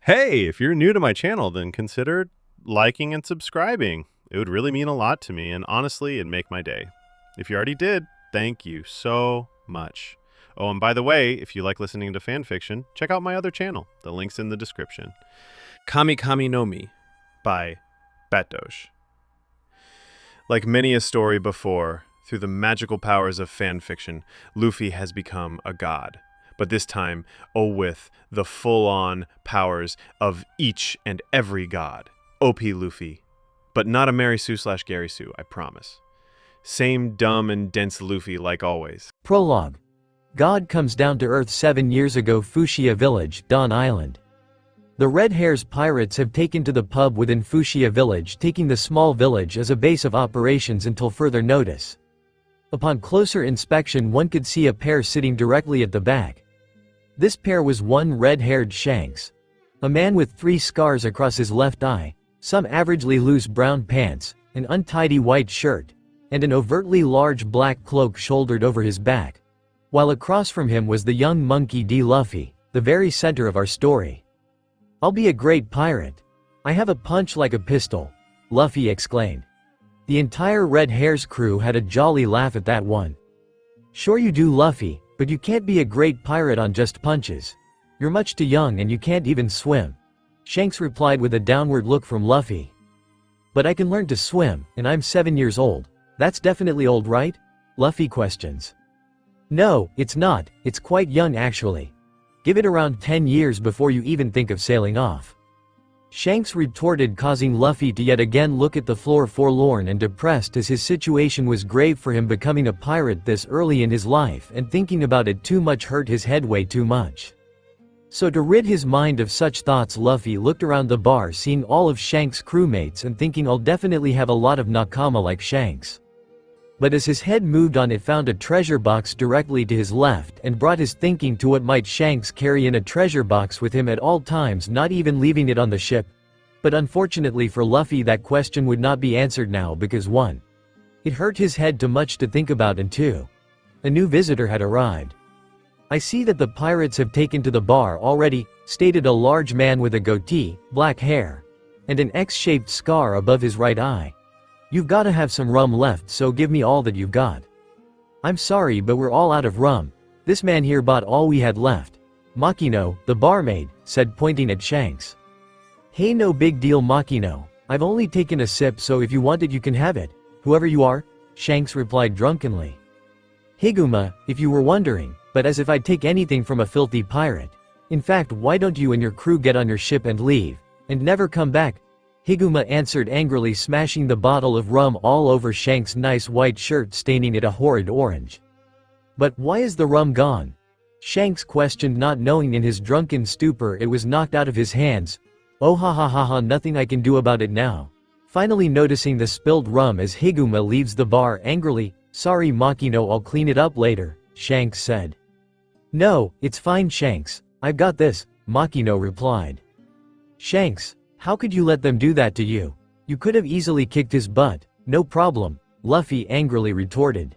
Hey, if you're new to my channel, then consider liking and subscribing. It would really mean a lot to me, and honestly, it'd make my day. If you already did, thank you so much. Oh, and by the way, if you like listening to fan fiction, check out my other channel. The link's in the description. Kami Kami no Mi by Batdosh. Like many a story before, through the magical powers of fan fiction, Luffy has become a god. But this time, with the full-on powers of each and every god. OP Luffy. But not a Mary Sue/Gary Sue, I promise. Same dumb and dense Luffy like always. Prologue. God comes down to Earth 7 years ago. Fuchsia Village, Dawn Island. The Red Hairs pirates have taken to the pub within Fuchsia Village, taking the small village as a base of operations until further notice. Upon closer inspection, one could see a pair sitting directly at the back. This pair was one red-haired Shanks. A man with 3 scars across his left eye, some averagely loose brown pants, an untidy white shirt, and an overtly large black cloak shouldered over his back. While across from him was the young monkey D. Luffy, the very center of our story. "I'll be a great pirate. I have a punch like a pistol," Luffy exclaimed. The entire Red Hairs crew had a jolly laugh at that one. "Sure you do, Luffy. But you can't be a great pirate on just punches. You're much too young and you can't even swim," Shanks replied with a downward look from Luffy. "But I can learn to swim, and I'm 7 years old. That's definitely old, right?" Luffy questions. "No, it's not, it's quite young actually. Give it around 10 years before you even think of sailing off," Shanks retorted, causing Luffy to yet again look at the floor forlorn and depressed, as his situation was grave for him. Becoming a pirate this early in his life and thinking about it too much hurt his head way too much. So to rid his mind of such thoughts, Luffy looked around the bar, seeing all of Shanks' crewmates and thinking, "I'll definitely have a lot of nakama like Shanks." But as his head moved on, it found a treasure box directly to his left and brought his thinking to what might Shanks carry in a treasure box with him at all times, not even leaving it on the ship. But unfortunately for Luffy, that question would not be answered now because 1. It hurt his head too much to think about, and 2. A new visitor had arrived. "I see that the pirates have taken to the bar already," stated a large man with a goatee, black hair, and an X-shaped scar above his right eye. "You've gotta have some rum left, so give me all that you've got." "I'm sorry, but we're all out of rum. This man here bought all we had left," Makino, the barmaid, said, pointing at Shanks. "Hey, no big deal, Makino. I've only taken a sip, so if you want it you can have it, whoever you are," Shanks replied drunkenly. "Higuma, if you were wondering, but as if I'd take anything from a filthy pirate. In fact, why don't you and your crew get on your ship and leave, and never come back?" Higuma answered angrily, smashing the bottle of rum all over Shanks' nice white shirt, staining it a horrid orange. "But why is the rum gone?" Shanks questioned, not knowing in his drunken stupor it was knocked out of his hands. "Oh, ha ha ha ha, nothing I can do about it now." Finally noticing the spilled rum as Higuma leaves the bar angrily, "Sorry Makino, I'll clean it up later," Shanks said. "No, it's fine Shanks, I've got this," Makino replied. "Shanks, how could you let them do that to you? You could have easily kicked his butt." "No problem," Luffy angrily retorted.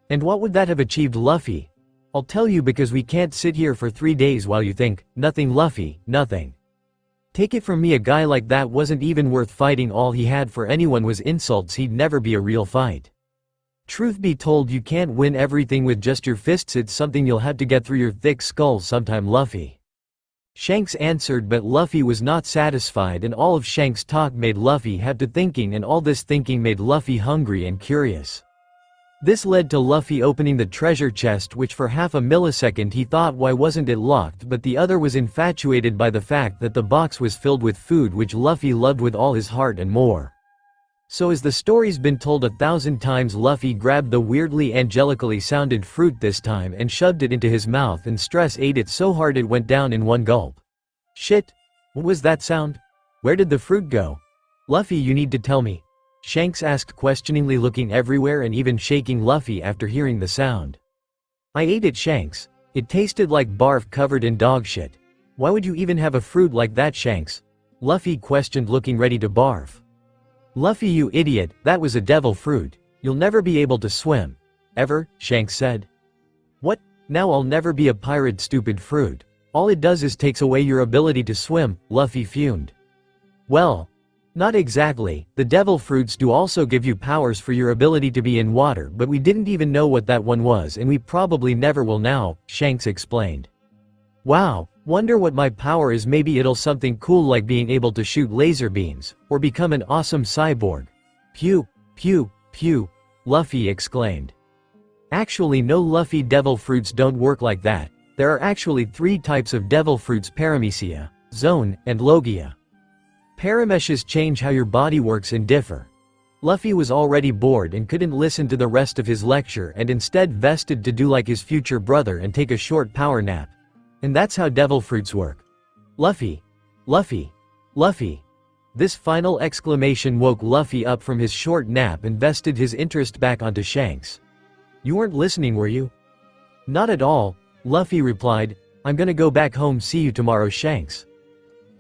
"And what would that have achieved, Luffy?" "I'll tell you, because we can't sit here for 3 days while you think." "Nothing Luffy, nothing. Take it from me, a guy like that wasn't even worth fighting. All he had for anyone was insults. He'd never be a real fight. Truth be told, you can't win everything with just your fists. It's something you'll have to get through your thick skull sometime, Luffy," Shanks answered, but Luffy was not satisfied, and all of Shanks' talk made Luffy have to thinking, and all this thinking made Luffy hungry and curious. This led to Luffy opening the treasure chest, which for half a millisecond he thought, why wasn't it locked, but the other was infatuated by the fact that the box was filled with food which Luffy loved with all his heart and more. So as the story's been told 1,000 times, Luffy grabbed the weirdly angelically sounded fruit this time and shoved it into his mouth, and stress ate it so hard it went down in one gulp. "Shit! What was that sound? Where did the fruit go?" "Luffy, you need to tell me," Shanks asked questioningly, looking everywhere and even shaking Luffy after hearing the sound. "I ate it, Shanks. It tasted like barf covered in dog shit." "Why would you even have a fruit like that, Shanks?" Luffy questioned, looking ready to barf. "Luffy, you idiot, that was a devil fruit. You'll never be able to swim. Ever," Shanks said. "What? Now I'll never be a pirate, stupid fruit." All it does is takes away your ability to swim, Luffy fumed. Well, not exactly, the devil fruits do also give you powers for your ability to be in water, but we didn't even know what that one was and we probably never will now, Shanks explained. Wow, wonder what my power is. Maybe it'll something cool like being able to shoot laser beams, or become an awesome cyborg. Pew, pew, pew, Luffy exclaimed. Actually no, Luffy, devil fruits don't work like that. There are actually 3 types of devil fruits: paramecia, zone, and logia. Paramecias change how your body works and differ. Luffy was already bored and couldn't listen to the rest of his lecture and instead vested to do like his future brother and take a short power nap. And that's how devil fruits work. Luffy! Luffy! Luffy! This final exclamation woke Luffy up from his short nap and vested his interest back onto Shanks. You weren't listening, were you? Not at all, Luffy replied. I'm gonna go back home. See you tomorrow, Shanks.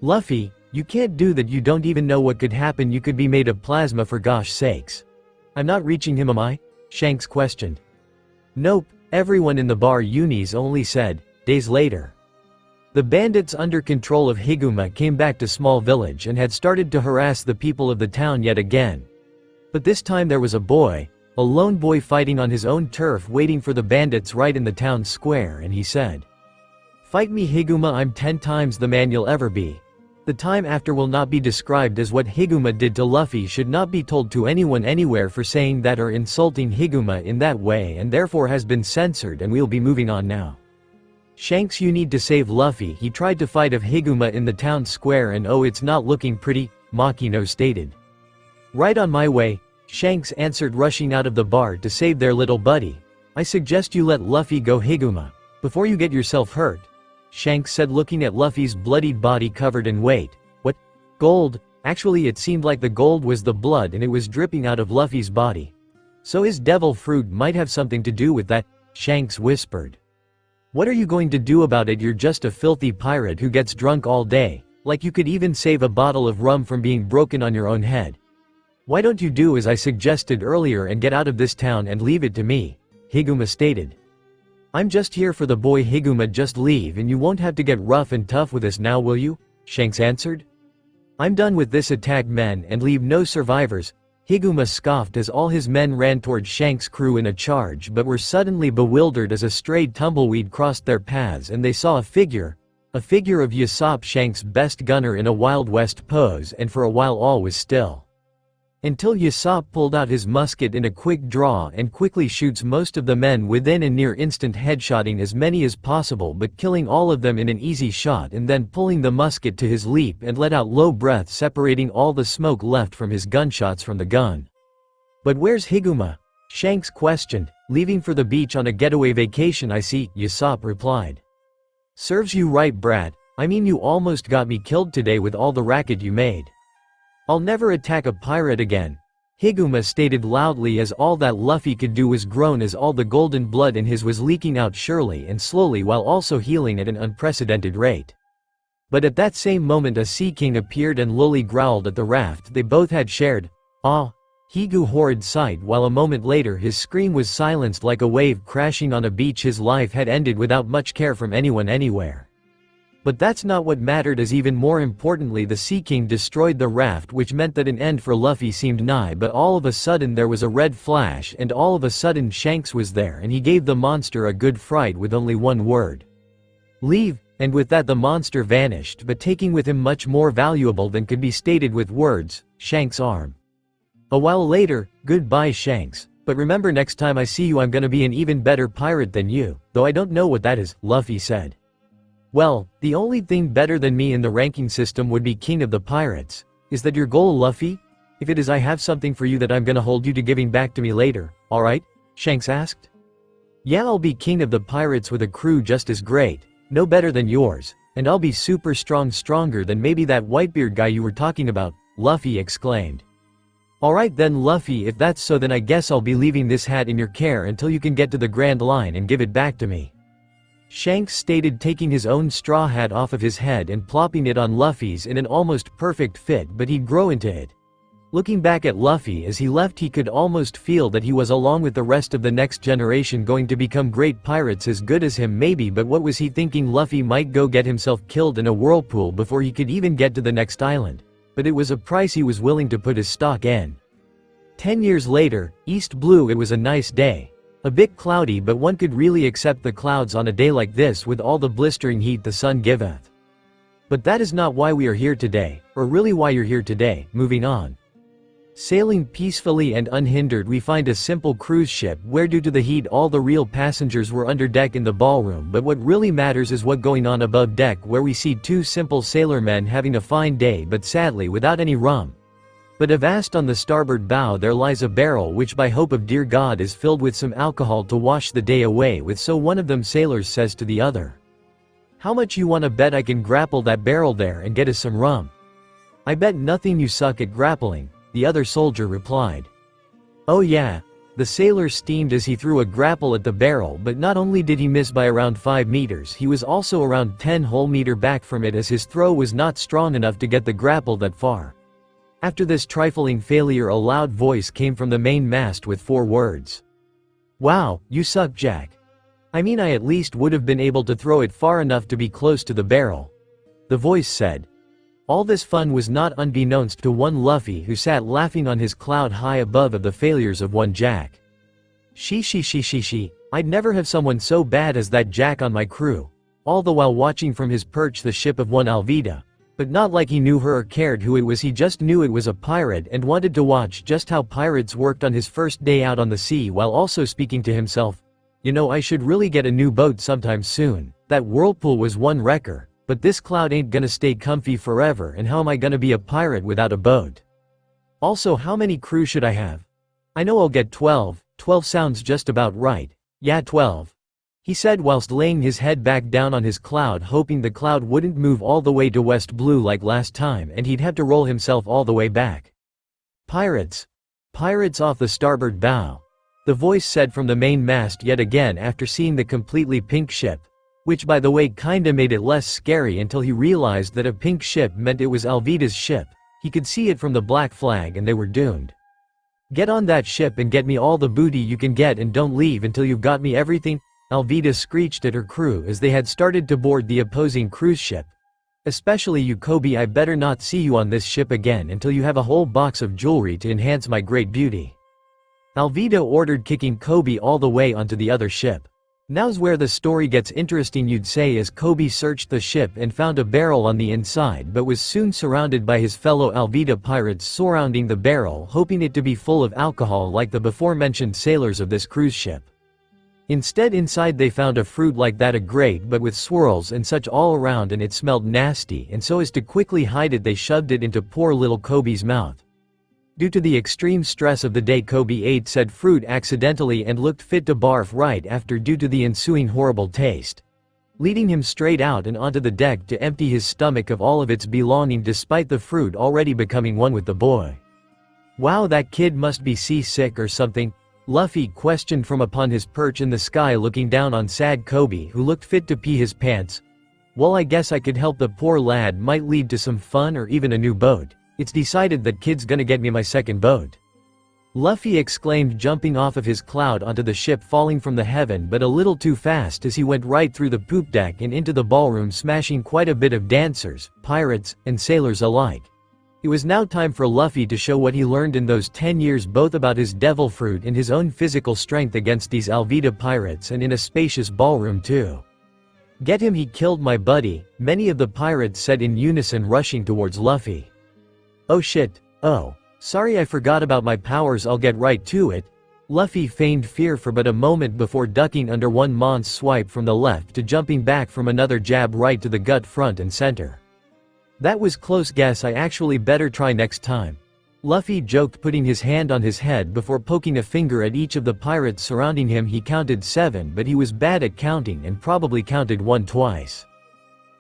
Luffy, you can't do that. You don't even know what could happen. You could be made of plasma, for gosh sakes. I'm not reaching him, am I? Shanks questioned. Nope, everyone in the bar Unis only said. Days later. The bandits under control of Higuma came back to Small Village and had started to harass the people of the town yet again. But this time there was a boy, a lone boy fighting on his own turf, waiting for the bandits right in the town square, and he said, "Fight me, Higuma, I'm 10 times the man you'll ever be." The time after will not be described, as what Higuma did to Luffy should not be told to anyone anywhere for saying that or insulting Higuma in that way, and therefore has been censored, and we'll be moving on now. Shanks, you need to save Luffy. He tried to fight of Higuma in the town square and oh, it's not looking pretty, Makino stated. Right on my way, Shanks answered, rushing out of the bar to save their little buddy. I suggest you let Luffy go, Higuma, before you get yourself hurt, Shanks said, looking at Luffy's bloodied body covered in weight. What? Gold? Actually it seemed like the gold was the blood and it was dripping out of Luffy's body. So his devil fruit might have something to do with that, Shanks whispered. What are you going to do about it? You're just a filthy pirate who gets drunk all day, like you could even save a bottle of rum from being broken on your own head. Why don't you do as I suggested earlier and get out of this town and leave it to me, Higuma stated. I'm just here for the boy, Higuma, just leave and you won't have to get rough and tough with us now, will you? Shanks answered. I'm done with this, attack men and leave no survivors, Higuma scoffed as all his men ran toward Shanks' crew in a charge, but were suddenly bewildered as a strayed tumbleweed crossed their paths and they saw a figure of Usopp, Shanks' best gunner, in a Wild West pose, and for a while all was still. Until Usopp pulled out his musket in a quick draw and quickly shoots most of the men within a near instant, headshotting as many as possible but killing all of them in an easy shot, and then pulling the musket to his leap and let out low breath, separating all the smoke left from his gunshots from the gun. But where's Higuma? Shanks questioned. Leaving for the beach on a getaway vacation, I see, Usopp replied. Serves you right, brat. I mean, you almost got me killed today with all the racket you made. I'll never attack a pirate again, Higuma stated loudly, as all that Luffy could do was groan as all the golden blood in his was leaking out surely and slowly while also healing at an unprecedented rate. But at that same moment a sea king appeared and Lully growled at the raft they both had shared. Ah! Higu horrid sight, while a moment later his scream was silenced like a wave crashing on a beach. His life had ended without much care from anyone anywhere. But that's not what mattered, as even more importantly the Sea King destroyed the raft, which meant that an end for Luffy seemed nigh. But all of a sudden there was a red flash and all of a sudden Shanks was there and he gave the monster a good fright with only one word. Leave, and with that the monster vanished, but taking with him much more valuable than could be stated with words, Shanks' arm. A while later, goodbye Shanks, but remember next time I see you I'm gonna be an even better pirate than you, though I don't know what that is, Luffy said. Well, the only thing better than me in the ranking system would be King of the Pirates. Is that your goal, Luffy? If it is, I have something for you that I'm gonna hold you to giving back to me later, alright? Shanks asked. Yeah, I'll be King of the Pirates with a crew just as great, no better than yours, and I'll be super strong, stronger than maybe that Whitebeard guy you were talking about, Luffy exclaimed. Alright then Luffy, if that's so then I guess I'll be leaving this hat in your care until you can get to the Grand Line and give it back to me. Shanks stated, taking his own straw hat off of his head and plopping it on Luffy's in an almost perfect fit, but he'd grow into it. Looking back at Luffy as he left, he could almost feel that he was, along with the rest of the next generation, going to become great pirates as good as him maybe, but what was he thinking? Luffy might go get himself killed in a whirlpool before he could even get to the next island. But it was a price he was willing to put his stock in. 10 years later, East Blue. It was a nice day. A bit cloudy, but one could really accept the clouds on a day like this with all the blistering heat the sun giveth. But that is not why we are here today, or really why you're here today. Moving on. Sailing peacefully and unhindered, we find a simple cruise ship where, due to the heat, all the real passengers were under deck in the ballroom, but what really matters is what going on above deck, where we see two simple sailormen having a fine day but sadly without any rum. But avast on the starboard bow there lies a barrel which by hope of dear God is filled with some alcohol to wash the day away with, so one of them sailors says to the other, "How much you wanna bet I can grapple that barrel there and get us some rum?" "I bet nothing, you suck at grappling," the other soldier replied. "Oh yeah." The sailor steamed as he threw a grapple at the barrel, but not only did he miss by around 5 meters, he was also around 10 whole meters back from it, as his throw was not strong enough to get the grapple that far. After this trifling failure, a loud voice came from the main mast with 4 words. "Wow, you suck, Jack. I mean, I at least would have been able to throw it far enough to be close to the barrel," the voice said. All this fun was not unbeknownst to one Luffy, who sat laughing on his cloud high above of the failures of one Jack. She, I'd never have someone so bad as that Jack on my crew. All the while watching from his perch the ship of one Alvida. But not like he knew her or cared who it was, he just knew it was a pirate and wanted to watch just how pirates worked on his first day out on the sea, while also speaking to himself, "You know, I should really get a new boat sometime soon. That whirlpool was one wrecker. But this cloud ain't gonna stay comfy forever, and how am I gonna be a pirate without a boat? Also, how many crew should I have? I know I'll get 12, 12 sounds just about right. Yeah, 12. He said whilst laying his head back down on his cloud, hoping the cloud wouldn't move all the way to West Blue like last time and he'd have to roll himself all the way back. "Pirates. Pirates off the starboard bow," the voice said from the main mast yet again after seeing the completely pink ship. Which by the way kinda made it less scary until he realized that a pink ship meant it was Alvida's ship. He could see it from the black flag and they were doomed. "Get on that ship and get me all the booty you can get and don't leave until you've got me everything," Alvida screeched at her crew as they had started to board the opposing cruise ship. "Especially you, Kobe, I better not see you on this ship again until you have a whole box of jewelry to enhance my great beauty," Alvida ordered, kicking Kobe all the way onto the other ship. Now's where the story gets interesting, you'd say, as Kobe searched the ship and found a barrel on the inside, but was soon surrounded by his fellow Alvida pirates surrounding the barrel, hoping it to be full of alcohol like the before-mentioned sailors of this cruise ship. Instead, inside they found a fruit like that, a grape but with swirls and such all around, and it smelled nasty, and so as to quickly hide it they shoved it into poor little Kobe's mouth. Due to the extreme stress of the day, Kobe ate said fruit accidentally and looked fit to barf right after due to the ensuing horrible taste, leading him straight out and onto the deck to empty his stomach of all of its belonging, despite the fruit already becoming one with the boy. "Wow, that kid must be seasick or something?" Luffy questioned from upon his perch in the sky, looking down on sad Kobe, who looked fit to pee his pants. "Well, I guess I could help the poor lad, might lead to some fun or even a new boat. It's decided that kid's gonna get me my second boat," Luffy exclaimed, jumping off of his cloud onto the ship, falling from the heaven but a little too fast as he went right through the poop deck and into the ballroom, smashing quite a bit of dancers, pirates, and sailors alike. It was now time for Luffy to show what he learned in those 10 years, both about his devil fruit and his own physical strength against these Alvida pirates, and in a spacious ballroom too. "Get him, he killed my buddy," many of the pirates said in unison, rushing towards Luffy. "Oh shit, oh. Sorry, I forgot about my powers, I'll get right to it." Luffy feigned fear for but a moment before ducking under one Mon's swipe from the left to jumping back from another jab right to the gut, front and center. "That was close, guess I actually better try next time," Luffy joked, putting his hand on his head before poking a finger at each of the pirates surrounding him. He counted 7, but he was bad at counting and probably counted 1 twice.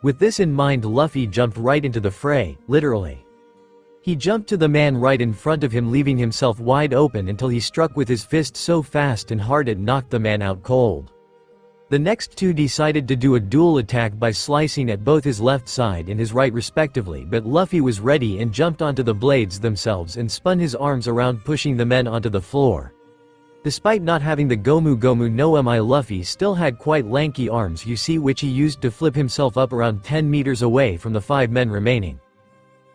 With this in mind, Luffy jumped right into the fray, literally. He jumped to the man right in front of him, leaving himself wide open until he struck with his fist so fast and hard it knocked the man out cold. The next two decided to do a dual attack by slicing at both his left side and his right respectively, but Luffy was ready and jumped onto the blades themselves and spun his arms around, pushing the men onto the floor. Despite not having the Gomu Gomu no Mi, Luffy still had quite lanky arms, you see, which he used to flip himself up around 10 meters away from the 5 men remaining.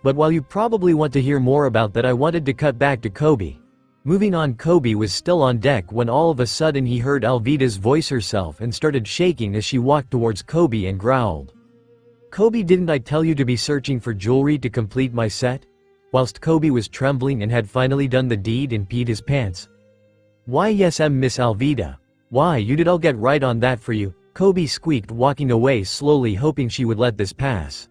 But while you probably want to hear more about that, I wanted to cut back to Kobe. Moving on, Kobe was still on deck when all of a sudden he heard Alvida's voice herself and started shaking as she walked towards Kobe and growled. "Kobe, didn't I tell you to be searching for jewelry to complete my set?" Whilst Kobe was trembling and had finally done the deed and peed his pants. "Why yes, Miss Alvida. Why, you did, I'll get right on that for you," Kobe squeaked, walking away slowly, hoping she would let this pass.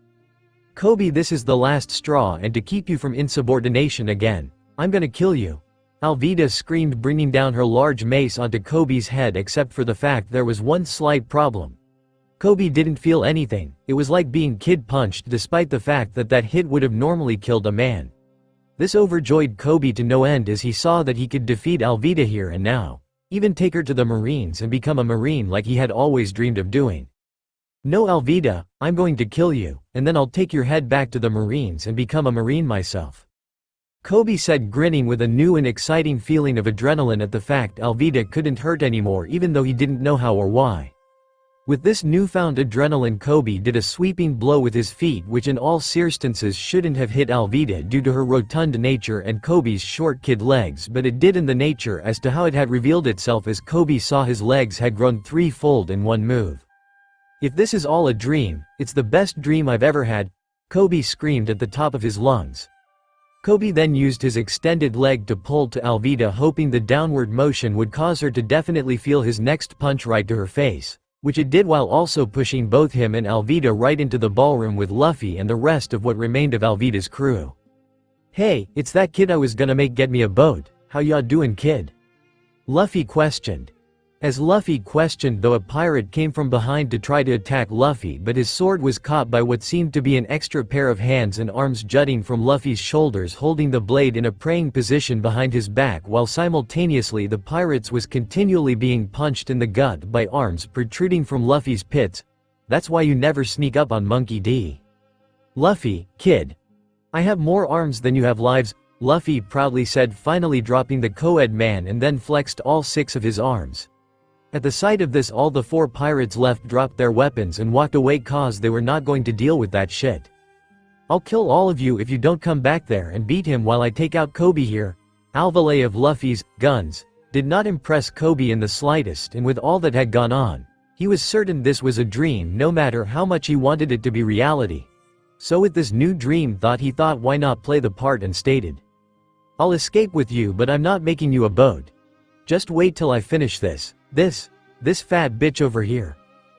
"Kobe, this is the last straw, and to keep you from insubordination again, I'm gonna kill you," Alvida screamed, bringing down her large mace onto Kobe's head, except for the fact there was one slight problem. Kobe didn't feel anything. It was like being kid punched, despite the fact that that hit would have normally killed a man. This overjoyed Kobe to no end as he saw that he could defeat Alvida here and now, even take her to the Marines and become a Marine like he had always dreamed of doing. "No, Alvida, I'm going to kill you, and then I'll take your head back to the Marines and become a Marine myself," Kobe said, grinning with a new and exciting feeling of adrenaline at the fact Alvida couldn't hurt anymore, even though he didn't know how or why. With this newfound adrenaline, Kobe did a sweeping blow with his feet, which in all circumstances shouldn't have hit Alvida due to her rotund nature and Kobe's short kid legs, but it did in the nature as to how it had revealed itself as Kobe saw his legs had grown threefold in one move. "If this is all a dream, it's the best dream I've ever had," Kobe screamed at the top of his lungs. Kobe then used his extended leg to pull to Alvida, hoping the downward motion would cause her to definitely feel his next punch right to her face, which it did, while also pushing both him and Alvida right into the ballroom with Luffy and the rest of what remained of Alvida's crew. "Hey, it's that kid I was gonna make get me a boat. How ya doing, kid?" Luffy questioned. As Luffy questioned, though, a pirate came from behind to try to attack Luffy, but his sword was caught by what seemed to be an extra pair of hands and arms jutting from Luffy's shoulders, holding the blade in a praying position behind his back, while simultaneously the pirates was continually being punched in the gut by arms protruding from Luffy's pits. "That's why you never sneak up on Monkey D. Luffy, kid. I have more arms than you have lives," Luffy proudly said, finally dropping the co-ed man, and then flexed all 6 of his arms. At the sight of this, all the 4 pirates left dropped their weapons and walked away, cause they were not going to deal with that shit. "I'll kill all of you if you don't come back there and beat him while I take out Kobe here." Alvalet of Luffy's guns did not impress Kobe in the slightest, and with all that had gone on, he was certain this was a dream, no matter how much he wanted it to be reality. So with this new dream thought, he thought, why not play the part, and stated, "I'll escape with you, but I'm not making you a boat. Just wait till I finish this fat bitch over here."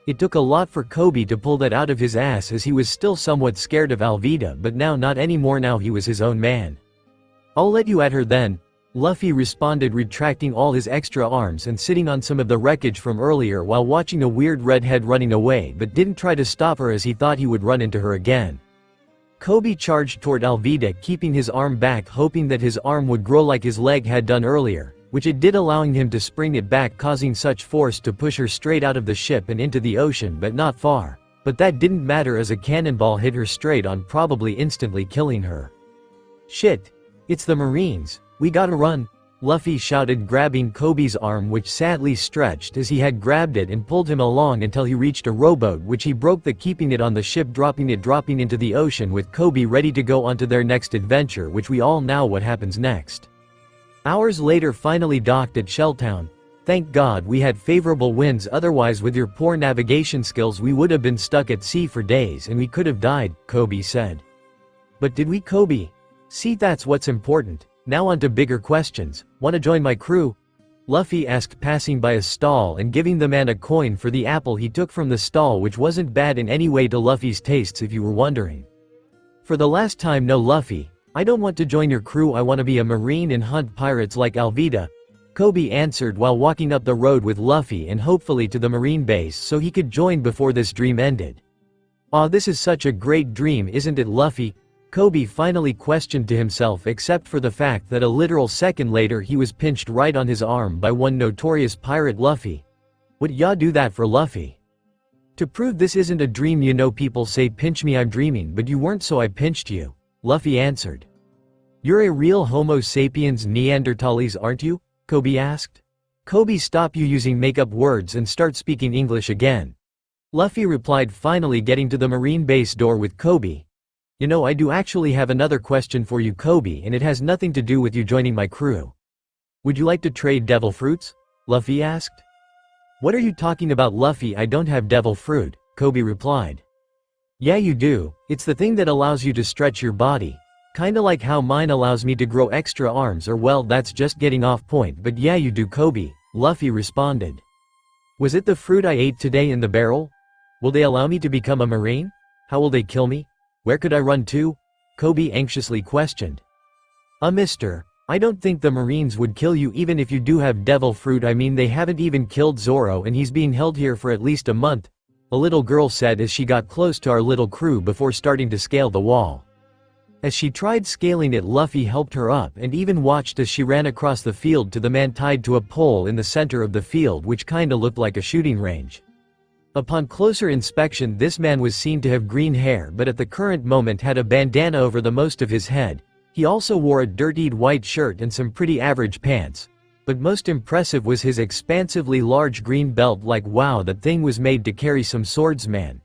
It took a lot for Kobe to pull that out of his ass, as he was still somewhat scared of Alvida, but now not anymore, now he was his own man. "I'll let you at her then," Luffy responded, retracting all his extra arms and sitting on some of the wreckage from earlier while watching a weird redhead running away, but didn't try to stop her as he thought he would run into her again. Kobe charged toward Alvida, keeping his arm back, hoping that his arm would grow like his leg had done earlier, which it did, allowing him to spring it back, causing such force to push her straight out of the ship and into the ocean, but not far. But that didn't matter as a cannonball hit her straight on, probably instantly killing her. "Shit! It's the Marines! We gotta run!" Luffy shouted, grabbing Kobe's arm, which sadly stretched as he had grabbed it, and pulled him along until he reached a rowboat, which he broke the, keeping it on the ship, dropping into the ocean, with Kobe ready to go onto their next adventure, which we all know what happens next. Hours later, finally docked at Shelltown. "Thank God we had favorable winds, otherwise with your poor navigation skills we would have been stuck at sea for days and we could have died," Kobe said. "But did we, Kobe? See, that's what's important. Now on to bigger questions. Wanna join my crew?" Luffy asked, passing by a stall and giving the man a coin for the apple he took from the stall, which wasn't bad in any way to Luffy's tastes, if you were wondering. "For the last time, no, Luffy. I don't want to join your crew, I want to be a Marine and hunt pirates like Alvida," Kobe answered while walking up the road with Luffy and hopefully to the Marine base so he could join before this dream ended. "Aw, this is such a great dream, isn't it, Luffy?" Kobe finally questioned to himself, except for the fact that a literal second later he was pinched right on his arm by one notorious pirate. "Luffy, Would ya do that for Luffy? To prove this isn't a dream, you know people say pinch me I'm dreaming, but you weren't, so I pinched you, Luffy answered. You're a real Homo sapiens Neanderthales, aren't you? Kobe asked. Kobe, stop you using make-up words and start speaking English again. Luffy replied, finally getting to the marine base door with Kobe. You know, I do actually have another question for you, Kobe, and it has nothing to do with you joining my crew. Would you like to trade devil fruits? Luffy asked. What are you talking about, Luffy? I don't have devil fruit, Kobe replied. Yeah you do, it's the thing that allows you to stretch your body. Kinda like how mine allows me to grow extra arms, or well, that's just getting off point, but yeah you do, Kobe, Luffy responded. Was it the fruit I ate today in the barrel? Will they allow me to become a marine? How will they kill me? Where could I run to? Kobe anxiously questioned. Mister, I don't think the Marines would kill you even if you do have devil fruit. I mean, they haven't even killed Zoro and he's being held here for at least a month, a little girl said as she got close to our little crew before starting to scale the wall. As she tried scaling it, Luffy helped her up and even watched as she ran across the field to the man tied to a pole in the center of the field, which kinda looked like a shooting range. Upon closer inspection, this man was seen to have green hair, but at the current moment had a bandana over the most of his head. He also wore a dirtied white shirt and some pretty average pants. But most impressive was his expansively large green belt. Like wow, that thing was made to carry some swordsman.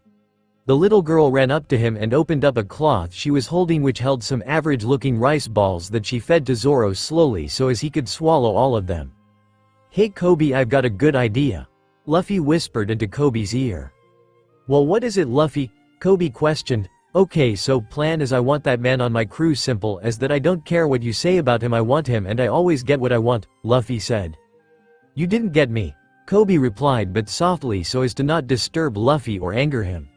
The little girl ran up to him and opened up a cloth she was holding, which held some average looking rice balls that she fed to Zoro slowly so as he could swallow all of them. Hey Kobe, I've got a good idea, Luffy whispered into Kobe's ear. Well, what is it, Luffy? Kobe questioned. Okay, so plan is I want that man on my crew, simple as that. I don't care what you say about him, I want him and I always get what I want, Luffy said. You didn't get me, Kobe replied, but softly so as to not disturb Luffy or anger him.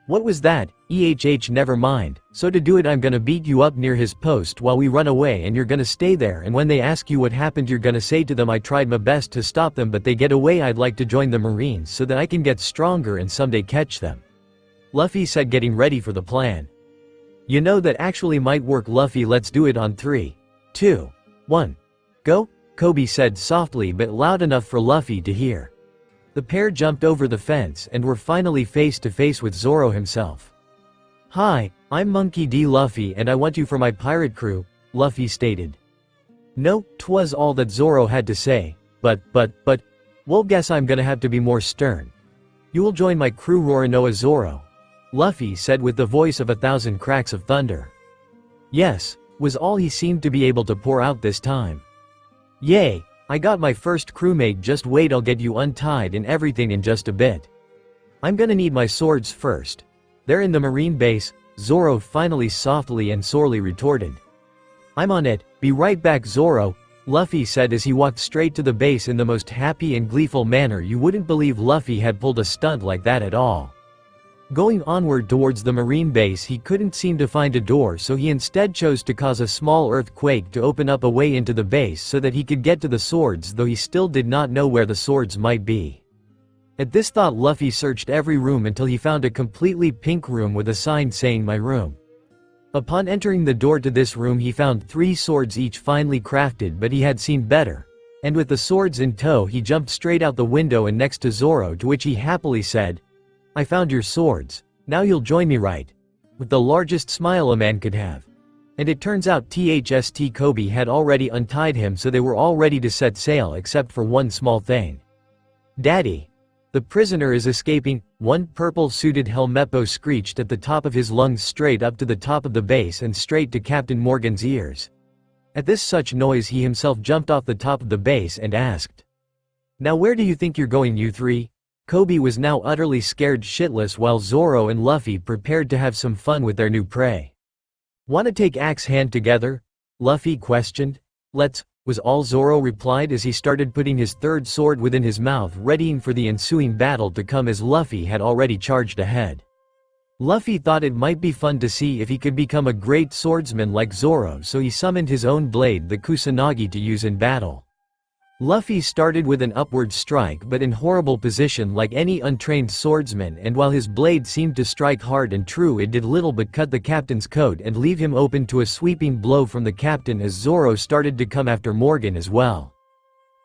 What was that? Never mind, so to do it I'm gonna beat you up near his post while we run away, and you're gonna stay there, and when they ask you what happened you're gonna say to them I tried my best to stop them but they get away. I'd like to join the Marines so that I can get stronger and someday catch them, Luffy said, getting ready for the plan. You know, that actually might work, Luffy. Let's do it on 3, 2, 1. Go, Kobe said softly but loud enough for Luffy to hear. The pair jumped over the fence and were finally face to face with Zoro himself. Hi, I'm Monkey D. Luffy and I want you for my pirate crew, Luffy stated. No, 'twas all that Zoro had to say, but, well, guess I'm gonna have to be more stern. You will join my crew, Roronoa, Zoro, Luffy said with the voice of 1,000 cracks of thunder. Yes, was all he seemed to be able to pour out this time. Yay, I got my first crewmate, just wait, I'll get you untied and everything in just a bit. I'm gonna need my swords first. They're in the marine base, Zoro finally softly and sorely retorted. I'm on it, be right back, Zoro, Luffy said as he walked straight to the base in the most happy and gleeful manner. You wouldn't believe Luffy had pulled a stunt like that at all. Going onward towards the marine base, he couldn't seem to find a door, so he instead chose to cause a small earthquake to open up a way into the base so that he could get to the swords, though he still did not know where the swords might be. At this thought, Luffy searched every room until he found a completely pink room with a sign saying my room. Upon entering the door to this room, he found 3 swords, each finely crafted, but he had seen better. And with the swords in tow, he jumped straight out the window and next to Zoro, to which he happily said, I found your swords, now you'll join me, right? With the largest smile a man could have. And it turns out THST Kobe had already untied him, so they were all ready to set sail except for one small thing. Daddy, the prisoner is escaping, one purple-suited Helmeppo screeched at the top of his lungs, straight up to the top of the base and straight to Captain Morgan's ears. At this such noise, he himself jumped off the top of the base and asked, Now where do you think you're going, you 3? Kobe was now utterly scared shitless while Zoro and Luffy prepared to have some fun with their new prey. Wanna take axe hand together? Luffy questioned. Let's, was all Zoro replied as he started putting his third sword within his mouth, readying for the ensuing battle to come, as Luffy had already charged ahead. Luffy thought it might be fun to see if he could become a great swordsman like Zoro, so he summoned his own blade, the Kusanagi, to use in battle. Luffy started with an upward strike, but in horrible position like any untrained swordsman, and while his blade seemed to strike hard and true, it did little but cut the captain's coat and leave him open to a sweeping blow from the captain as Zoro started to come after Morgan as well.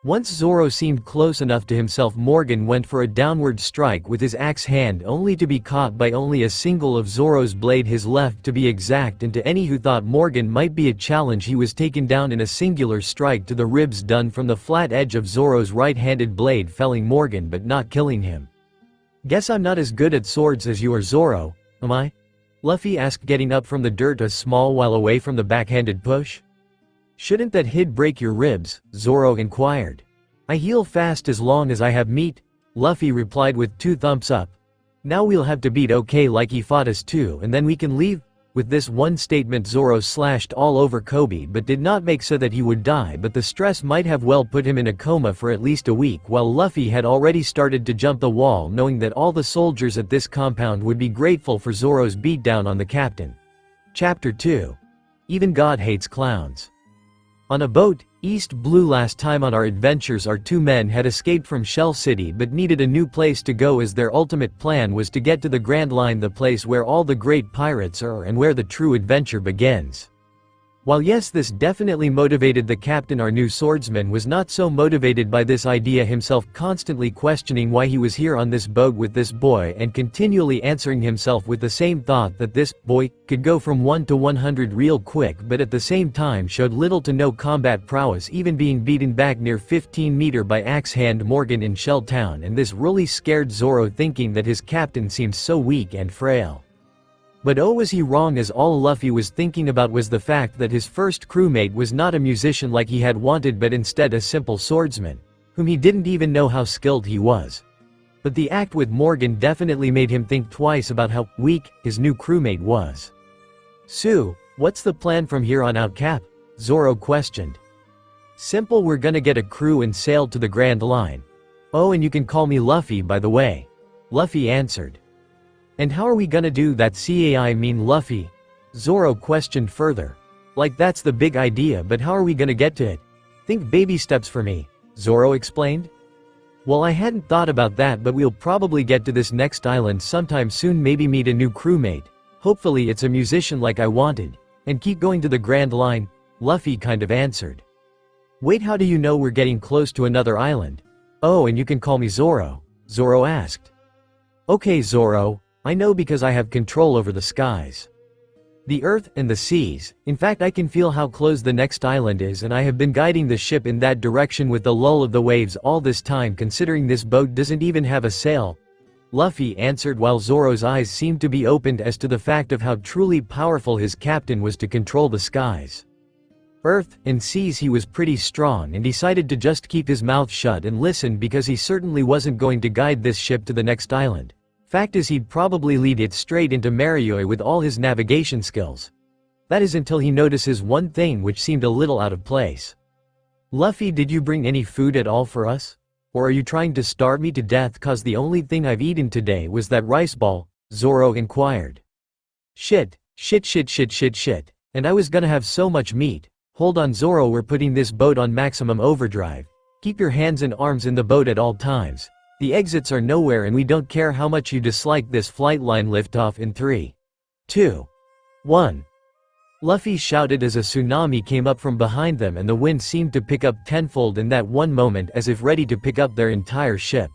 Once Zoro seemed close enough to himself, Morgan went for a downward strike with his axe hand, only to be caught by only a single of Zoro's blade, his left to be exact, and to any who thought Morgan might be a challenge, he was taken down in a singular strike to the ribs done from the flat edge of Zoro's right-handed blade, felling Morgan but not killing him. "Guess I'm not as good at swords as you are, Zoro, am I?" Luffy asked, getting up from the dirt a small while away from the backhanded push. "Shouldn't that hit break your ribs?" Zoro inquired. "I heal fast as long as I have meat," Luffy replied with 2 thumbs up. "Now we'll have to beat OK like he fought us too, and then we can leave." With this one statement, Zoro slashed all over Kobe but did not make so that he would die, but the stress might have well put him in a coma for at least a week, while Luffy had already started to jump the wall, knowing that all the soldiers at this compound would be grateful for Zoro's beatdown on the captain. Chapter 2. Even God Hates Clowns. On a boat, East Blue. Last time on our adventures, our 2 men had escaped from Shell City but needed a new place to go, as their ultimate plan was to get to the Grand Line, the place where all the great pirates are and where the true adventure begins. While yes, this definitely motivated the captain, our new swordsman was not so motivated by this idea himself, constantly questioning why he was here on this boat with this boy and continually answering himself with the same thought that this boy could go from 1 to 100 real quick, but at the same time showed little to no combat prowess, even being beaten back near 15 meters by axe hand Morgan in Shell Town, and this really scared Zoro, thinking that his captain seemed so weak and frail. But oh, was he wrong, as all Luffy was thinking about was the fact that his first crewmate was not a musician like he had wanted, but instead a simple swordsman, whom he didn't even know how skilled he was. But the act with Morgan definitely made him think twice about how weak his new crewmate was. "So, what's the plan from here on out, Cap?" Zoro questioned. "Simple, we're gonna get a crew and sail to the Grand Line. Oh, and you can call me Luffy, by the way," Luffy answered. "And how are we gonna do that, I mean Luffy?" Zoro questioned further. "Like, that's the big idea, but how are we gonna get to it?" "Think baby steps for me," Zoro explained. "Well, I hadn't thought about that, but we'll probably get to this next island sometime soon, maybe meet a new crewmate. Hopefully it's a musician like I wanted, and keep going to the Grand Line," Luffy kind of answered. "Wait, how do you know we're getting close to another island?" "Oh, and you can call me Zoro," Zoro asked. "Okay, Zoro. I know because I have control over the skies, the earth, and the seas. In fact, I can feel how close the next island is, and I have been guiding the ship in that direction with the lull of the waves all this time, considering this boat doesn't even have a sail," Luffy answered, while Zoro's eyes seemed to be opened as to the fact of how truly powerful his captain was to control the skies, earth, and seas. He was pretty strong and decided to just keep his mouth shut and listen, because he certainly wasn't going to guide this ship to the next island. Fact is, he'd probably lead it straight into Marioy with all his navigation skills. That is, until he notices one thing which seemed a little out of place. "Luffy, did you bring any food at all for us? Or are you trying to starve me to death, cause the only thing I've eaten today was that rice ball?" Zoro inquired. Shit. And I was gonna have so much meat." "Hold on, Zoro, we're putting this boat on maximum overdrive. Keep your hands and arms in the boat at all times. The exits are nowhere, and we don't care how much you dislike this flight line. Lift off in 3, 2, 1. Luffy shouted as a tsunami came up from behind them, and the wind seemed to pick up tenfold in that one moment, as if ready to pick up their entire ship.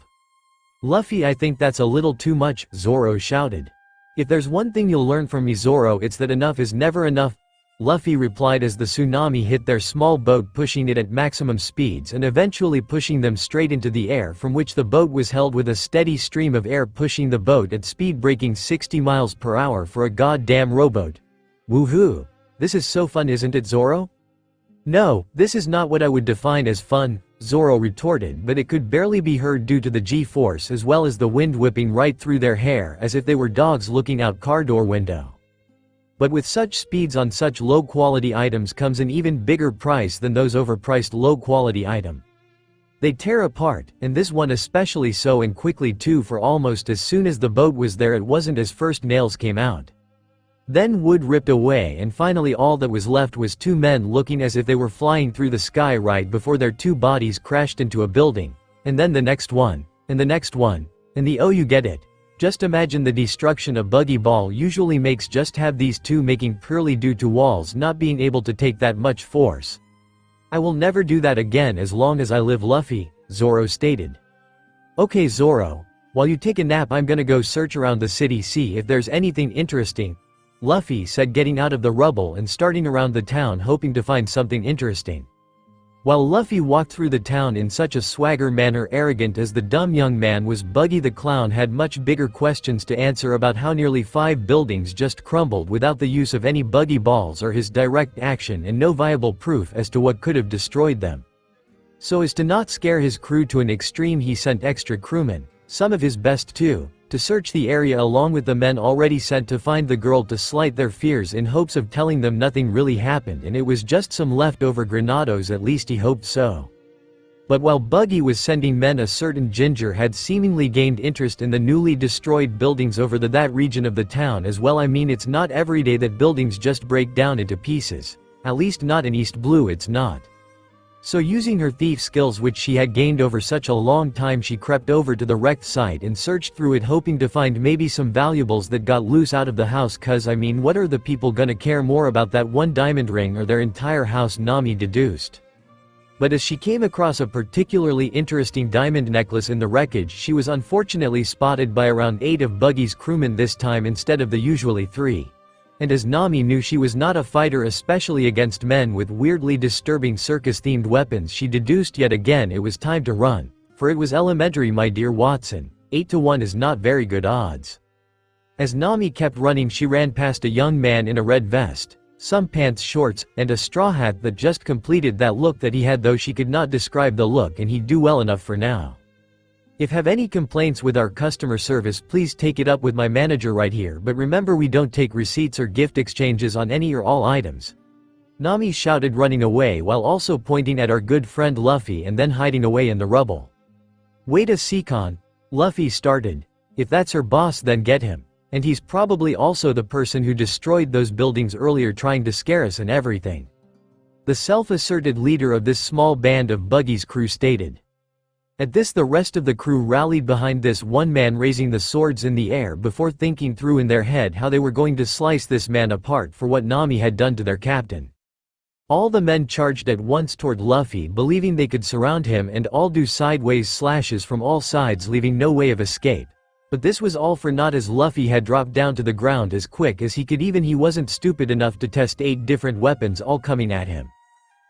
"Luffy, I think that's a little too much," Zoro shouted. "If there's one thing you'll learn from me, Zoro, it's that enough is never enough," Luffy replied as the tsunami hit their small boat, pushing it at maximum speeds and eventually pushing them straight into the air, from which the boat was held with a steady stream of air pushing the boat at speed breaking 60 miles per hour for a goddamn rowboat. "Woohoo! This is so fun, isn't it, Zoro?" "No, this is not what I would define as fun," Zoro retorted, but it could barely be heard due to the G-force as well as the wind whipping right through their hair as if they were dogs looking out car door window. But with such speeds on such low-quality items comes an even bigger price than those overpriced low-quality items. They tear apart, and this one especially so, and quickly too, for almost as soon as the boat was there it wasn't as first nails came out. Then wood ripped away, and finally all that was left was 2 men looking as if they were flying through the sky right before their 2 bodies crashed into a building, and then the next one, and the next one, and the oh, you get it. Just imagine the destruction a buggy ball usually makes. Just have these 2 making purely due to walls not being able to take that much force. I will never do that again as long as I live, Luffy, Zoro stated. Okay Zoro, while you take a nap I'm gonna go search around the city see if there's anything interesting, Luffy said, getting out of the rubble and starting around the town hoping to find something interesting. While Luffy walked through the town in such a swagger manner arrogant as the dumb young man was, Buggy the Clown had much bigger questions to answer about how nearly 5 buildings just crumbled without the use of any buggy balls or his direct action and no viable proof as to what could have destroyed them. So as to not scare his crew to an extreme he sent extra crewmen, some of his best too, to search the area along with the men already sent to find the girl to slight their fears in hopes of telling them nothing really happened and it was just some leftover granados, at least he hoped so. But while Buggy was sending men, a certain Ginger had seemingly gained interest in the newly destroyed buildings over that region of the town as well. I mean, it's not every day that buildings just break down into pieces. At least not in East Blue, it's not. So using her thief skills which she had gained over such a long time, she crept over to the wrecked site and searched through it hoping to find maybe some valuables that got loose out of the house, cause I mean what are the people gonna care more about that one diamond ring or their entire house, Nami deduced. But as she came across a particularly interesting diamond necklace in the wreckage, she was unfortunately spotted by around 8 of Buggy's crewmen this time instead of the usually 3. And as Nami knew she was not a fighter, especially against men with weirdly disturbing circus-themed weapons, she deduced yet again it was time to run, for it was elementary, my dear Watson. 8 to 1 is not very good odds. As Nami kept running she ran past a young man in a red vest, some pants, shorts, and a straw hat that just completed that look that he had, though she could not describe the look and he'd do well enough for now. If have any complaints with our customer service, please take it up with my manager right here, but remember we don't take receipts or gift exchanges on any or all items. Nami shouted, running away while also pointing at our good friend Luffy and then hiding away in the rubble. Wait a second, Luffy started. If that's her boss then get him. And he's probably also the person who destroyed those buildings earlier trying to scare us and everything. The self-asserted leader of this small band of Buggy's crew stated. At this the rest of the crew rallied behind this one man raising the swords in the air before thinking through in their head how they were going to slice this man apart for what Nami had done to their captain. All the men charged at once toward Luffy, believing they could surround him and all do sideways slashes from all sides, leaving no way of escape. But this was all for naught as Luffy had dropped down to the ground as quick as he could. Even he wasn't stupid enough to test 8 different weapons all coming at him.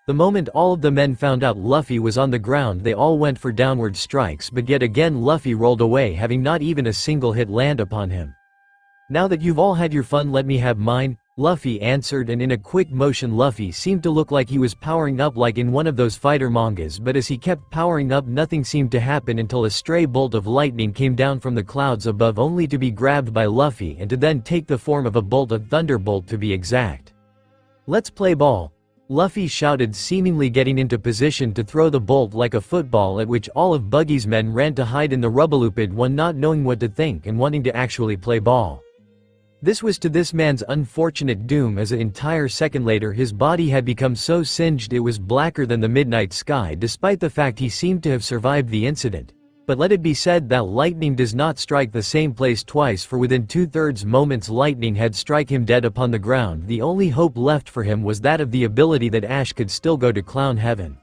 The moment all of the men found out Luffy was on the ground they all went for downward strikes, but yet again Luffy rolled away, having not even a single hit land upon him. Now that you've all had your fun let me have mine, Luffy answered, and in a quick motion Luffy seemed to look like he was powering up like in one of those fighter mangas, but as he kept powering up nothing seemed to happen until a stray bolt of lightning came down from the clouds above, only to be grabbed by Luffy and to then take the form of a bolt, a thunderbolt to be exact. Let's play ball, Luffy shouted, seemingly getting into position to throw the bolt like a football, at which all of Buggy's men ran to hide in the rubbleuped one, not knowing what to think and wanting to actually play ball. This was to this man's unfortunate doom, as an entire second later his body had become so singed it was blacker than the midnight sky, despite the fact he seemed to have survived the incident. But let it be said that lightning does not strike the same place twice, for within 2/3 moments lightning had struck him dead upon the ground. The only hope left for him was that of the ability that Ash could still go to clown heaven.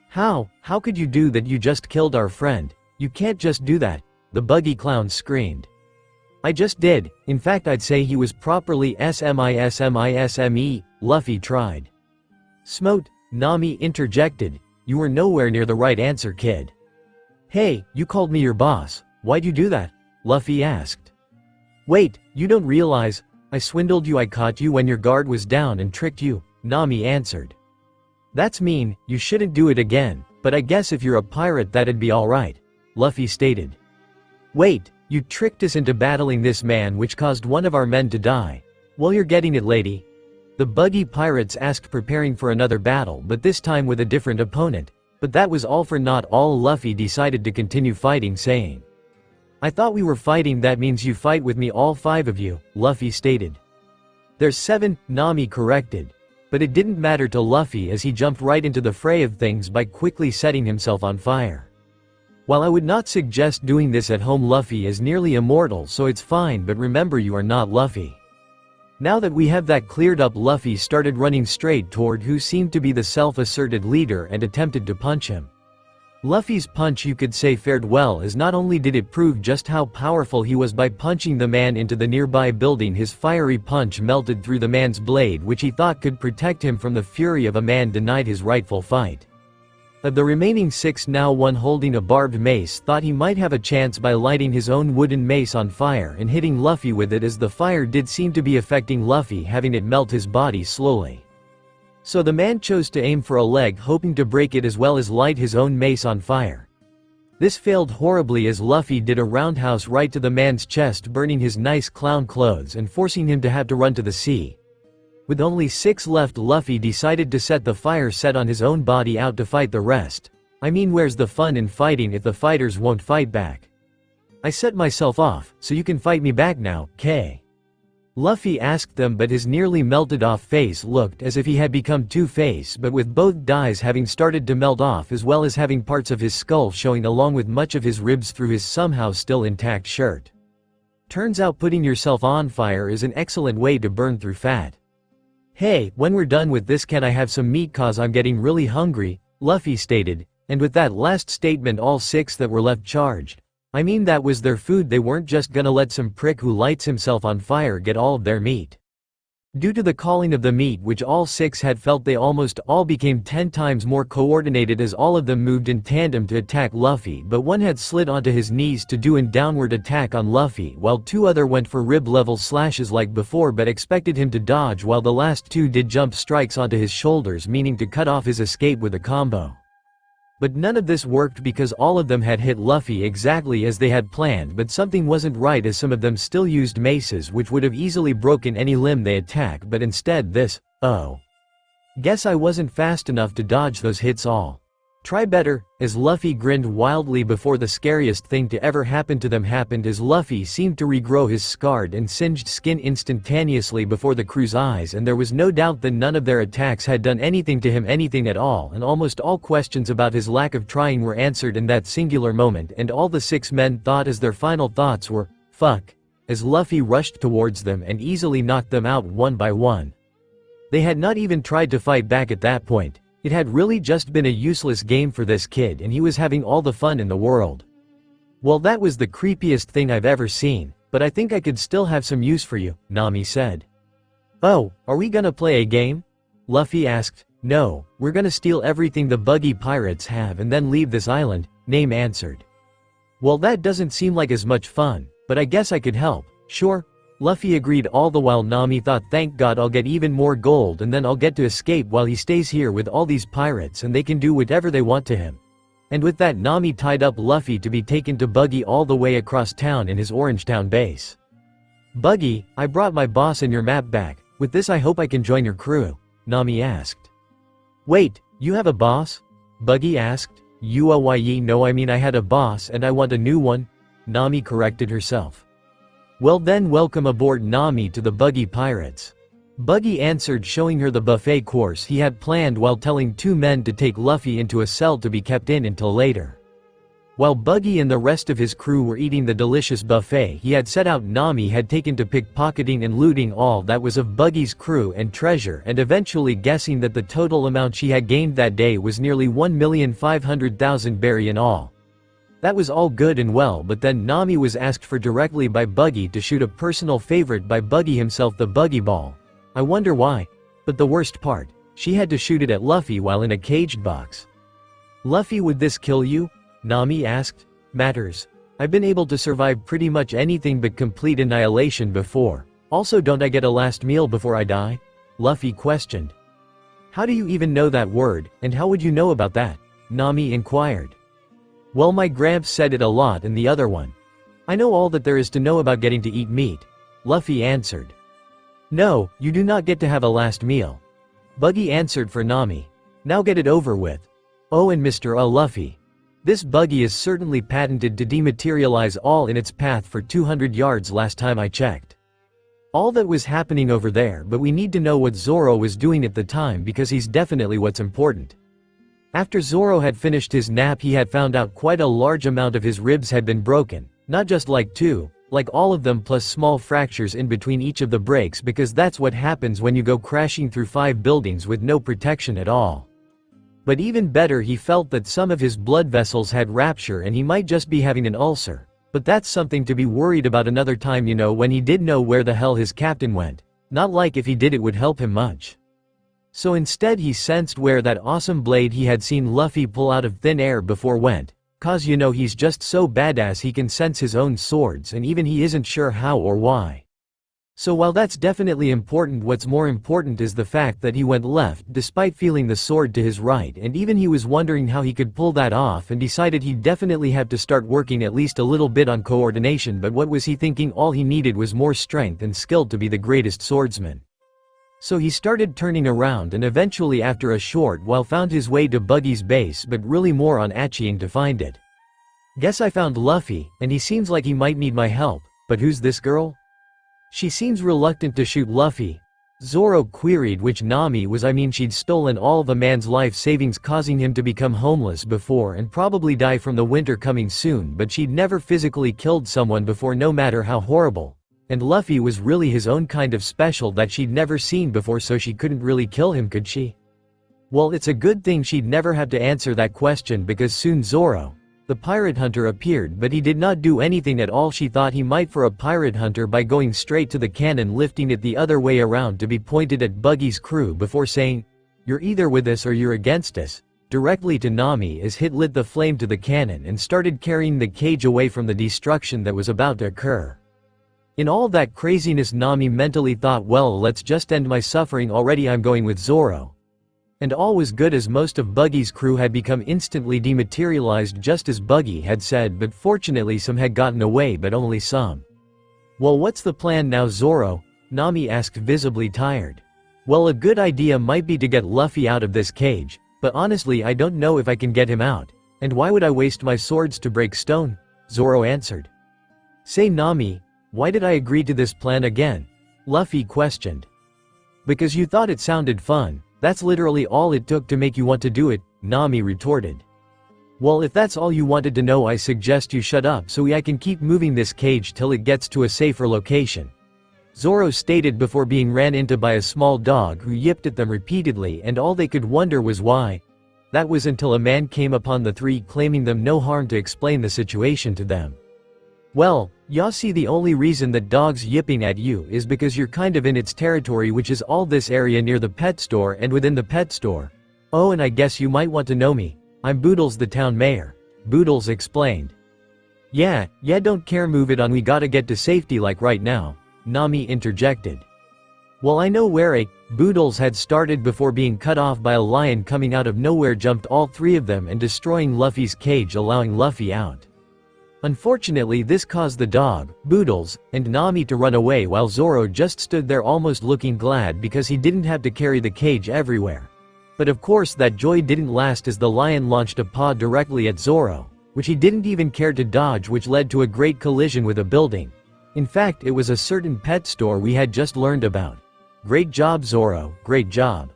How could you do that? You just killed our friend. You can't just do that, the Buggy Clown screamed. I just did. In fact I'd say he was properly SMISMISME, Luffy tried. Smote, Nami interjected. You were nowhere near the right answer, kid. Hey, you called me your boss, why'd you do that? Luffy asked. Wait, you don't realize, I swindled you. I caught you when your guard was down and tricked you, Nami answered. That's mean, you shouldn't do it again, but I guess if you're a pirate that'd be alright, Luffy stated. Wait, you tricked us into battling this man which caused one of our men to die. Well, you're getting it, lady. The Buggy pirates asked, preparing for another battle, but this time with a different opponent. But that was all for naught. All Luffy decided to continue fighting, saying, I thought we were fighting, that means you fight with me, all 5 of you, Luffy stated. There's 7, Nami corrected. But it didn't matter to Luffy as he jumped right into the fray of things by quickly setting himself on fire. While I would not suggest doing this at home, Luffy is nearly immortal so it's fine, but remember you are not Luffy. Now that we have that cleared up, Luffy started running straight toward who seemed to be the self-asserted leader and attempted to punch him. Luffy's punch, you could say, fared well, as not only did it prove just how powerful he was by punching the man into the nearby building, his fiery punch melted through the man's blade, which he thought could protect him from the fury of a man denied his rightful fight. Of the remaining 6, now one holding a barbed mace thought he might have a chance by lighting his own wooden mace on fire and hitting Luffy with it, as the fire did seem to be affecting Luffy, having it melt his body slowly. So the man chose to aim for a leg, hoping to break it as well as light his own mace on fire. This failed horribly, as Luffy did a roundhouse right to the man's chest, burning his nice clown clothes and forcing him to have to run to the sea. With only 6 left, Luffy decided to set the fire set on his own body out to fight the rest. I mean, where's the fun in fighting if the fighters won't fight back? I set myself off, so you can fight me back now, K. Luffy asked them, but his nearly melted off face looked as if he had become Two-Face, but with both dyes having started to melt off, as well as having parts of his skull showing along with much of his ribs through his somehow still intact shirt. Turns out putting yourself on fire is an excellent way to burn through fat. Hey, when we're done with this, can I have some meat, cause I'm getting really hungry, Luffy stated, and with that last statement all 6 that were left charged. I mean, that was their food, they weren't just gonna let some prick who lights himself on fire get all of their meat. Due to the calling of the meat which all 6 had felt, they almost all became 10 times more coordinated, as all of them moved in tandem to attack Luffy, but one had slid onto his knees to do an downward attack on Luffy, while 2 other went for rib level slashes like before but expected him to dodge, while the last 2 did jump strikes onto his shoulders, meaning to cut off his escape with a combo. But none of this worked because all of them had hit Luffy exactly as they had planned, but something wasn't right, as some of them still used maces which would have easily broken any limb they attack, but instead this, oh. Guess I wasn't fast enough to dodge those hits all. Try better, as Luffy grinned wildly before the scariest thing to ever happen to them happened, as Luffy seemed to regrow his scarred and singed skin instantaneously before the crew's eyes, and there was no doubt that none of their attacks had done anything to him, anything at all, and almost all questions about his lack of trying were answered in that singular moment, and all the 6 men thought as their final thoughts were, fuck, as Luffy rushed towards them and easily knocked them out one by one. They had not even tried to fight back at that point. It had really just been a useless game for this kid, and he was having all the fun in the world. Well, that was the creepiest thing I've ever seen, but I think I could still have some use for you, Nami said. Oh, are we gonna play a game? Luffy asked. No, we're gonna steal everything the buggy pirates have and then leave this island, Name answered. Well, that doesn't seem like as much fun, but I guess I could help, sure. Luffy agreed, all the while Nami thought, thank God I'll get even more gold and then I'll get to escape while he stays here with all these pirates and they can do whatever they want to him. And with that, Nami tied up Luffy to be taken to Buggy all the way across town in his Orangetown base. Buggy, I brought my boss and your map back. With this I hope I can join your crew, Nami asked. Wait, you have a boss? Buggy asked. No, I mean I had a boss and I want a new one, Nami corrected herself. Well then, welcome aboard, Nami, to the Buggy Pirates. Buggy answered, showing her the buffet course he had planned while telling 2 men to take Luffy into a cell to be kept in until later. While Buggy and the rest of his crew were eating the delicious buffet he had set out, Nami had taken to pickpocketing and looting all that was of Buggy's crew and treasure, and eventually guessing that the total amount she had gained that day was nearly 1,500,000 berry in all. That was all good and well, but then Nami was asked for directly by Buggy to shoot a personal favorite by Buggy himself, the Buggy Ball. I wonder why. But the worst part, she had to shoot it at Luffy while in a caged box. Luffy, would this kill you? Nami asked. Matters. I've been able to survive pretty much anything but complete annihilation before. Also, don't I get a last meal before I die? Luffy questioned. How do you even know that word, and how would you know about that? Nami inquired. Well, my Gramps said it a lot, and the other one. I know all that there is to know about getting to eat meat. Luffy answered. No, you do not get to have a last meal. Buggy answered for Nami. Now get it over with. Oh, and Mr. Luffy. This buggy is certainly patented to dematerialize all in its path for 200 yards last time I checked. All that was happening over there, but we need to know what Zoro was doing at the time because he's definitely what's important. After Zoro had finished his nap, he had found out quite a large amount of his ribs had been broken, not just like 2, Like all of them plus small fractures in between each of the breaks, because that's what happens when you go crashing through 5 buildings with no protection at all. But even better, he felt that some of his blood vessels had rupture and he might just be having an ulcer. But that's something to be worried about another time, you know, when he did know where the hell his captain went. Not like if he did it would help him much. So instead he sensed where that awesome blade he had seen Luffy pull out of thin air before went. Cause you know he's just so badass he can sense his own swords, and even he isn't sure how or why. So while that's definitely important, what's more important is the fact that he went left despite feeling the sword to his right, and even he was wondering how he could pull that off and decided he'd definitely have to start working at least a little bit on coordination. But what was he thinking? All he needed was more strength and skill to be the greatest swordsman. So he started turning around and eventually after a short while found his way to Buggy's base, but really more on Achiing to find it. Guess I found Luffy, and he seems like he might need my help, but who's this girl? She seems reluctant to shoot Luffy. Zoro queried, which Nami was. I mean, she'd stolen all of a man's life savings, causing him to become homeless before and probably die from the winter coming soon, but she'd never physically killed someone before, no matter how horrible. And Luffy was really his own kind of special that she'd never seen before, so she couldn't really kill him, could she? Well, it's a good thing she'd never have to answer that question, because soon Zoro, the pirate hunter, appeared, but he did not do anything at all. She thought he might for a pirate hunter by going straight to the cannon, lifting it the other way around to be pointed at Buggy's crew before saying, "You're either with us or you're against us," directly to Nami as Hit lit the flame to the cannon and started carrying the cage away from the destruction that was about to occur. In all that craziness, Nami mentally thought, well, let's just end my suffering already, I'm going with Zoro. And all was good, as most of Buggy's crew had become instantly dematerialized just as Buggy had said, but fortunately some had gotten away, but only some. Well, what's the plan now, Zoro? Nami asked, visibly tired. Well, a good idea might be to get Luffy out of this cage, but honestly I don't know if I can get him out. And why would I waste my swords to break stone? Zoro answered. Say, Nami, why did I agree to this plan again? Luffy questioned. Because you thought it sounded fun. That's literally all it took to make you want to do it, Nami retorted. Well, if that's all you wanted to know, I suggest you shut up so I can keep moving this cage till it gets to a safer location. Zoro stated before being ran into by a small dog who yipped at them repeatedly, and all they could wonder was why. That was until a man came upon the three, claiming them no harm, to explain the situation to them. Well, y'all see, the only reason that dog's yipping at you is because you're kind of in its territory, which is all this area near the pet store and within the pet store. Oh, and I guess you might want to know me. I'm Boodles, the town mayor. Boodles explained. Yeah, don't care, move it on, we gotta get to safety like right now, Nami interjected. Well, I know where a Boodles had started before being cut off by a lion coming out of nowhere, jumped all three of them and destroying Luffy's cage, allowing Luffy out. Unfortunately, this caused the dog, Boodles, and Nami to run away, while Zoro just stood there almost looking glad because he didn't have to carry the cage everywhere. But of course that joy didn't last, as the lion launched a paw directly at Zoro, which he didn't even care to dodge, which led to a great collision with a building. In fact, it was a certain pet store we had just learned about. Great job, Zoro, great job.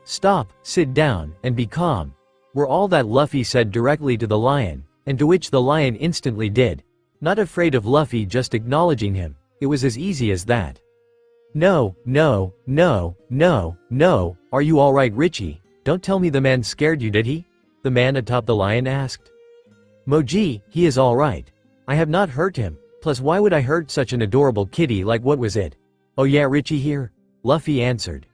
Stop, sit down, and be calm, were all that Luffy said directly to the lion. And to which the lion instantly did. Not afraid of Luffy just acknowledging him. It was as easy as that. No, are you alright, Richie? Don't tell me the man scared you, did he? The man atop the lion asked. Moji, he is alright. I have not hurt him, plus why would I hurt such an adorable kitty? Like, what was it? Oh yeah, Richie here? Luffy answered.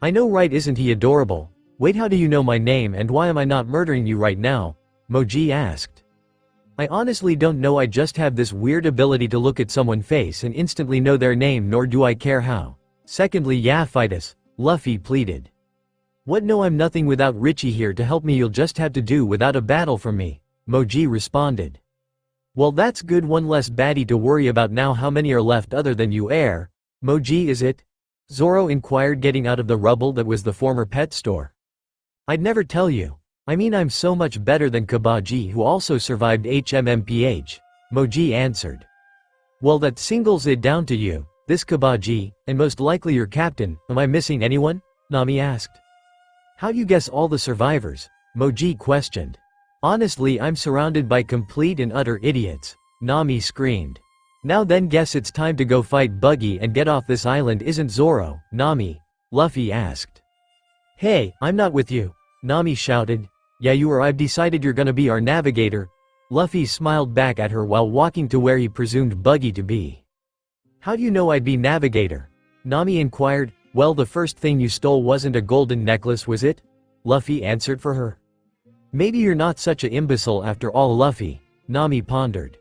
I know, right, isn't he adorable? Wait, how do you know my name, and why am I not murdering you right now? Moji asked. I honestly don't know, I just have this weird ability to look at someone's face and instantly know their name, nor do I care how. Secondly, yeah, fight us, Luffy pleaded. What, no, I'm nothing without Richie here to help me, you'll just have to do without a battle from me, Moji responded. Well, that's good, one less baddie to worry about now. How many are left other than you, Moji, is it? Zoro inquired, getting out of the rubble that was the former pet store. I'd never tell you. I mean, I'm so much better than Kabaji, who also survived HMMPH, Moji answered. Well, that singles it down to you, this Kabaji, and most likely your captain. Am I missing anyone? Nami asked. How do you guess all the survivors? Moji questioned. Honestly, I'm surrounded by complete and utter idiots, Nami screamed. Now then, guess it's time to go fight Buggy and get off this island, isn't Zoro, Nami? Luffy asked. Hey, I'm not with you, Nami shouted. Yeah, you are. I've decided you're gonna be our navigator. Luffy smiled back at her while walking to where he presumed Buggy to be. How do you know I'd be navigator? Nami inquired. Well, the first thing you stole wasn't a golden necklace, was it? Luffy answered for her. Maybe you're not such a imbecile after all, Luffy, Nami pondered.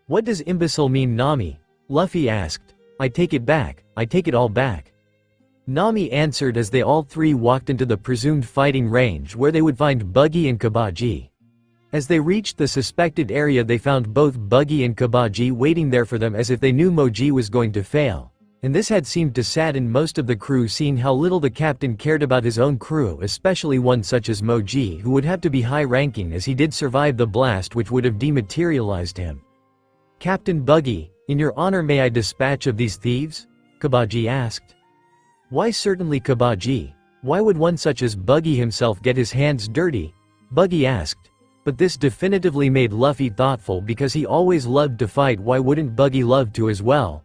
What does imbecile mean, Nami? Luffy asked. I take it back, I take it all back. Nami answered as they all three walked into the presumed fighting range where they would find Buggy and Kabaji. As they reached the suspected area, they found both Buggy and Kabaji waiting there for them as if they knew Moji was going to fail. And this had seemed to sadden most of the crew, seeing how little the captain cared about his own crew, especially one such as Moji, who would have to be high-ranking as he did survive the blast which would have dematerialized him. Captain Buggy, in your honor, may I dispatch of these thieves? Kabaji asked. Why, certainly, Kabaji. Why would one such as Buggy himself get his hands dirty? Buggy asked. But this definitively made Luffy thoughtful, because he always loved to fight. Why wouldn't Buggy love to as well?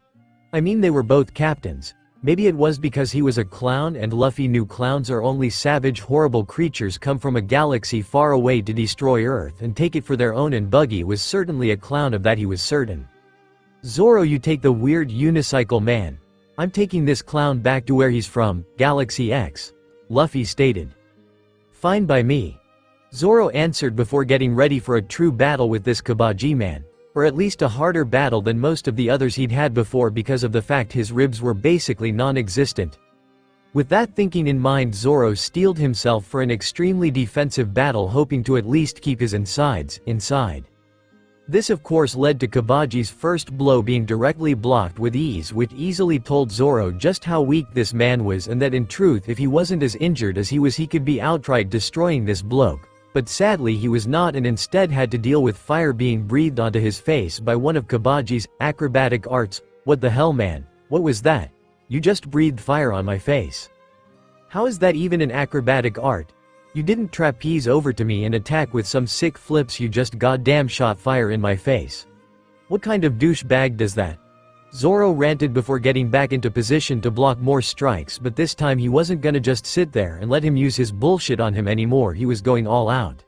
I mean, they were both captains. Maybe it was because he was a clown, and Luffy knew clowns are only savage, horrible creatures come from a galaxy far away to destroy Earth and take it for their own, and Buggy was certainly a clown of that, he was certain. Zoro, you take the weird unicycle man. I'm taking this clown back to where he's from, Galaxy X, Luffy stated. Fine by me. Zoro answered before getting ready for a true battle with this Kabaji man. Or at least a harder battle than most of the others he'd had before, because of the fact his ribs were basically non-existent. With that thinking in mind, Zoro steeled himself for an extremely defensive battle, hoping to at least keep his insides inside. This of course led to Kabaji's first blow being directly blocked with ease, which easily told Zoro just how weak this man was, and that in truth if he wasn't as injured as he was, he could be outright destroying this bloke. But sadly he was not, and instead had to deal with fire being breathed onto his face by one of Kabaji's acrobatic arts. What the hell, man? What was that? You just breathed fire on my face. How is that even an acrobatic art? You didn't trapeze over to me and attack with some sick flips, you just goddamn shot fire in my face. What kind of douchebag does that? Zoro ranted before getting back into position to block more strikes, but this time he wasn't gonna just sit there and let him use his bullshit on him anymore, he was going all out.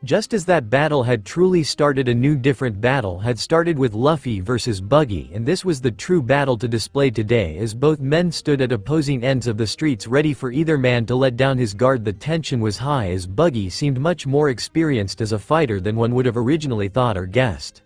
Just as that battle had truly started, a new different battle had started with Luffy versus Buggy, and this was the true battle to display today as both men stood at opposing ends of the streets ready for either man to let down his guard. The tension was high as Buggy seemed much more experienced as a fighter than one would have originally thought or guessed.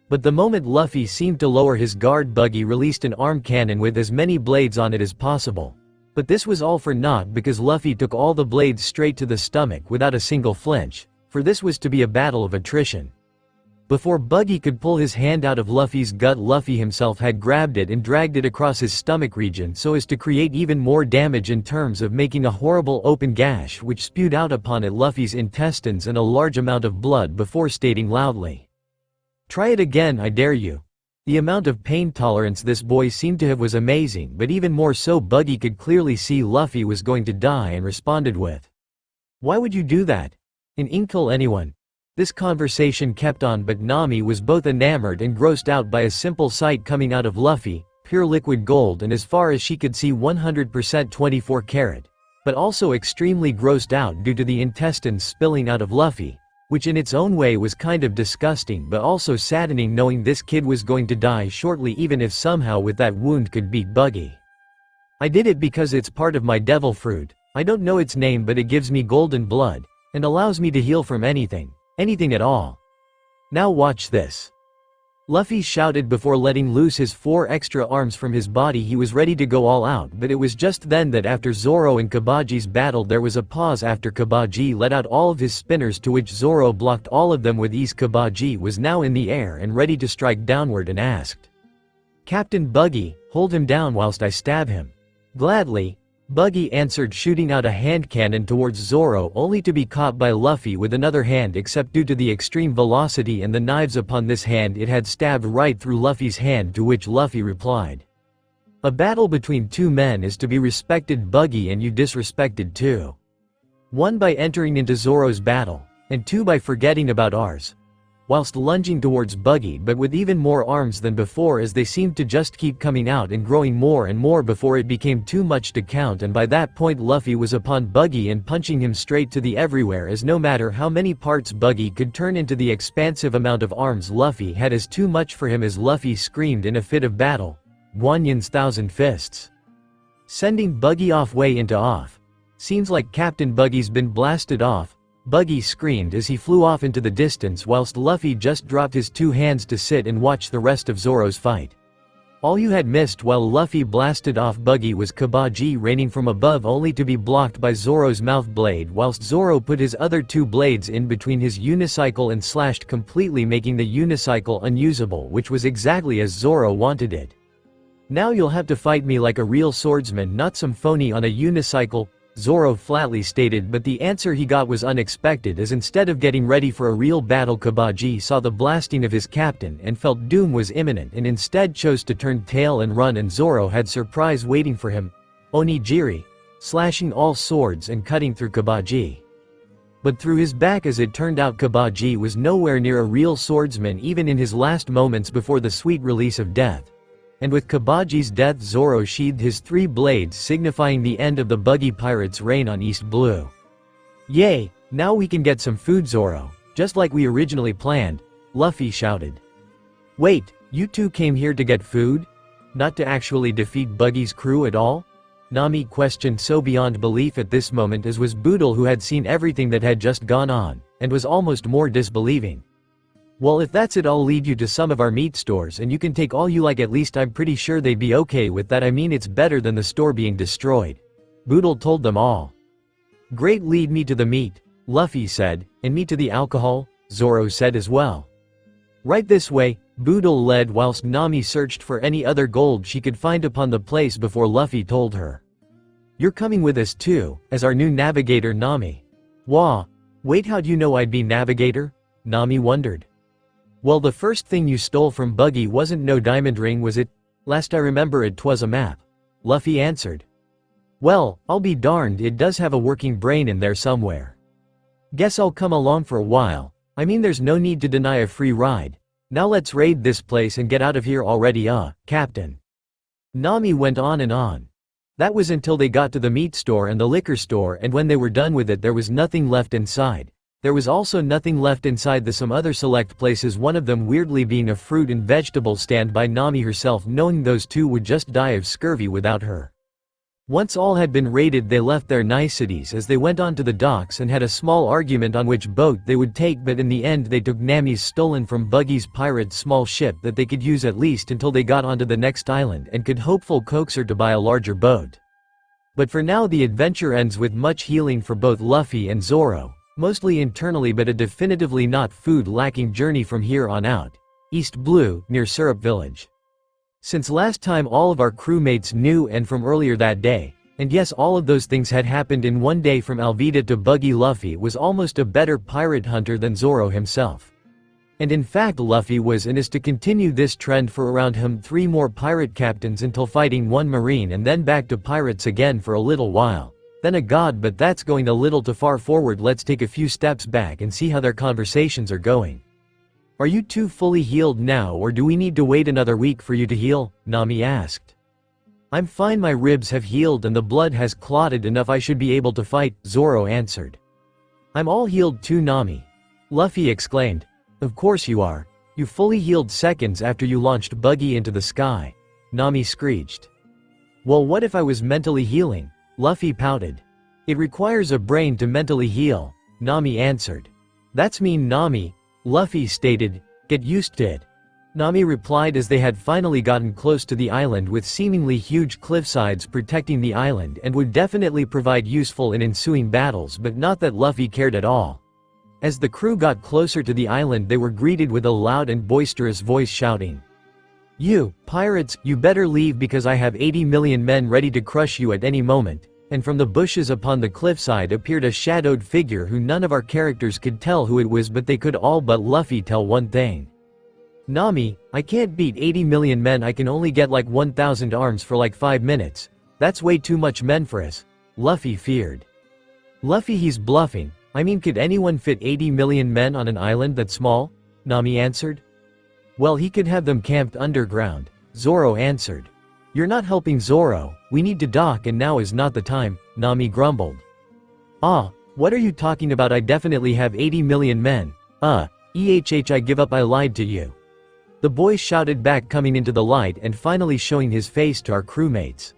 But the moment Luffy seemed to lower his guard, Buggy released an arm cannon with as many blades on it as possible. But this was all for naught, because Luffy took all the blades straight to the stomach without a single flinch, for this was to be a battle of attrition. Before Buggy could pull his hand out of Luffy's gut, Luffy himself had grabbed it and dragged it across his stomach region so as to create even more damage in terms of making a horrible open gash which spewed out upon it Luffy's intestines and a large amount of blood, before stating loudly, "Try it again, I dare you." The amount of pain tolerance this boy seemed to have was amazing, but even more so Buggy could clearly see Luffy was going to die and responded with, "Why would you do that? An inkle anyone?" This conversation kept on, but Nami was both enamored and grossed out by a simple sight coming out of Luffy, pure liquid gold, and as far as she could see 100% 24 karat. But also extremely grossed out due to the intestines spilling out of Luffy, which in its own way was kind of disgusting, but also saddening knowing this kid was going to die shortly, even if somehow with that wound could beat Buggy. "I did it because it's part of my devil fruit. I don't know its name, but it gives me golden blood, and allows me to heal from anything at all. Now watch this." Luffy shouted before letting loose his 4 extra arms from his body. He was ready to go all out, but it was just then that after Zoro and Kabaji's battle there was a pause after Kabaji let out all of his spinners, to which Zoro blocked all of them with ease. Kabaji was now in the air and ready to strike downward and asked, "Captain Buggy, hold him down whilst I stab him." "Gladly," Buggy answered, shooting out a hand cannon towards Zoro, only to be caught by Luffy with another hand, except due to the extreme velocity and the knives upon this hand it had stabbed right through Luffy's hand, to which Luffy replied, "A battle between two men is to be respected, Buggy, and you disrespected too. 1 by entering into Zoro's battle, and 2 by forgetting about ours. whilst lunging towards Buggy but with even more arms than before, as they seemed to just keep coming out and growing more and more before it became too much to count, and by that point Luffy was upon Buggy and punching him straight to the everywhere, as no matter how many parts Buggy could turn into the expansive amount of arms Luffy had is too much for him, as Luffy screamed in a fit of battle, Guanyan's thousand fists, sending Buggy off way into off. Seems like Captain Buggy's been blasted off, Buggy screamed as he flew off into the distance, whilst Luffy just dropped his two hands to sit and watch the rest of Zoro's fight. All you had missed while Luffy blasted off Buggy was Kabaji raining from above, only to be blocked by Zoro's mouth blade, whilst Zoro put his other two blades in between his unicycle and slashed completely, making the unicycle unusable, which was exactly as Zoro wanted it. "Now you'll have to fight me like a real swordsman, not some phony on a unicycle," Zoro flatly stated, but the answer he got was unexpected, as instead of getting ready for a real battle, Kabaji saw the blasting of his captain and felt doom was imminent and instead chose to turn tail and run, and Zoro had surprise waiting for him, Onigiri, slashing all swords and cutting through Kabaji. But through his back, as it turned out, Kabaji was nowhere near a real swordsman even in his last moments before the sweet release of death. And with Kabaji's death, Zoro sheathed his three blades, signifying the end of the Buggy Pirates' reign on East Blue. "Yay, now we can get some food, Zoro, just like we originally planned," Luffy shouted. "Wait, you two came here to get food? Not to actually defeat Buggy's crew at all?" Nami questioned, so beyond belief at this moment as was Boodle, who had seen everything that had just gone on, and was almost more disbelieving. "Well, if that's it, I'll lead you to some of our meat stores and you can take all you like. At least I'm pretty sure they'd be okay with that. I mean, it's better than the store being destroyed," Boodle told them all. "Great, lead me to the meat," Luffy said, "and me to the alcohol," Zoro said as well. "Right this way," Boodle led, whilst Nami searched for any other gold she could find upon the place before Luffy told her, "You're coming with us too, as our new navigator, Nami." "Wah, wait, how'd you know I'd be navigator?" Nami wondered. "Well, the first thing you stole from Buggy wasn't no diamond ring, was it? Last I remember it was a map," Luffy answered. "Well, I'll be darned, it does have a working brain in there somewhere. Guess I'll come along for a while. I mean, there's no need to deny a free ride. Now let's raid this place and get out of here already, Captain." Nami went on and on. That was until they got to the meat store and the liquor store, and when they were done with it there was nothing left inside. There was also nothing left inside the some other select places, one of them weirdly being a fruit and vegetable stand by Nami herself, knowing those two would just die of scurvy without her. Once all had been raided, they left their niceties as they went on to the docks and had a small argument on which boat they would take, but in the end they took Nami's stolen from Buggy's pirate small ship that they could use at least until they got onto the next island and could hopefully coax her to buy a larger boat. But for now the adventure ends with much healing for both Luffy and Zoro. Mostly internally, but a definitively not food-lacking journey from here on out. East Blue, near Syrup Village. Since last time all of our crewmates knew, and from earlier that day, and yes, all of those things had happened in one day, from Alvida to Buggy, Luffy was almost a better pirate hunter than Zoro himself. And in fact Luffy was and is to continue this trend for around 3 more pirate captains until fighting 1 marine and then back to pirates again for a little while. Then a god, but that's going a little too far forward. Let's take a few steps back and see how their conversations are going. "Are you two fully healed now, or do we need to wait another week for you to heal?" Nami asked. "I'm fine, my ribs have healed and the blood has clotted enough, I should be able to fight," Zoro answered. "I'm all healed too, Nami," Luffy exclaimed. "Of course you are. You fully healed seconds after you launched Buggy into the sky," Nami screeched. "Well, what if I was mentally healing?" Luffy pouted. "It requires a brain to mentally heal," Nami answered. "That's mean, Nami," Luffy stated. "Get used to it," Nami replied as they had finally gotten close to the island with seemingly huge cliffsides protecting the island and would definitely provide useful in ensuing battles, but not that Luffy cared at all. As the crew got closer to the island they were greeted with a loud and boisterous voice shouting, "You, pirates, you better leave because I have 80 million men ready to crush you at any moment." And from the bushes upon the cliffside appeared a shadowed figure who none of our characters could tell who it was, but they could all but Luffy tell one thing. "Nami, I can't beat 80 million men, I can only get like 1,000 arms for like 5 minutes. That's way too much men for us," Luffy feared. "Luffy, he's bluffing. I mean, could anyone fit 80 million men on an island that small?" Nami answered. Well, he could have them camped underground, Zoro answered. You're not helping Zoro, we need to dock and now is not the time, Nami grumbled. Ah, what are you talking about? I definitely have 80 million men. I give up, I lied to you. The boy shouted back, coming into the light and finally showing his face to our crewmates.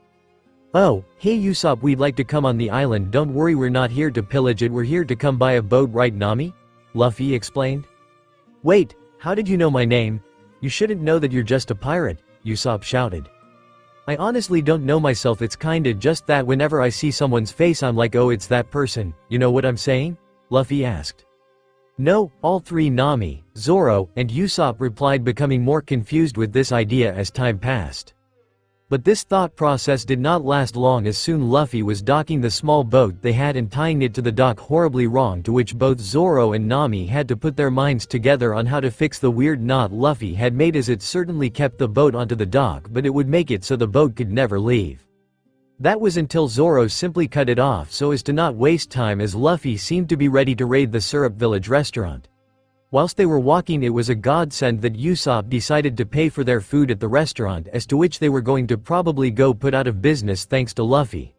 Oh, hey Usopp, we'd like to come on the island. Don't worry, we're not here to pillage it, we're here to come buy a boat, right Nami? Luffy explained. Wait, how did you know my name? You shouldn't know that you're just a pirate, Usopp shouted. I honestly don't know myself, it's kinda just that whenever I see someone's face I'm like, oh, it's that person, you know what I'm saying? Luffy asked. No, all three, Nami, Zoro, and Usopp replied, becoming more confused with this idea as time passed. But this thought process did not last long, as soon Luffy was docking the small boat they had and tying it to the dock horribly wrong, to which both Zoro and Nami had to put their minds together on how to fix the weird knot Luffy had made, as it certainly kept the boat onto the dock but it would make it so the boat could never leave. That was until Zoro simply cut it off so as to not waste time, as Luffy seemed to be ready to raid the Syrup Village restaurant. Whilst they were walking, it was a godsend that Usopp decided to pay for their food at the restaurant, as to which they were going to probably go put out of business thanks to Luffy.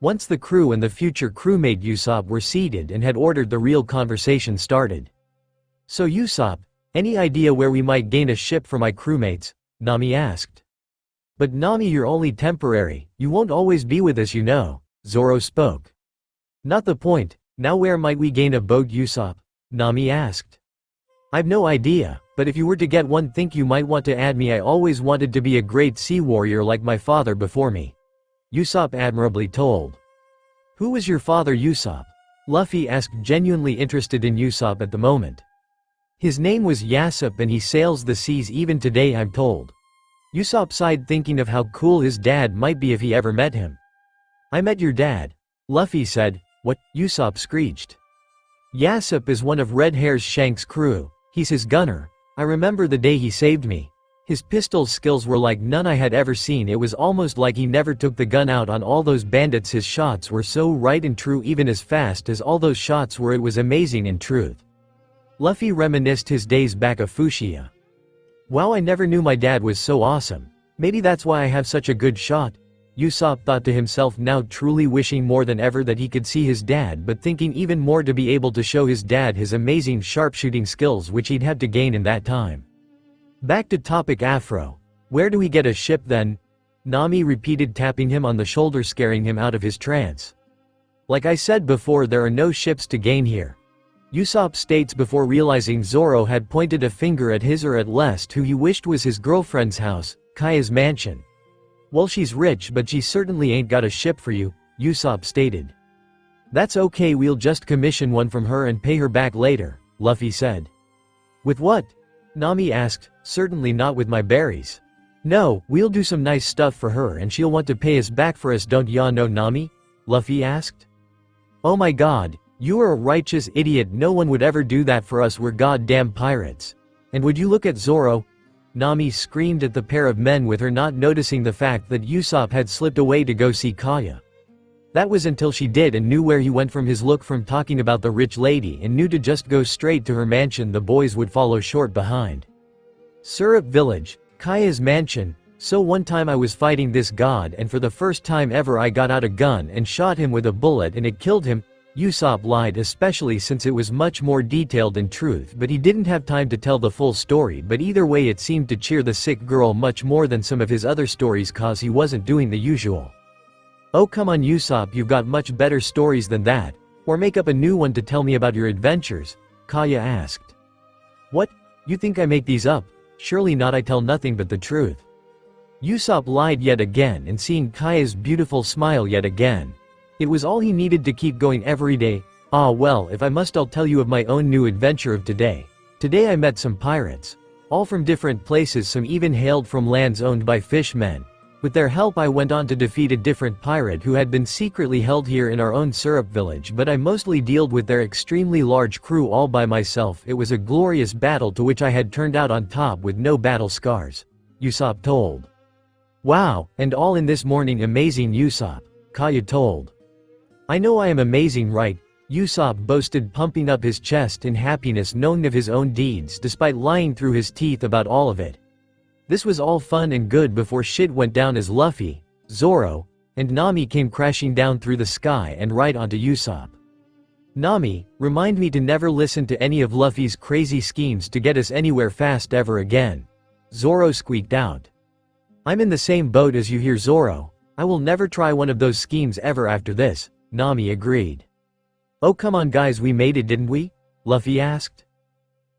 Once the crew and the future crewmate Usopp were seated and had ordered, the real conversation started. So Usopp, any idea where we might gain a ship for my crewmates? Nami asked. But Nami, you're only temporary, you won't always be with us, you know, Zoro spoke. Not the point, now where might we gain a boat, Usopp? Nami asked. I've no idea, but if you were to get one, think you might want to add me. I always wanted to be a great sea warrior like my father before me, Usopp admirably told. Who was your father, Usopp? Luffy asked, genuinely interested in Usopp at the moment. His name was Yasopp and he sails the seas even today, I'm told. Usopp sighed, thinking of how cool his dad might be if he ever met him. I met your dad, Luffy said. What? Usopp screeched. Yasopp is one of Red Hair's Shanks' crew. He's his gunner. I remember the day he saved me. His pistol skills were like none I had ever seen. It was almost like he never took the gun out on all those bandits. His shots were so right and true, even as fast as all those shots were. It was amazing in truth. Luffy reminisced his days back of Fushia. Wow, I never knew my dad was so awesome. Maybe that's why I have such a good shot, Usopp thought to himself, now truly wishing more than ever that he could see his dad, but thinking even more to be able to show his dad his amazing sharpshooting skills which he'd have to gain in that time. Back to topic Afro. Where do we get a ship then? Nami repeated, tapping him on the shoulder, scaring him out of his trance. Like I said before, there are no ships to gain here, Usopp states before realizing Zoro had pointed a finger at his, or at least who he wished was his girlfriend's house, Kaya's mansion. Well, she's rich, but she certainly ain't got a ship for you, Usopp stated. That's okay, we'll just commission one from her and pay her back later, Luffy said. With what? Nami asked. Certainly not with my berries. No, we'll do some nice stuff for her and she'll want to pay us back for us, don't ya know, Nami? Luffy asked. Oh my god, you are a righteous idiot, no one would ever do that for us, we're goddamn pirates. And would you look at Zoro? Nami screamed at the pair of men, with her not noticing the fact that Usopp had slipped away to go see Kaya. That was until she did and knew where he went from his look from talking about the rich lady and knew to just go straight to her mansion. The boys would follow short behind. Syrup Village, Kaya's mansion. So one time I was fighting this god and for the first time ever I got out a gun and shot him with a bullet and it killed him. Usopp lied, especially since it was much more detailed in truth, but he didn't have time to tell the full story. But either way it seemed to cheer the sick girl much more than some of his other stories, cause he wasn't doing the usual. Oh come on Usopp, you've got much better stories than that. Or make up a new one to tell me about your adventures, Kaya asked. What? You think I make these up? Surely not, I tell nothing but the truth. Usopp lied yet again, and seeing Kaya's beautiful smile yet again, it was all he needed to keep going every day. Ah well, if I must, I'll tell you of my own new adventure of today. Today I met some pirates. All from different places, some even hailed from lands owned by fishmen. With their help I went on to defeat a different pirate who had been secretly held here in our own Syrup Village, but I mostly dealt with their extremely large crew all by myself. It was a glorious battle to which I had turned out on top with no battle scars, Usopp told. Wow, and all in this morning? Amazing, Usopp, Kaya told. I know I am amazing, right? Usopp boasted, pumping up his chest in happiness knowing of his own deeds despite lying through his teeth about all of it. This was all fun and good before shit went down as Luffy, Zoro, and Nami came crashing down through the sky and right onto Usopp. Nami, remind me to never listen to any of Luffy's crazy schemes to get us anywhere fast ever again. Zoro squeaked out. I'm in the same boat as you here, Zoro. I will never try one of those schemes ever after this, Nami agreed. Oh come on guys, we made it didn't we? Luffy asked.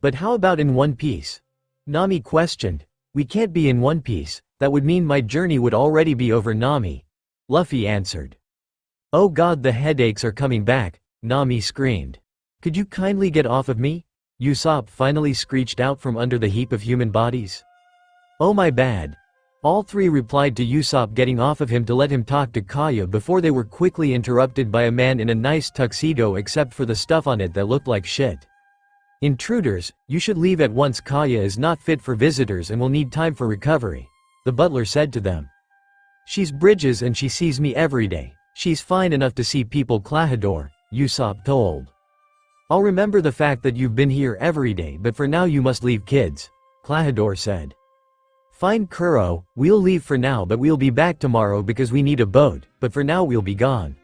But how about in One Piece? Nami questioned. We can't be in One Piece, that would mean my journey would already be over, Nami. Luffy answered. Oh god, the headaches are coming back, Nami screamed. Could you kindly get off of me? Usopp finally screeched out from under the heap of human bodies. Oh my bad. All three replied to Usopp getting off of him to let him talk to Kaya before they were quickly interrupted by a man in a nice tuxedo except for the stuff on it that looked like shit. Intruders, you should leave at once. Kaya is not fit for visitors and will need time for recovery, the butler said to them. She's Bridges and she sees me every day. She's fine enough to see people, Klahadore, Usopp told. I'll remember the fact that you've been here every day, but for now you must leave, kids, Klahadore said. Fine Kuro, we'll leave for now, but we'll be back tomorrow because we need a boat, but for now we'll be gone.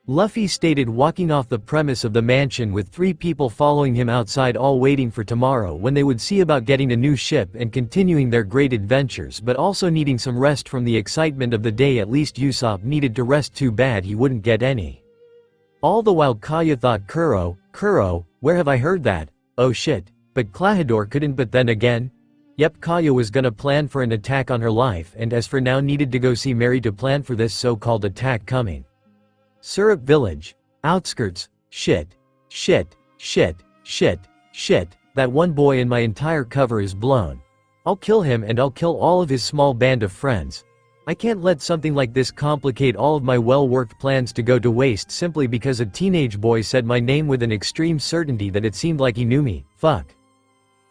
Luffy stated, walking off the premise of the mansion with three people following him outside, all waiting for tomorrow when they would see about getting a new ship and continuing their great adventures, but also needing some rest from the excitement of the day. At least Usopp needed to rest, too bad he wouldn't get any. All the while Kaya thought, Kuro, where have I heard that? Oh shit, but Klahadore couldn't. But then again, yep, Kaya was gonna plan for an attack on her life, and as for now needed to go see Mary to plan for this so-called attack coming. Syrup Village. Outskirts. Shit. That one boy in my entire cover is blown. I'll kill him and I'll kill all of his small band of friends. I can't let something like this complicate all of my well-worked plans to go to waste simply because a teenage boy said my name with an extreme certainty that it seemed like he knew me. Fuck.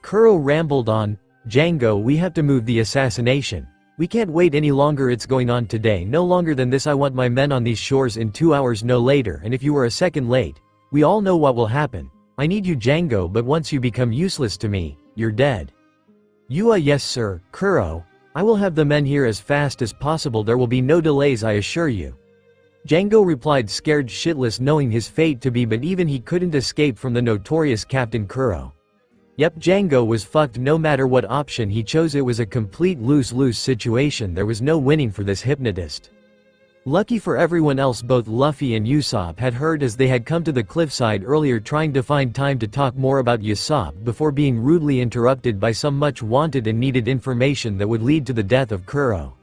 Kuro rambled on. Django, we have to move the assassination. We can't wait any longer, it's going on today, no longer than this. I want my men on these shores in 2 hours, no later, and if you are a second late, we all know what will happen. I need you, Django, but once you become useless to me, you're dead. Yes sir, Kuro. I will have the men here as fast as possible, there will be no delays, I assure you. Django replied, scared shitless knowing his fate to be, but even he couldn't escape from the notorious Captain Kuro. Yep, Django was fucked no matter what option he chose. It was a complete lose-lose situation. There was no winning for this hypnotist. Lucky for everyone else, both Luffy and Usopp had heard as they had come to the cliffside earlier, trying to find time to talk more about Usopp before being rudely interrupted by some much wanted and needed information that would lead to the death of Kuro.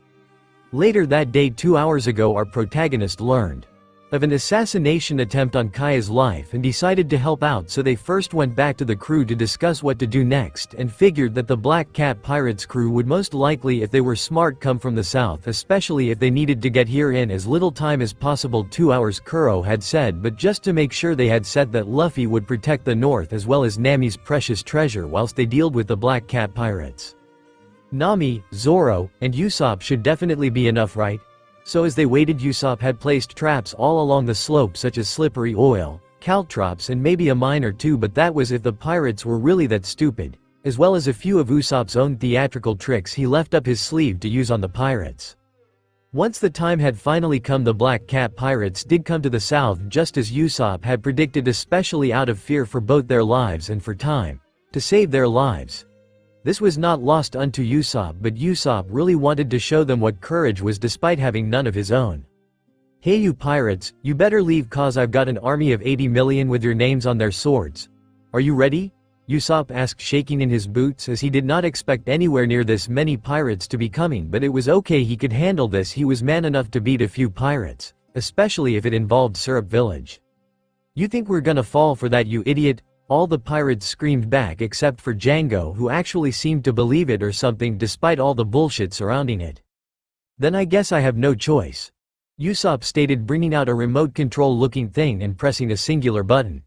Later that day, 2 hours ago, our protagonist learned of an assassination attempt on Kaya's life and decided to help out, so they first went back to the crew to discuss what to do next and figured that the Black Cat Pirates crew would most likely, if they were smart, come from the south, especially if they needed to get here in as little time as possible. 2 hours, Kuro had said, but just to make sure they had said that Luffy would protect the north as well as Nami's precious treasure whilst they dealt with the Black Cat Pirates. Nami, Zoro, and Usopp should definitely be enough, right? So as they waited, Usopp had placed traps all along the slope, such as slippery oil, caltrops, and maybe a mine or two, but that was if the pirates were really that stupid, as well as a few of Usopp's own theatrical tricks he left up his sleeve to use on the pirates. Once the time had finally come, the Black Cat Pirates did come to the south just as Usopp had predicted, especially out of fear for both their lives and for time to save their lives. This was not lost unto Usopp, but Usopp really wanted to show them what courage was despite having none of his own. Hey you pirates, you better leave cause I've got an army of 80 million with your names on their swords. Are you ready? Usopp asked, shaking in his boots, as he did not expect anywhere near this many pirates to be coming, but it was okay, he could handle this. He was man enough to beat a few pirates, especially if it involved Syrup Village. You think we're gonna fall for that, you idiot? All the pirates screamed back except for Django, who actually seemed to believe it or something despite all the bullshit surrounding it. Then I guess I have no choice, Usopp stated, bringing out a remote control looking thing and pressing a singular button.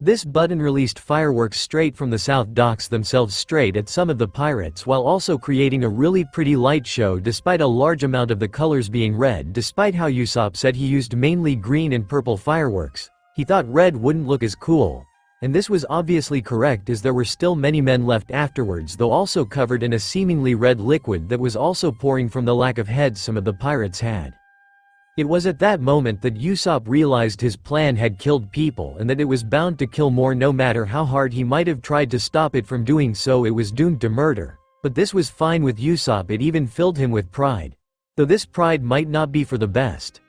This button released fireworks straight from the south docks themselves straight at some of the pirates, while also creating a really pretty light show despite a large amount of the colors being red. Despite how Usopp said he used mainly green and purple fireworks, He thought red wouldn't look as cool. And this was obviously correct, as there were still many men left afterwards, though also covered in a seemingly red liquid that was also pouring from the lack of heads some of the pirates had. It was at that moment that Usopp realized his plan had killed people and that it was bound to kill more. No matter how hard he might have tried to stop it from doing so, it was doomed to murder. But this was fine with Usopp, it even filled him with pride. Though this pride might not be for the best.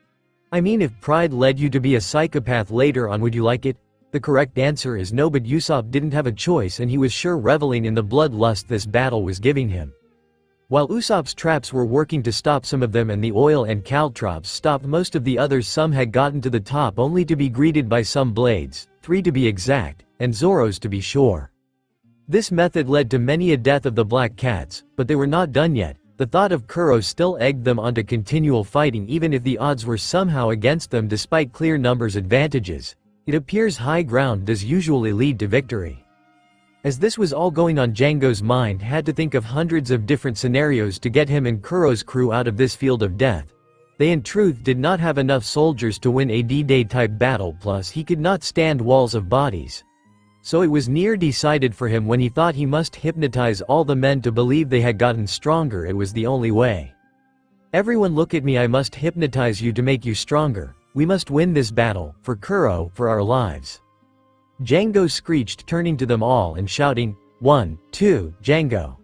I mean, if pride led you to be a psychopath later on, would you like it? The correct answer is no, but Usopp didn't have a choice, and he was sure reveling in the bloodlust this battle was giving him. While Usopp's traps were working to stop some of them and the oil and caltrops stopped most of the others, some had gotten to the top only to be greeted by some blades, 3 to be exact, and Zoro's to be sure. This method led to many a death of the black cats, but they were not done yet. The thought of Kuro still egged them on to continual fighting even if the odds were somehow against them. Despite clear numbers advantages, it appears high ground does usually lead to victory. As this was all going on, Django's mind had to think of hundreds of different scenarios to get him and Kuro's crew out of this field of death. They in truth did not have enough soldiers to win a D-Day type battle, plus he could not stand walls of bodies. So it was near decided for him when he thought he must hypnotize all the men to believe they had gotten stronger. It was the only way. Everyone look at me, I must hypnotize you to make you stronger. We must win this battle, for Kuro, for our lives. Django screeched, turning to them all and shouting, 1, 2, Django!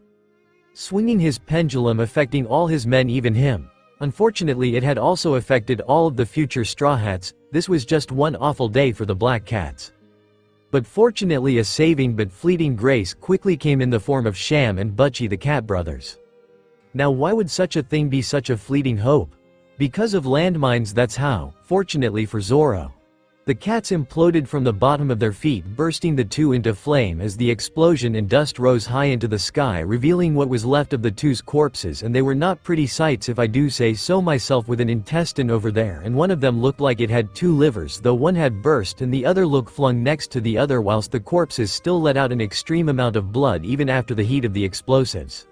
Swinging his pendulum, affecting all his men, even him. Unfortunately, it had also affected all of the future Straw Hats. This was just one awful day for the Black Cats. But fortunately, a saving but fleeting grace quickly came in the form of Sham and Butchie, the Cat brothers. Now, why would such a thing be such a fleeting hope? Because of landmines, that's how, fortunately for Zoro. The cats imploded from the bottom of their feet, bursting the two into flame as the explosion and dust rose high into the sky, revealing what was left of the two's corpses, and they were not pretty sights if I do say so myself, with an intestine over there, and one of them looked like it had 2 livers, though one had burst and the other looked flung next to the other, whilst the corpses still let out an extreme amount of blood even after the heat of the explosives.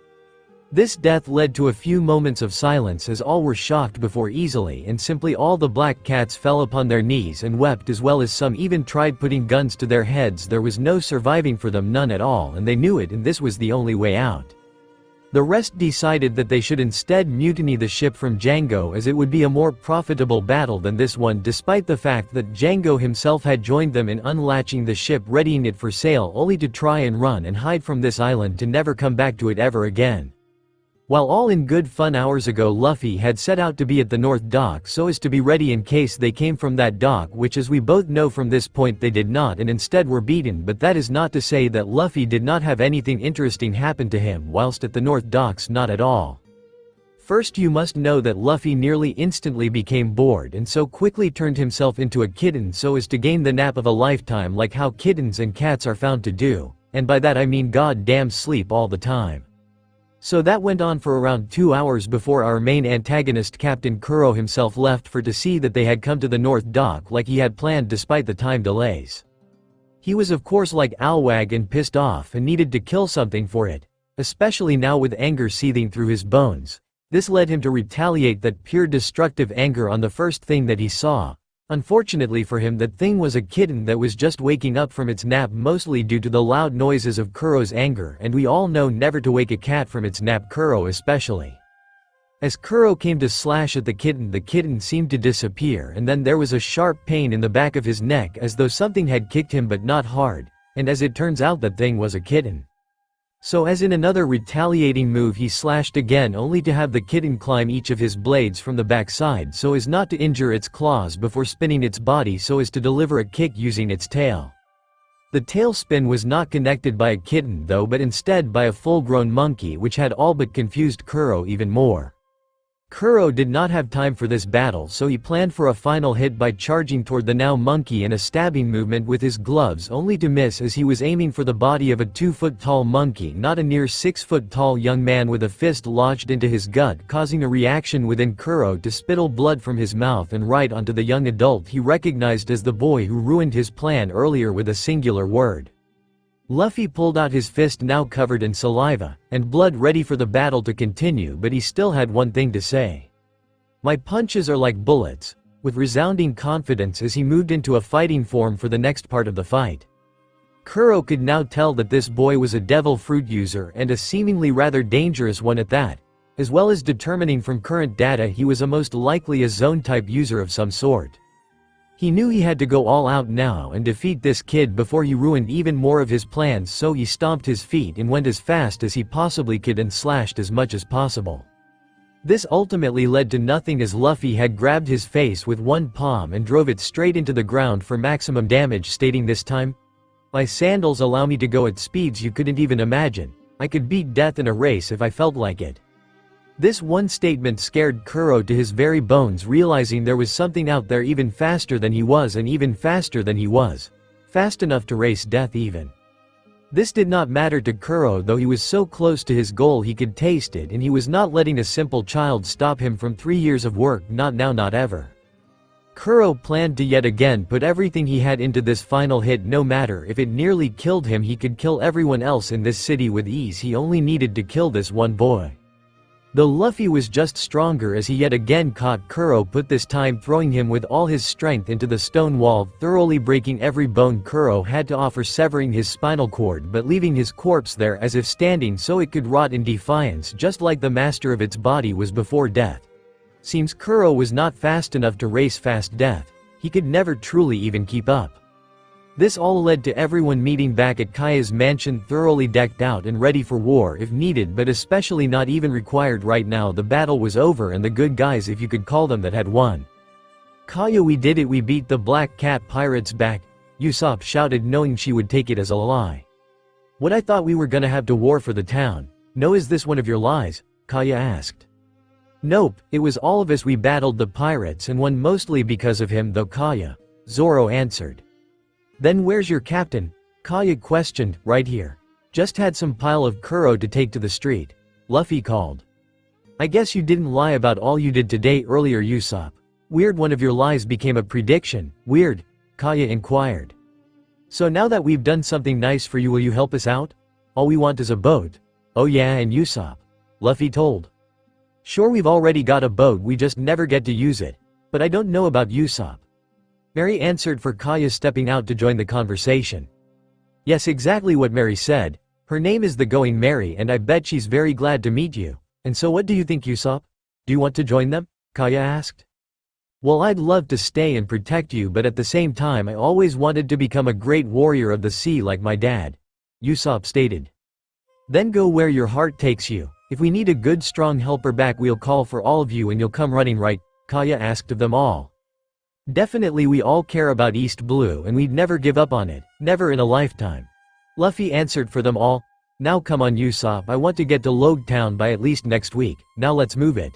This death led to a few moments of silence as all were shocked before easily and simply all the black cats fell upon their knees and wept, as well as some even tried putting guns to their heads. There was no surviving for them, none at all, and they knew it, and this was the only way out. The rest decided that they should instead mutiny the ship from Django, as it would be a more profitable battle than this one, despite the fact that Django himself had joined them in unlatching the ship, readying it for sail, only to try and run and hide from this island to never come back to it ever again. While all in good fun, hours ago Luffy had set out to be at the North Dock so as to be ready in case they came from that dock, which as we both know from this point they did not, and instead were beaten. But that is not to say that Luffy did not have anything interesting happen to him whilst at the North Docks, not at all. First, you must know that Luffy nearly instantly became bored and so quickly turned himself into a kitten so as to gain the nap of a lifetime, like how kittens and cats are found to do, and by that I mean goddamn sleep all the time. So that went on for around 2 hours before our main antagonist Captain Kuro himself left for to see that they had come to the North Dock like he had planned despite the time delays. He was of course like Alwag and pissed off and needed to kill something for it, especially now with anger seething through his bones. This led him to retaliate that pure destructive anger on the first thing that he saw. Unfortunately for him, that thing was a kitten that was just waking up from its nap, mostly due to the loud noises of Kuro's anger, and we all know never to wake a cat from its nap, Kuro especially. As Kuro came to slash at the kitten seemed to disappear, and then there was a sharp pain in the back of his neck as though something had kicked him, but not hard, and as it turns out that thing was a kitten. So as in another retaliating move he slashed again, only to have the kitten climb each of his blades from the backside so as not to injure its claws before spinning its body so as to deliver a kick using its tail. The tail spin was not connected by a kitten though, but instead by a full-grown monkey, which had all but confused Kuro even more. Kuro did not have time for this battle, so he planned for a final hit by charging toward the now monkey in a stabbing movement with his gloves, only to miss as he was aiming for the body of a 2-foot-tall monkey, not a near 6-foot-tall young man, with a fist lodged into his gut, causing a reaction within Kuro to spittle blood from his mouth and right onto the young adult he recognized as the boy who ruined his plan earlier with a singular word. Luffy pulled out his fist, now covered in saliva and blood, ready for the battle to continue, but he still had one thing to say. My punches are like bullets. with resounding confidence as he moved into a fighting form for the next part of the fight. Kuro could now tell that this boy was a devil fruit user and a seemingly rather dangerous one at that, as well as determining from current data he was a most likely a zone-type user of some sort. He knew he had to go all out now and defeat this kid before he ruined even more of his plans, so he stomped his feet and went as fast as he possibly could and slashed as much as possible. This ultimately led to nothing as Luffy had grabbed his face with one palm and drove it straight into the ground for maximum damage, stating this time, "My sandals allow me to go at speeds you couldn't even imagine. I could beat death in a race if I felt like it." This one statement scared Kuro to his very bones, realizing there was something out there even faster than he was and even faster than he was. Fast enough to race death even. This did not matter to Kuro, though he was so close to his goal he could taste it, and he was not letting a simple child stop him from 3 years of work, not now, not ever. Kuro planned to yet again put everything he had into this final hit. No matter if it nearly killed him, he could kill everyone else in this city with ease. He only needed to kill this one boy. Though Luffy was just stronger as he yet again caught Kuro, put this time throwing him with all his strength into the stone wall, thoroughly breaking every bone Kuro had to offer, severing his spinal cord but leaving his corpse there as if standing so it could rot in defiance, just like the master of its body was before death. Seems Kuro was not fast enough to race fast death. He could never truly even keep up. This all led to everyone meeting back at Kaya's mansion, thoroughly decked out and ready for war if needed, but especially not even required right now. The battle was over and the good guys, if you could call them that, had won. "Kaya, we did it, we beat the Black Cat pirates back," Usopp shouted, knowing she would take it as a lie. "What, I thought we were gonna have to war for the town." "No, is this one of your lies?" Kaya asked. "Nope, it was all of us. We battled the pirates and won, mostly because of him though, Kaya," Zoro answered. "Then where's your captain?" Kaya questioned. "Right here. Just had some pile of Kuro to take to the street," Luffy called. "I guess you didn't lie about all you did today earlier, Usopp." "Weird, one of your lies became a prediction." "Weird?" Kaya inquired. "So now that we've done something nice for you, will you help us out?" "All we want is a boat." "Oh yeah, and Usopp," Luffy told. "Sure, we've already got a boat, we just never get to use it. But I don't know about Usopp." Mary answered for Kaya, stepping out to join the conversation. "Yes, exactly what Mary said. Her name is the Going Mary, and I bet she's very glad to meet you. And so what do you think, Usopp? Do you want to join them?" Kaya asked. "Well, I'd love to stay and protect you, but at the same time I always wanted to become a great warrior of the sea like my dad," Usopp stated. "Then go where your heart takes you. If we need a good strong helper back, we'll call for all of you and you'll come running, right?" Kaya asked of them all. "Definitely, we all care about East Blue and we'd never give up on it, never in a lifetime," Luffy answered for them all. "Now come on, Usopp, I want to get to Log Town by at least next week, now let's move it."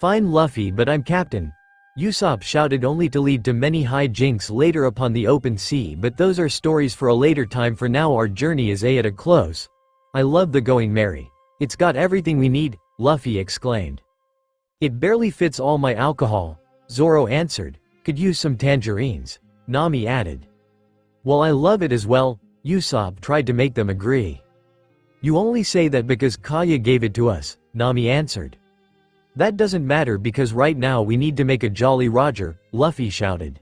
"Fine, Luffy, but I'm captain," Usopp shouted, only to lead to many hijinks later upon the open sea, but those are stories for a later time. For now, our journey is at a close. "I love the Going Mary. It's got everything we need," Luffy exclaimed. "It barely fits all my alcohol," Zoro answered. "Could use some tangerines," Nami added. "Well, I love it as well," Usopp tried to make them agree. "You only say that because Kaya gave it to us," Nami answered. "That doesn't matter because right now we need to make a Jolly Roger," Luffy shouted.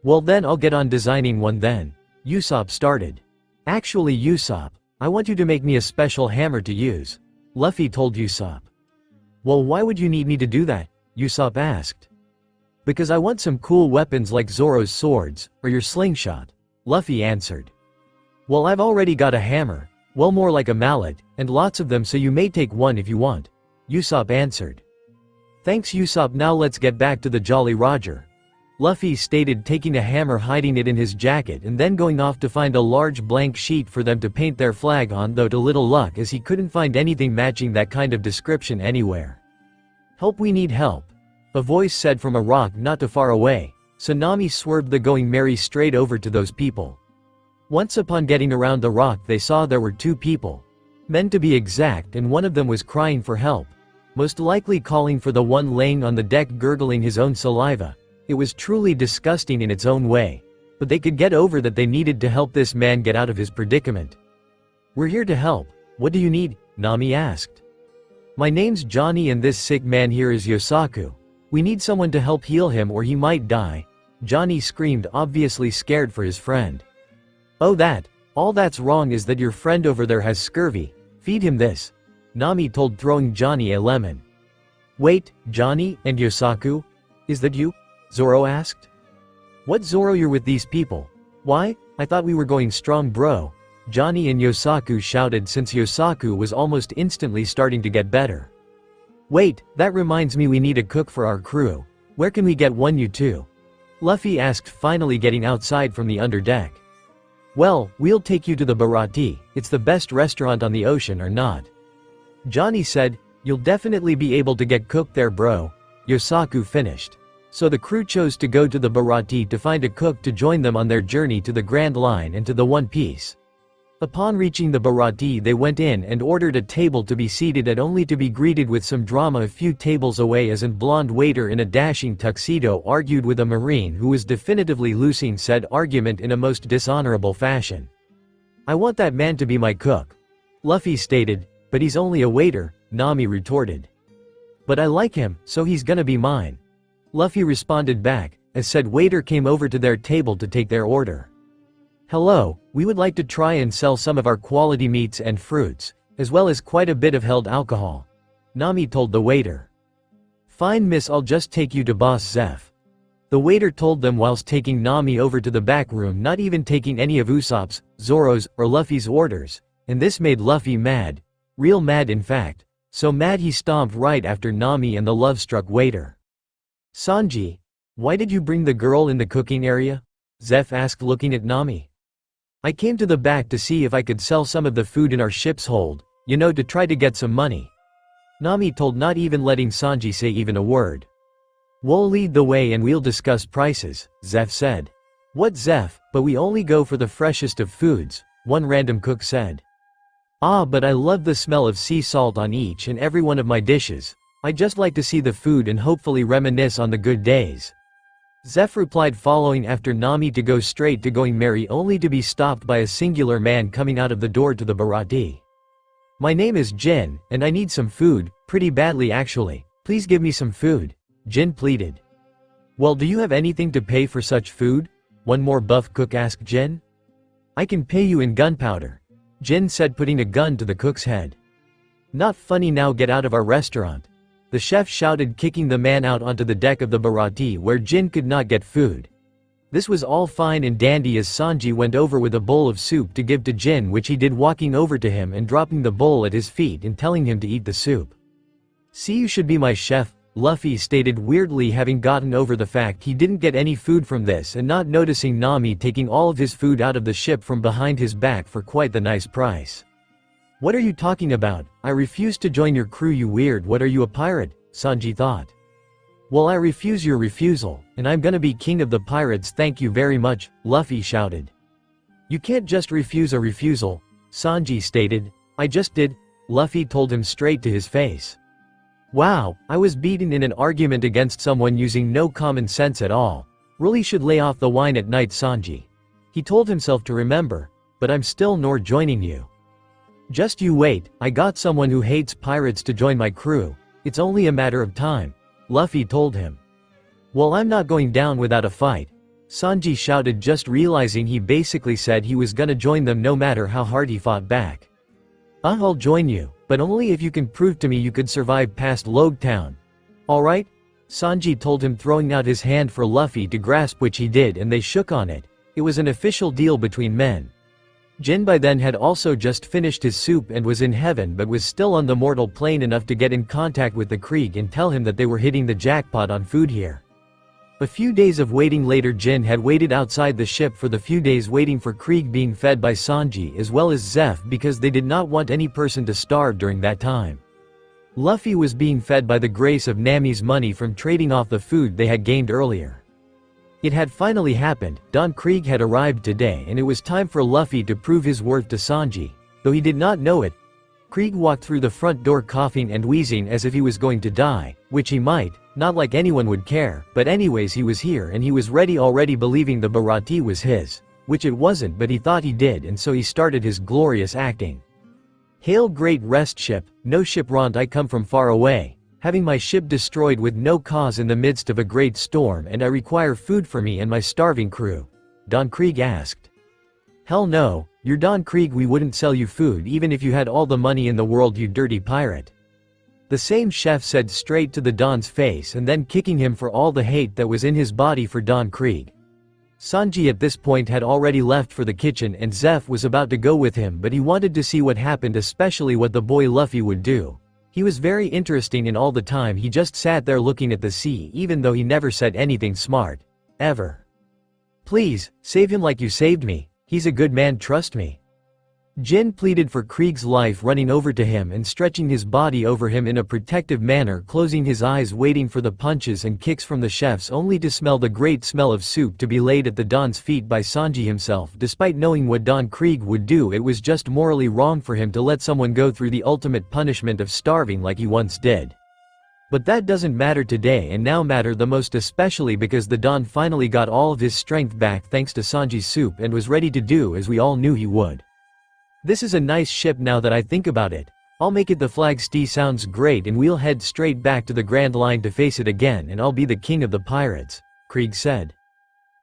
"Well then I'll get on designing one then," Usopp started. "Actually, Usopp, I want you to make me a special hammer to use," Luffy told Usopp. "Well, why would you need me to do that?" Usopp asked. "Because I want some cool weapons like Zoro's swords, or your slingshot," Luffy answered. "Well, I've already got a hammer, well, more like a mallet, and lots of them, so you may take one if you want," Usopp answered. "Thanks, Usopp, now let's get back to the Jolly Roger," Luffy stated, taking a hammer, hiding it in his jacket, and then going off to find a large blank sheet for them to paint their flag on, though to little luck as he couldn't find anything matching that kind of description anywhere. "Help, we need help," a voice said from a rock not too far away, so Nami swerved the Going Mary straight over to those people. Once upon getting around the rock, they saw there were 2 people. Men to be exact, and one of them was crying for help. Most likely calling for the one laying on the deck, gurgling his own saliva. It was truly disgusting in its own way. But they could get over that. They needed to help this man get out of his predicament. "We're here to help. What do you need?" Nami asked. "My name's Johnny and this sick man here is Yosaku," We need someone to help heal him or he might die. Johnny screamed, obviously scared for his friend. Oh, all that's wrong is that your friend over there has scurvy. Feed him this. Nami told, throwing Johnny a lemon. Wait, Johnny and Yosaku? Is that you? Zoro asked. What, Zoro, you're with these people? Why? I thought we were going strong, bro. Johnny and Yosaku shouted, since Yosaku was almost instantly starting to get better. Wait, that reminds me, we need a cook for our crew. Where can we get one, you two? Luffy asked, finally getting outside from the underdeck. Well, we'll take you to the Barati, it's the best restaurant on the ocean, or not? Johnny said, you'll definitely be able to get cooked there, bro. Yosaku finished. So the crew chose to go to the Barati to find a cook to join them on their journey to the Grand Line and to the One Piece. Upon reaching the Barati, they went in and ordered a table to be seated at, only to be greeted with some drama a few tables away, as a blonde waiter in a dashing tuxedo argued with a marine who was definitively losing said argument in a most dishonorable fashion. I want that man to be my cook, Luffy stated. But he's only a waiter, Nami retorted. But I like him, so he's gonna be mine, Luffy responded back, as said waiter came over to their table to take their order. Hello, we would like to try and sell some of our quality meats and fruits, as well as quite a bit of held alcohol, Nami told the waiter. Fine miss, I'll just take you to Boss Zeph, the waiter told them whilst taking Nami over to the back room, not even taking any of Usopp's, Zoro's, or Luffy's orders, and this made Luffy mad. Real mad, in fact. So mad he stomped right after Nami and the love-struck waiter. Sanji, why did you bring the girl in the cooking area? Zeph asked, looking at Nami. I came to the back to see if I could sell some of the food in our ship's hold, you know, to try to get some money, Nami told, not even letting Sanji say even a word. We'll lead the way and we'll discuss prices, Zeph said. What, Zeph? But we only go for the freshest of foods, one random cook said. Ah, but I love the smell of sea salt on each and every one of my dishes. I just like to see the food and hopefully reminisce on the good days, Zeph replied, following after Nami to go straight to going merry, only to be stopped by a singular man coming out of the door to the Barati. My name is Jin, and I need some food, pretty badly actually. Please give me some food, Jin pleaded. Well, do you have anything to pay for such food? One more buff cook asked Jin. I can pay you in gunpowder, Jin said, putting a gun to the cook's head. Not funny, now get out of our restaurant, the chef shouted, kicking the man out onto the deck of the Barati where Jin could not get food. This was all fine and dandy as Sanji went over with a bowl of soup to give to Jin, which he did, walking over to him and dropping the bowl at his feet and telling him to eat the soup. See, you should be my chef, Luffy stated weirdly, having gotten over the fact he didn't get any food from this and not noticing Nami taking all of his food out of the ship from behind his back for quite the nice price. What are you talking about? I refuse to join your crew, you weird. What, are you a pirate? Sanji thought. Well, I refuse your refusal, and I'm gonna be king of the pirates, thank you very much, Luffy shouted. You can't just refuse a refusal, Sanji stated. I just did, Luffy told him straight to his face. Wow, I was beaten in an argument against someone using no common sense at all. Really should lay off the wine at night, Sanji. He told himself to remember, but I'm still not joining you. Just you wait, I got someone who hates pirates to join my crew. It's only a matter of time, Luffy told him. Well, I'm not going down without a fight, Sanji shouted, just realizing he basically said he was gonna join them no matter how hard he fought back. I'll join you, but only if you can prove to me you could survive past Log Town. Alright? Sanji told him, throwing out his hand for Luffy to grasp, which he did, and they shook on it. It was an official deal between men. Jin by then had also just finished his soup and was in heaven, but was still on the mortal plane enough to get in contact with the Krieg and tell him that they were hitting the jackpot on food here. A few days of waiting later, Jin had waited outside the ship for the few days, waiting for Krieg being fed by Sanji as well as Zeph, because they did not want any person to starve during that time. Luffy was being fed by the grace of Nami's money from trading off the food they had gained earlier. It had finally happened. Don Krieg had arrived today, and it was time for Luffy to prove his worth to Sanji. Though he did not know it, Krieg walked through the front door coughing and wheezing as if he was going to die, which he might, not like anyone would care, but anyways he was here and he was ready, already believing the Barati was his, which it wasn't, but he thought he did, and so he started his glorious acting. Hail great rest ship, no ship ront, I come from far away, having my ship destroyed with no cause in the midst of a great storm, and I require food for me and my starving crew?" Don Krieg asked. "Hell no, you're Don Krieg, we wouldn't sell you food even if you had all the money in the world, you dirty pirate." The same chef said straight to the Don's face, and then kicking him for all the hate that was in his body for Don Krieg. Sanji at this point had already left for the kitchen, and Zeph was about to go with him, but he wanted to see what happened, especially what the boy Luffy would do. He was very interesting, and all the time he just sat there looking at the sea, even though he never said anything smart. Ever. "Please, save him like you saved me. He's a good man, trust me." Jin pleaded for Krieg's life, running over to him and stretching his body over him in a protective manner, closing his eyes waiting for the punches and kicks from the chefs, only to smell the great smell of soup to be laid at the Don's feet by Sanji himself. Despite knowing what Don Krieg would do, it was just morally wrong for him to let someone go through the ultimate punishment of starving like he once did. But that doesn't matter today, and now matter the most, especially because the Don finally got all of his strength back thanks to Sanji's soup and was ready to do as we all knew he would. "This is a nice ship now that I think about it. I'll make it the Flag Stee, sounds great, and we'll head straight back to the Grand Line to face it again, and I'll be the king of the pirates," Krieg said.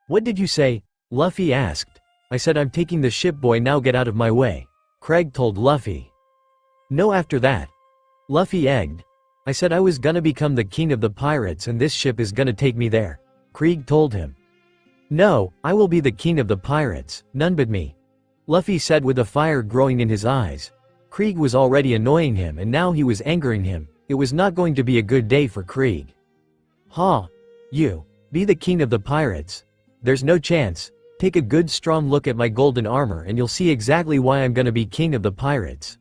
"What did you say?" Luffy asked. "I said I'm taking the ship, boy, now get out of my way," Krieg told Luffy. "No, after that," Luffy egged. "I said I was gonna become the king of the pirates and this ship is gonna take me there," Krieg told him. "No, I will be the king of the pirates, none but me," Luffy said with a fire growing in his eyes. Krieg was already annoying him, and now he was angering him. It was not going to be a good day for Krieg. "Huh? You be the king of the pirates? There's no chance. Take a good strong look at my golden armor and you'll see exactly why I'm gonna be king of the pirates,"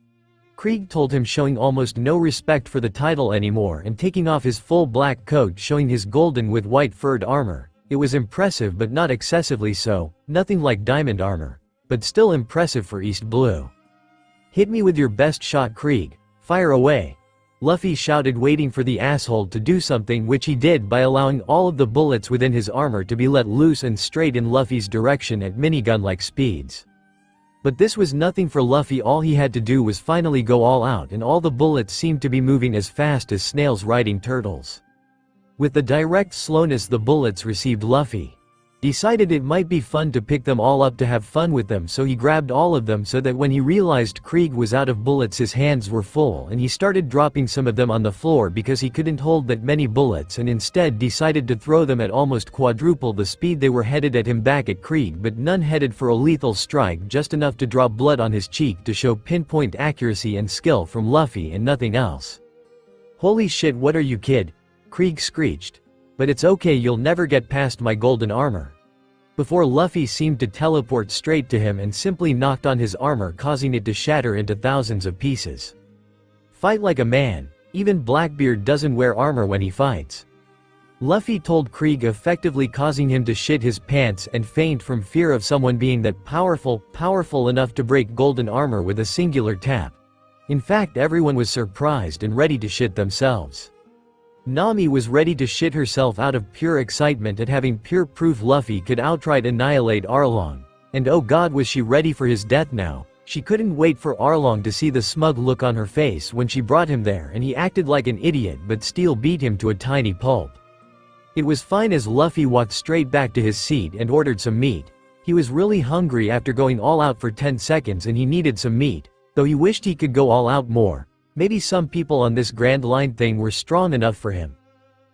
Krieg told him, showing almost no respect for the title anymore and taking off his full black coat, showing his golden with white furred armor. It was impressive, but not excessively so, nothing like diamond armor, but still impressive for East Blue. "Hit me with your best shot, Krieg. Fire away," Luffy shouted, waiting for the asshole to do something, which he did by allowing all of the bullets within his armor to be let loose and straight in Luffy's direction at minigun-like speeds. But this was nothing for Luffy. All he had to do was finally go all out, and all the bullets seemed to be moving as fast as snails riding turtles. With the direct slowness the bullets received, Luffy decided it might be fun to pick them all up to have fun with them, so he grabbed all of them, so that when he realized Krieg was out of bullets his hands were full, and he started dropping some of them on the floor because he couldn't hold that many bullets, and instead decided to throw them at almost quadruple the speed they were headed at him back at Krieg, but none headed for a lethal strike, just enough to draw blood on his cheek to show pinpoint accuracy and skill from Luffy and nothing else. "Holy shit, what are you, kid?" Krieg screeched. "But it's okay, you'll never get past my golden armor," before Luffy seemed to teleport straight to him and simply knocked on his armor, causing it to shatter into thousands of pieces. "Fight like a man. Even Blackbeard doesn't wear armor when he fights," Luffy told Krieg, effectively causing him to shit his pants and faint from fear of someone being that powerful enough to break golden armor with a singular tap. In fact, everyone was surprised and ready to shit themselves. Nami was ready to shit herself out of pure excitement at having pure proof Luffy could outright annihilate Arlong. And oh god, was she ready for his death now. She couldn't wait for Arlong to see the smug look on her face when she brought him there, and he acted like an idiot, but Steel beat him to a tiny pulp. It was fine as Luffy walked straight back to his seat and ordered some meat. He was really hungry after going all out for 10 seconds, and he needed some meat, though he wished he could go all out more. Maybe some people on this Grand Line thing were strong enough for him.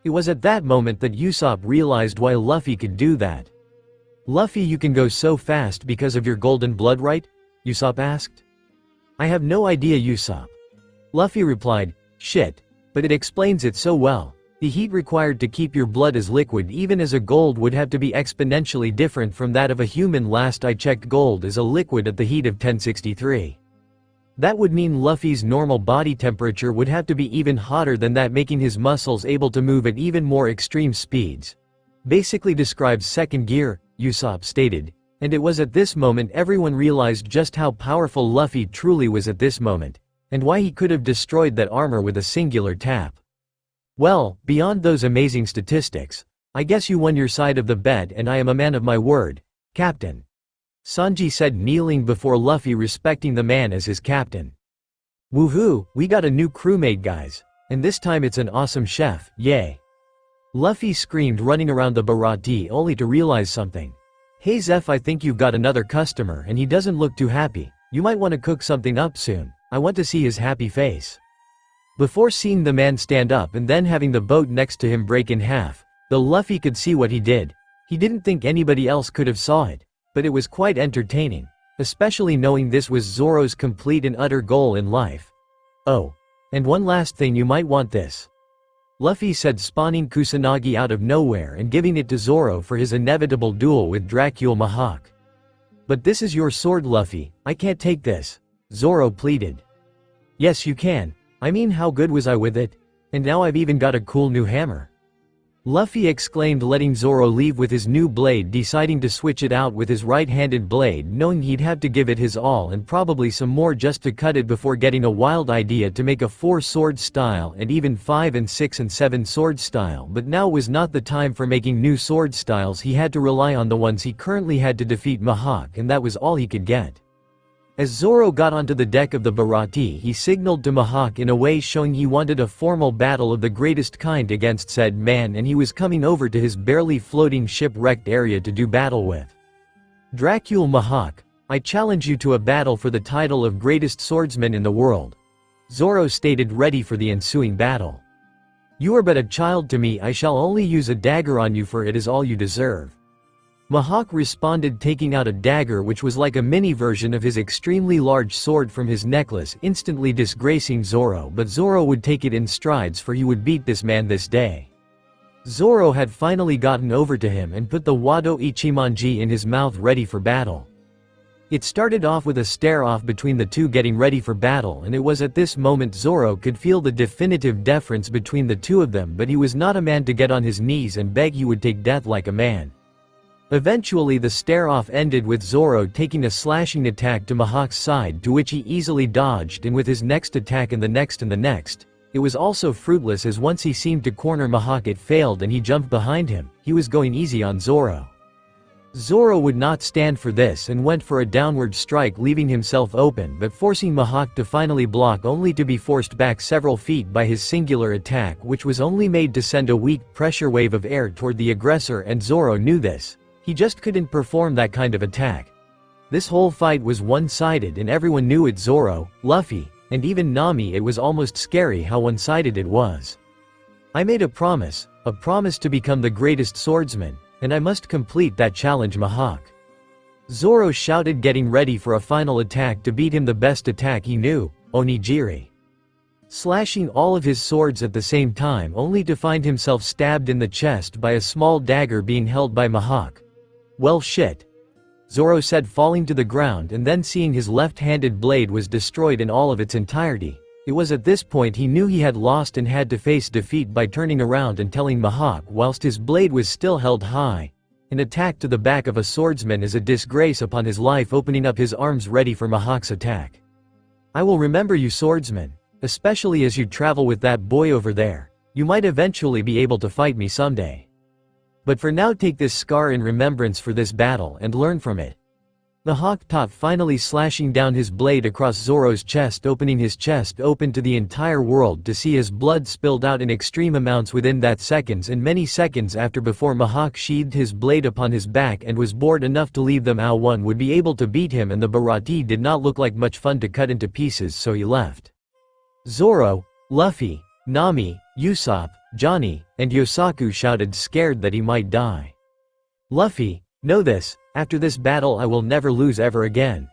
It was at that moment that Usopp realized why Luffy could do that. "Luffy, you can go so fast because of your golden blood, right?" Usopp asked. "I have no idea, Usopp," Luffy replied. "Shit. But it explains it so well. The heat required to keep your blood as liquid, even as a gold, would have to be exponentially different from that of a human. Last I checked, gold is a liquid at the heat of 1063. That would mean Luffy's normal body temperature would have to be even hotter than that, making his muscles able to move at even more extreme speeds. Basically describes second gear," Usopp stated. And it was at this moment everyone realized just how powerful Luffy truly was at this moment, and why he could have destroyed that armor with a singular tap. "Well, beyond those amazing statistics, I guess you won your side of the bet, and I am a man of my word, Captain," Sanji said, kneeling before Luffy, respecting the man as his captain. "Woohoo, we got a new crewmate, guys. And this time it's an awesome chef, yay. Luffy screamed, running around the Baratie only to realize something. Hey Zeph, I think you've got another customer and he doesn't look too happy. You might want to cook something up soon. I want to see his happy face. Before seeing the man stand up and then having the boat next to him break in half, though Luffy could see what he did, he didn't think anybody else could have saw it, but it was quite entertaining, especially knowing this was Zoro's complete and utter goal in life. Oh. And one last thing, you might want this. Luffy said, spawning Kusanagi out of nowhere and giving it to Zoro for his inevitable duel with Dracula Mihawk. But this is your sword, Luffy, I can't take this. Zoro pleaded. Yes you can, I mean how good was I with it? And now I've even got a cool new hammer. Luffy exclaimed, letting Zoro leave with his new blade, deciding to switch it out with his right-handed blade, knowing he'd have to give it his all and probably some more just to cut it before getting a wild idea to make a 4 sword style and even 5 and 6 and 7 sword style, but now was not the time for making new sword styles. He had to rely on the ones he currently had to defeat Mihawk, and that was all he could get. As Zoro got onto the deck of the Baratie, he signaled to Mihawk in a way showing he wanted a formal battle of the greatest kind against said man, and he was coming over to his barely floating shipwrecked area to do battle with. Dracula Mihawk, I challenge you to a battle for the title of greatest swordsman in the world. Zoro stated, ready for the ensuing battle. You are but a child to me, I shall only use a dagger on you, for it is all you deserve. Mihawk responded, taking out a dagger which was like a mini version of his extremely large sword from his necklace, instantly disgracing Zoro, but Zoro would take it in strides, for he would beat this man this day. Zoro had finally gotten over to him and put the Wado Ichimonji in his mouth, ready for battle. It started off with a stare-off between the two getting ready for battle, and it was at this moment Zoro could feel the definitive difference between the two of them, but he was not a man to get on his knees and beg, he would take death like a man. Eventually the stare-off ended with Zoro taking a slashing attack to Mihawk's side, to which he easily dodged, and with his next attack and the next, it was also fruitless, as once he seemed to corner Mihawk it failed and he jumped behind him. He was going easy on Zoro. Zoro would not stand for this and went for a downward strike, leaving himself open but forcing Mihawk to finally block, only to be forced back several feet by his singular attack, which was only made to send a weak pressure wave of air toward the aggressor, and Zoro knew this. He just couldn't perform that kind of attack. This whole fight was one-sided and everyone knew it. Zoro, Luffy, and even Nami. It was almost scary how one-sided it was. I made a promise to become the greatest swordsman, and I must complete that challenge, Mihawk. Zoro shouted, getting ready for a final attack to beat him, the best attack he knew, Onigiri. Slashing all of his swords at the same time, only to find himself stabbed in the chest by a small dagger being held by Mihawk. Well shit, Zoro said, falling to the ground and then seeing his left-handed blade was destroyed in all of its entirety. It was at this point he knew he had lost and had to face defeat by turning around and telling Mihawk, whilst his blade was still held high, an attack to the back of a swordsman is a disgrace upon his life, opening up his arms ready for Mihawk's attack. I will remember you, swordsman, especially as you travel with that boy over there. You might eventually be able to fight me someday. But for now, take this scar in remembrance for this battle and learn from it. Mihawk taught, finally slashing down his blade across Zoro's chest, opening his chest open to the entire world to see his blood spilled out in extreme amounts within that seconds and many seconds after, before Mihawk sheathed his blade upon his back and was bored enough to leave them. How one would be able to beat him, and the Baratie did not look like much fun to cut into pieces, so he left. Zoro, Luffy, Nami, Usopp, Johnny, and Yosaku shouted, scared that he might die. Luffy, know this, after this battle I will never lose ever again.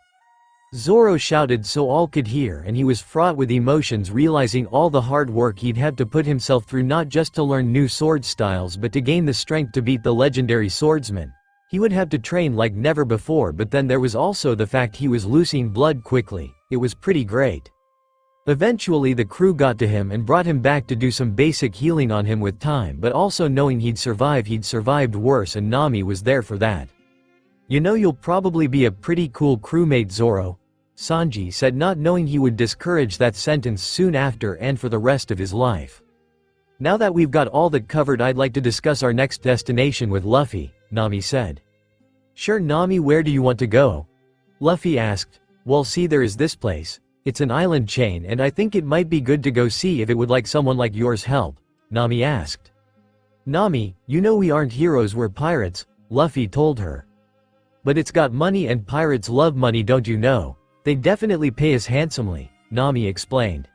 Zoro shouted so all could hear, and he was fraught with emotions, realizing all the hard work he'd had to put himself through, not just to learn new sword styles but to gain the strength to beat the legendary swordsman. He would have to train like never before, but then there was also the fact he was losing blood quickly. It was pretty great. Eventually the crew got to him and brought him back to do some basic healing on him with time, but also knowing he'd survived worse, and Nami was there for that. You know, you'll probably be a pretty cool crewmate, Zoro, Sanji said, not knowing he would discourage that sentence soon after and for the rest of his life. Now that we've got all that covered, I'd like to discuss our next destination with Luffy, Nami said. Sure Nami, where do you want to go? Luffy asked. Well, see, there is this place. It's an island chain and I think it might be good to go see if it would like someone like yours help, Nami asked. Nami, you know we aren't heroes, we're pirates, Luffy told her. But it's got money and pirates love money, don't you know? They definitely pay us handsomely, Nami explained.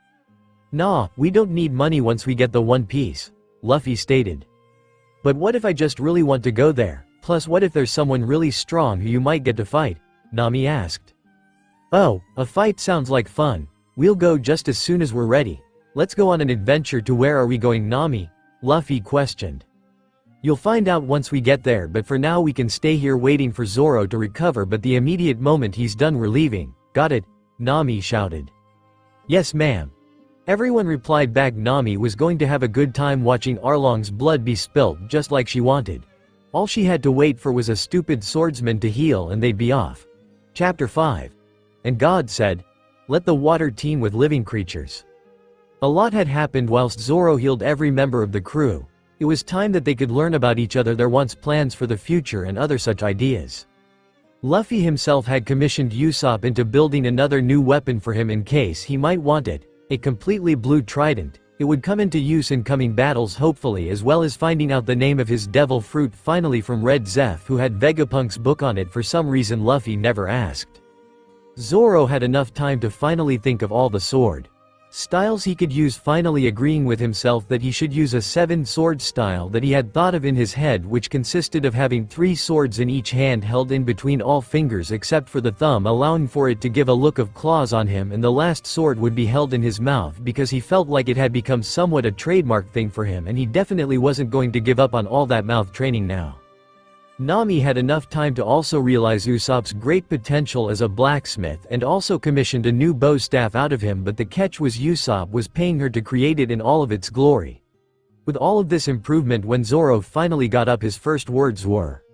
Nah, we don't need money once we get the One Piece, Luffy stated. But what if I just really want to go there? Plus what if there's someone really strong who you might get to fight? Nami asked. Oh, a fight sounds like fun. We'll go just as soon as we're ready. Let's go on an adventure. To where are we going, Nami? Luffy questioned. You'll find out once we get there, but for now we can stay here waiting for Zoro to recover, but the immediate moment he's done we're leaving. Got it? Nami shouted. Yes ma'am. Everyone replied back. Nami was going to have a good time watching Arlong's blood be spilt just like she wanted. All she had to wait for was a stupid swordsman to heal and they'd be off. Chapter 5. And God said, "Let the water teem with living creatures." A lot had happened whilst Zoro healed every member of the crew. It was time that they could learn about each other, their wants, plans for the future and other such ideas. Luffy himself had commissioned Usopp into building another new weapon for him in case he might want it, a completely blue trident. It would come into use in coming battles hopefully, as well as finding out the name of his devil fruit finally from Red Zeph, who had Vegapunk's book on it. For some reason Luffy never asked. Zoro had enough time to finally think of all the sword styles he could use, finally agreeing with himself that he should use a 7-sword style that he had thought of in his head, which consisted of having 3 swords in each hand held in between all fingers except for the thumb, allowing for it to give a look of claws on him, and the last sword would be held in his mouth because he felt like it had become somewhat a trademark thing for him and he definitely wasn't going to give up on all that mouth training now. Nami had enough time to also realize Usopp's great potential as a blacksmith and also commissioned a new bow staff out of him, but the catch was Usopp was paying her to create it in all of its glory. With all of this improvement, when Zoro finally got up, his first words were,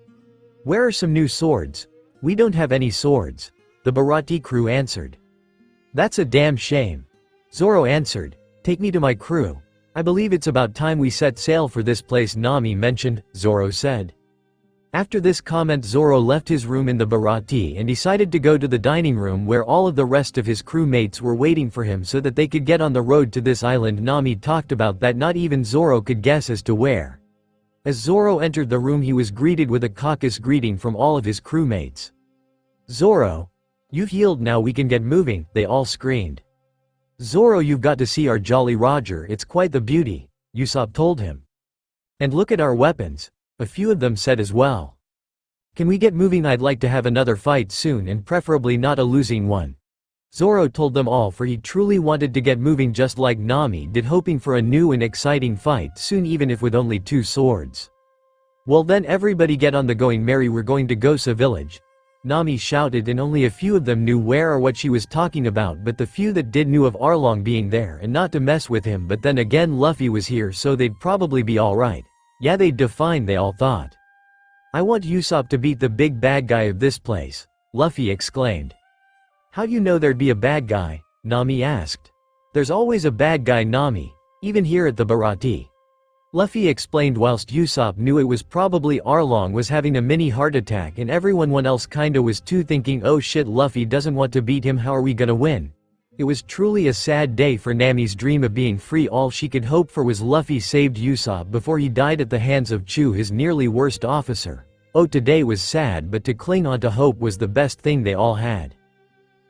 "Where are some new swords?" "We don't have any swords," the Baratie crew answered. "That's a damn shame." Zoro answered, "Take me to my crew. I believe it's about time we set sail for this place Nami mentioned," Zoro said. After this comment, Zoro left his room in the Baratie and decided to go to the dining room where all of the rest of his crewmates were waiting for him so that they could get on the road to this island Nami talked about that not even Zoro could guess as to where. As Zoro entered the room, he was greeted with a caucus greeting from all of his crewmates. "Zoro, you've healed, now we can get moving," they all screamed. "Zoro, you've got to see our Jolly Roger, it's quite the beauty," Usopp told him. "And look at our weapons," a few of them said as well. "Can we get moving? I'd like to have another fight soon, and preferably not a losing one," Zoro told them all, for he truly wanted to get moving just like Nami did, hoping for a new and exciting fight soon, even if with only 2 swords. "Well then everybody get on the going merry, we're going to Gosa village," Nami shouted, and only a few of them knew where or what she was talking about, but the few that did knew of Arlong being there and not to mess with him, but then again Luffy was here so they'd probably be alright. Yeah, they'd do fine, they all thought. "I want Usopp to beat the big bad guy of this place," Luffy exclaimed. "How you know there'd be a bad guy?" Nami asked. "There's always a bad guy, Nami, even here at the Baratie," Luffy explained, whilst Usopp knew it was probably Arlong was having a mini heart attack and everyone else kinda was too, thinking, oh shit, Luffy doesn't want to beat him, how are we gonna win? It was truly a sad day for Nami's dream of being free. All she could hope for was Luffy saved Usopp before he died at the hands of Chu, his nearly worst officer. Oh, today was sad, but to cling on to hope was the best thing they all had.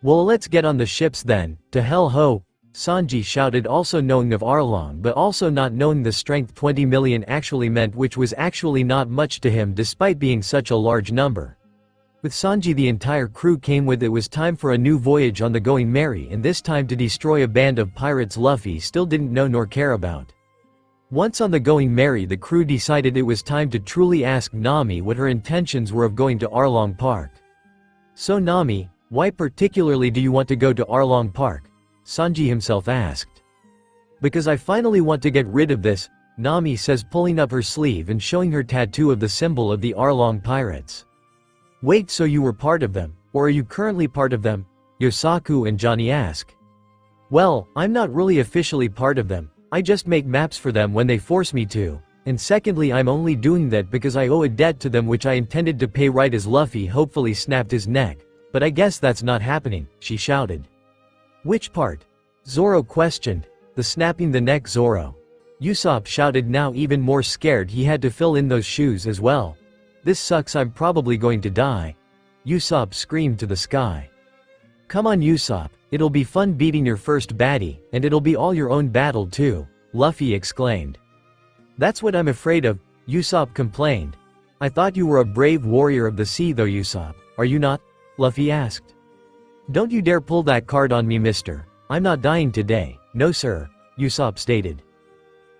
"Well, let's get on the ships then, to hell ho," Sanji shouted, also knowing of Arlong but also not knowing the strength 20 million actually meant, which was actually not much to him despite being such a large number. With Sanji the entire crew came with. It was time for a new voyage on the Going Merry, and this time to destroy a band of pirates Luffy still didn't know nor care about. Once on the Going Merry, the crew decided it was time to truly ask Nami what her intentions were of going to Arlong Park. "So Nami, why particularly do you want to go to Arlong Park?" Sanji himself asked. "Because I finally want to get rid of this," Nami says, pulling up her sleeve and showing her tattoo of the symbol of the Arlong pirates. "Wait, so you were part of them, or are you currently part of them?" Yosaku and Johnny ask. "Well, I'm not really officially part of them, I just make maps for them when they force me to, and secondly I'm only doing that because I owe a debt to them which I intended to pay right as Luffy hopefully snapped his neck, but I guess that's not happening," she shouted. Which part? Zoro questioned. The snapping the neck Zoro. Usopp shouted, now even more scared he had to fill in those shoes as well. This sucks, I'm probably going to die. Usopp screamed to the sky. Come on Usopp, it'll be fun beating your first baddie, and it'll be all your own battle too, Luffy exclaimed. That's what I'm afraid of, Usopp complained. I thought you were a brave warrior of the sea though Usopp, are you not? Luffy asked. Don't you dare pull that card on me mister, I'm not dying today, no sir, Usopp stated.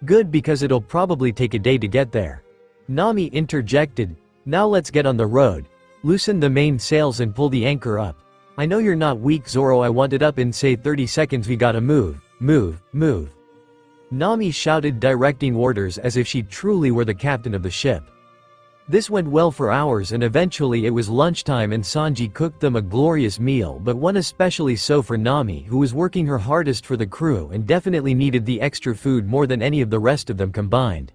Good, because it'll probably take a day to get there. Nami interjected, now let's get on the road. Loosen the main sails and pull the anchor up. I know you're not weak Zoro, I want it up in say 30 seconds, we gotta move, move, move. Nami shouted, directing orders as if she truly were the captain of the ship. This went well for hours, and eventually it was lunchtime and Sanji cooked them a glorious meal, but one especially so for Nami, who was working her hardest for the crew and definitely needed the extra food more than any of the rest of them combined.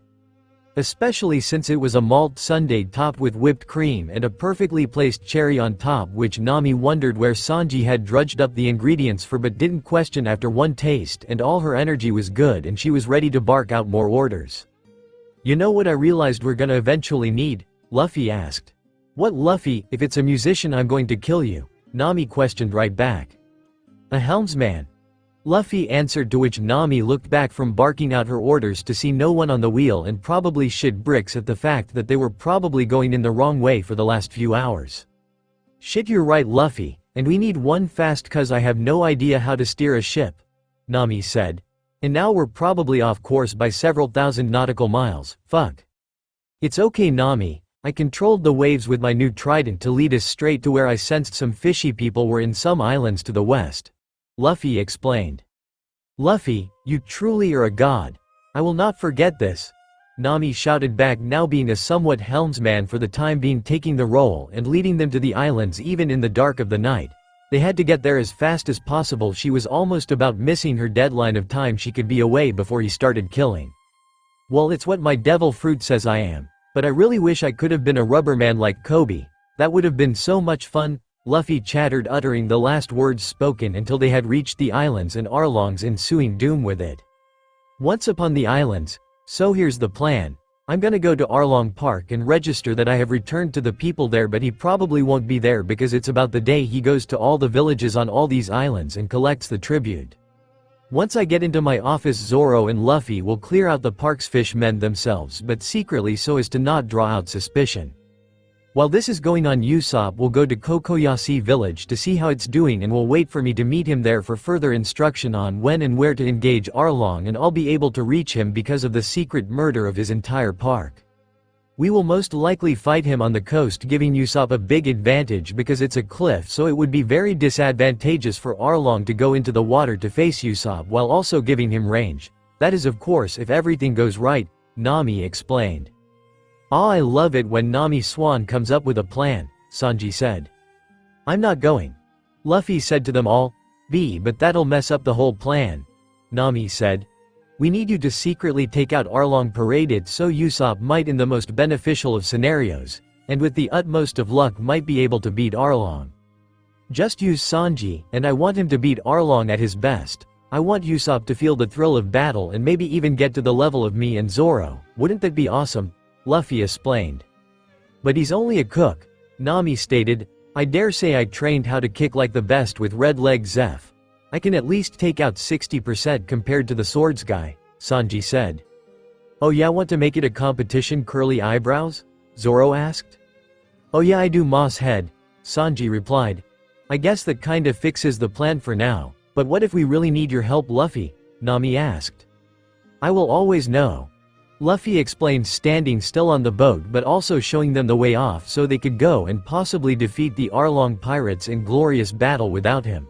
Especially since it was a malt sundae topped with whipped cream and a perfectly placed cherry on top, which Nami wondered where Sanji had drudged up the ingredients for but didn't question after one taste, and all her energy was good and she was ready to bark out more orders. You know what I realized we're gonna eventually need? Luffy asked. What Luffy? If it's a musician I'm going to kill you, Nami questioned right back. A helmsman? Luffy answered, to which Nami looked back from barking out her orders to see no one on the wheel and probably shit bricks at the fact that they were probably going in the wrong way for the last few hours. Shit, you're right Luffy, and we need one fast cause I have no idea how to steer a ship, Nami said. And now we're probably off course by several thousand nautical miles, fuck. It's okay Nami, I controlled the waves with my new trident to lead us straight to where I sensed some fishy people were in some islands to the west, Luffy explained. Luffy, you truly are a god. I will not forget this, Nami shouted back, now being a somewhat helmsman for the time being, taking the role and leading them to the islands even in the dark of the night. They had to get there as fast as possible. She was almost about missing her deadline of time she could be away before he started killing. Well, it's what my devil fruit says I am, but I really wish I could have been a rubber man like Kobe. That would have been so much fun, Luffy chattered, uttering the last words spoken until they had reached the islands and Arlong's ensuing doom with it. Once upon the islands, so here's the plan. I'm gonna go to Arlong Park and register that I have returned to the people there, but he probably won't be there because it's about the day he goes to all the villages on all these islands and collects the tribute. Once I get into my office, Zoro and Luffy will clear out the park's fishmen themselves, but secretly so as to not draw out suspicion. While this is going on, Usopp will go to Kokoyashi village to see how it's doing and will wait for me to meet him there for further instruction on when and where to engage Arlong, and I'll be able to reach him because of the secret murder of his entire park. We will most likely fight him on the coast, giving Usopp a big advantage because it's a cliff, so it would be very disadvantageous for Arlong to go into the water to face Usopp while also giving him range. That is of course if everything goes right, Nami explained. Ah, I love it when Nami Swan comes up with a plan, Sanji said. I'm not going, Luffy said to them all. But that'll mess up the whole plan, Nami said. We need you to secretly take out Arlong paraded so Usopp might, in the most beneficial of scenarios, and with the utmost of luck, might be able to beat Arlong. Just use Sanji, and I want him to beat Arlong at his best. I want Usopp to feel the thrill of battle and maybe even get to the level of me and Zoro. Wouldn't that be awesome? Luffy explained. But he's only a cook, Nami stated. I dare say I trained how to kick like the best with Red Leg Zeph. I can at least take out 60% compared to the swords guy, Sanji said. Oh yeah, want to make it a competition, curly eyebrows? Zoro asked. Oh yeah, I do, Moss head, Sanji replied. I guess that kinda fixes the plan for now, but what if we really need your help, Luffy? Nami asked. I will always know, Luffy explained, standing still on the boat but also showing them the way off so they could go and possibly defeat the Arlong pirates in glorious battle without him.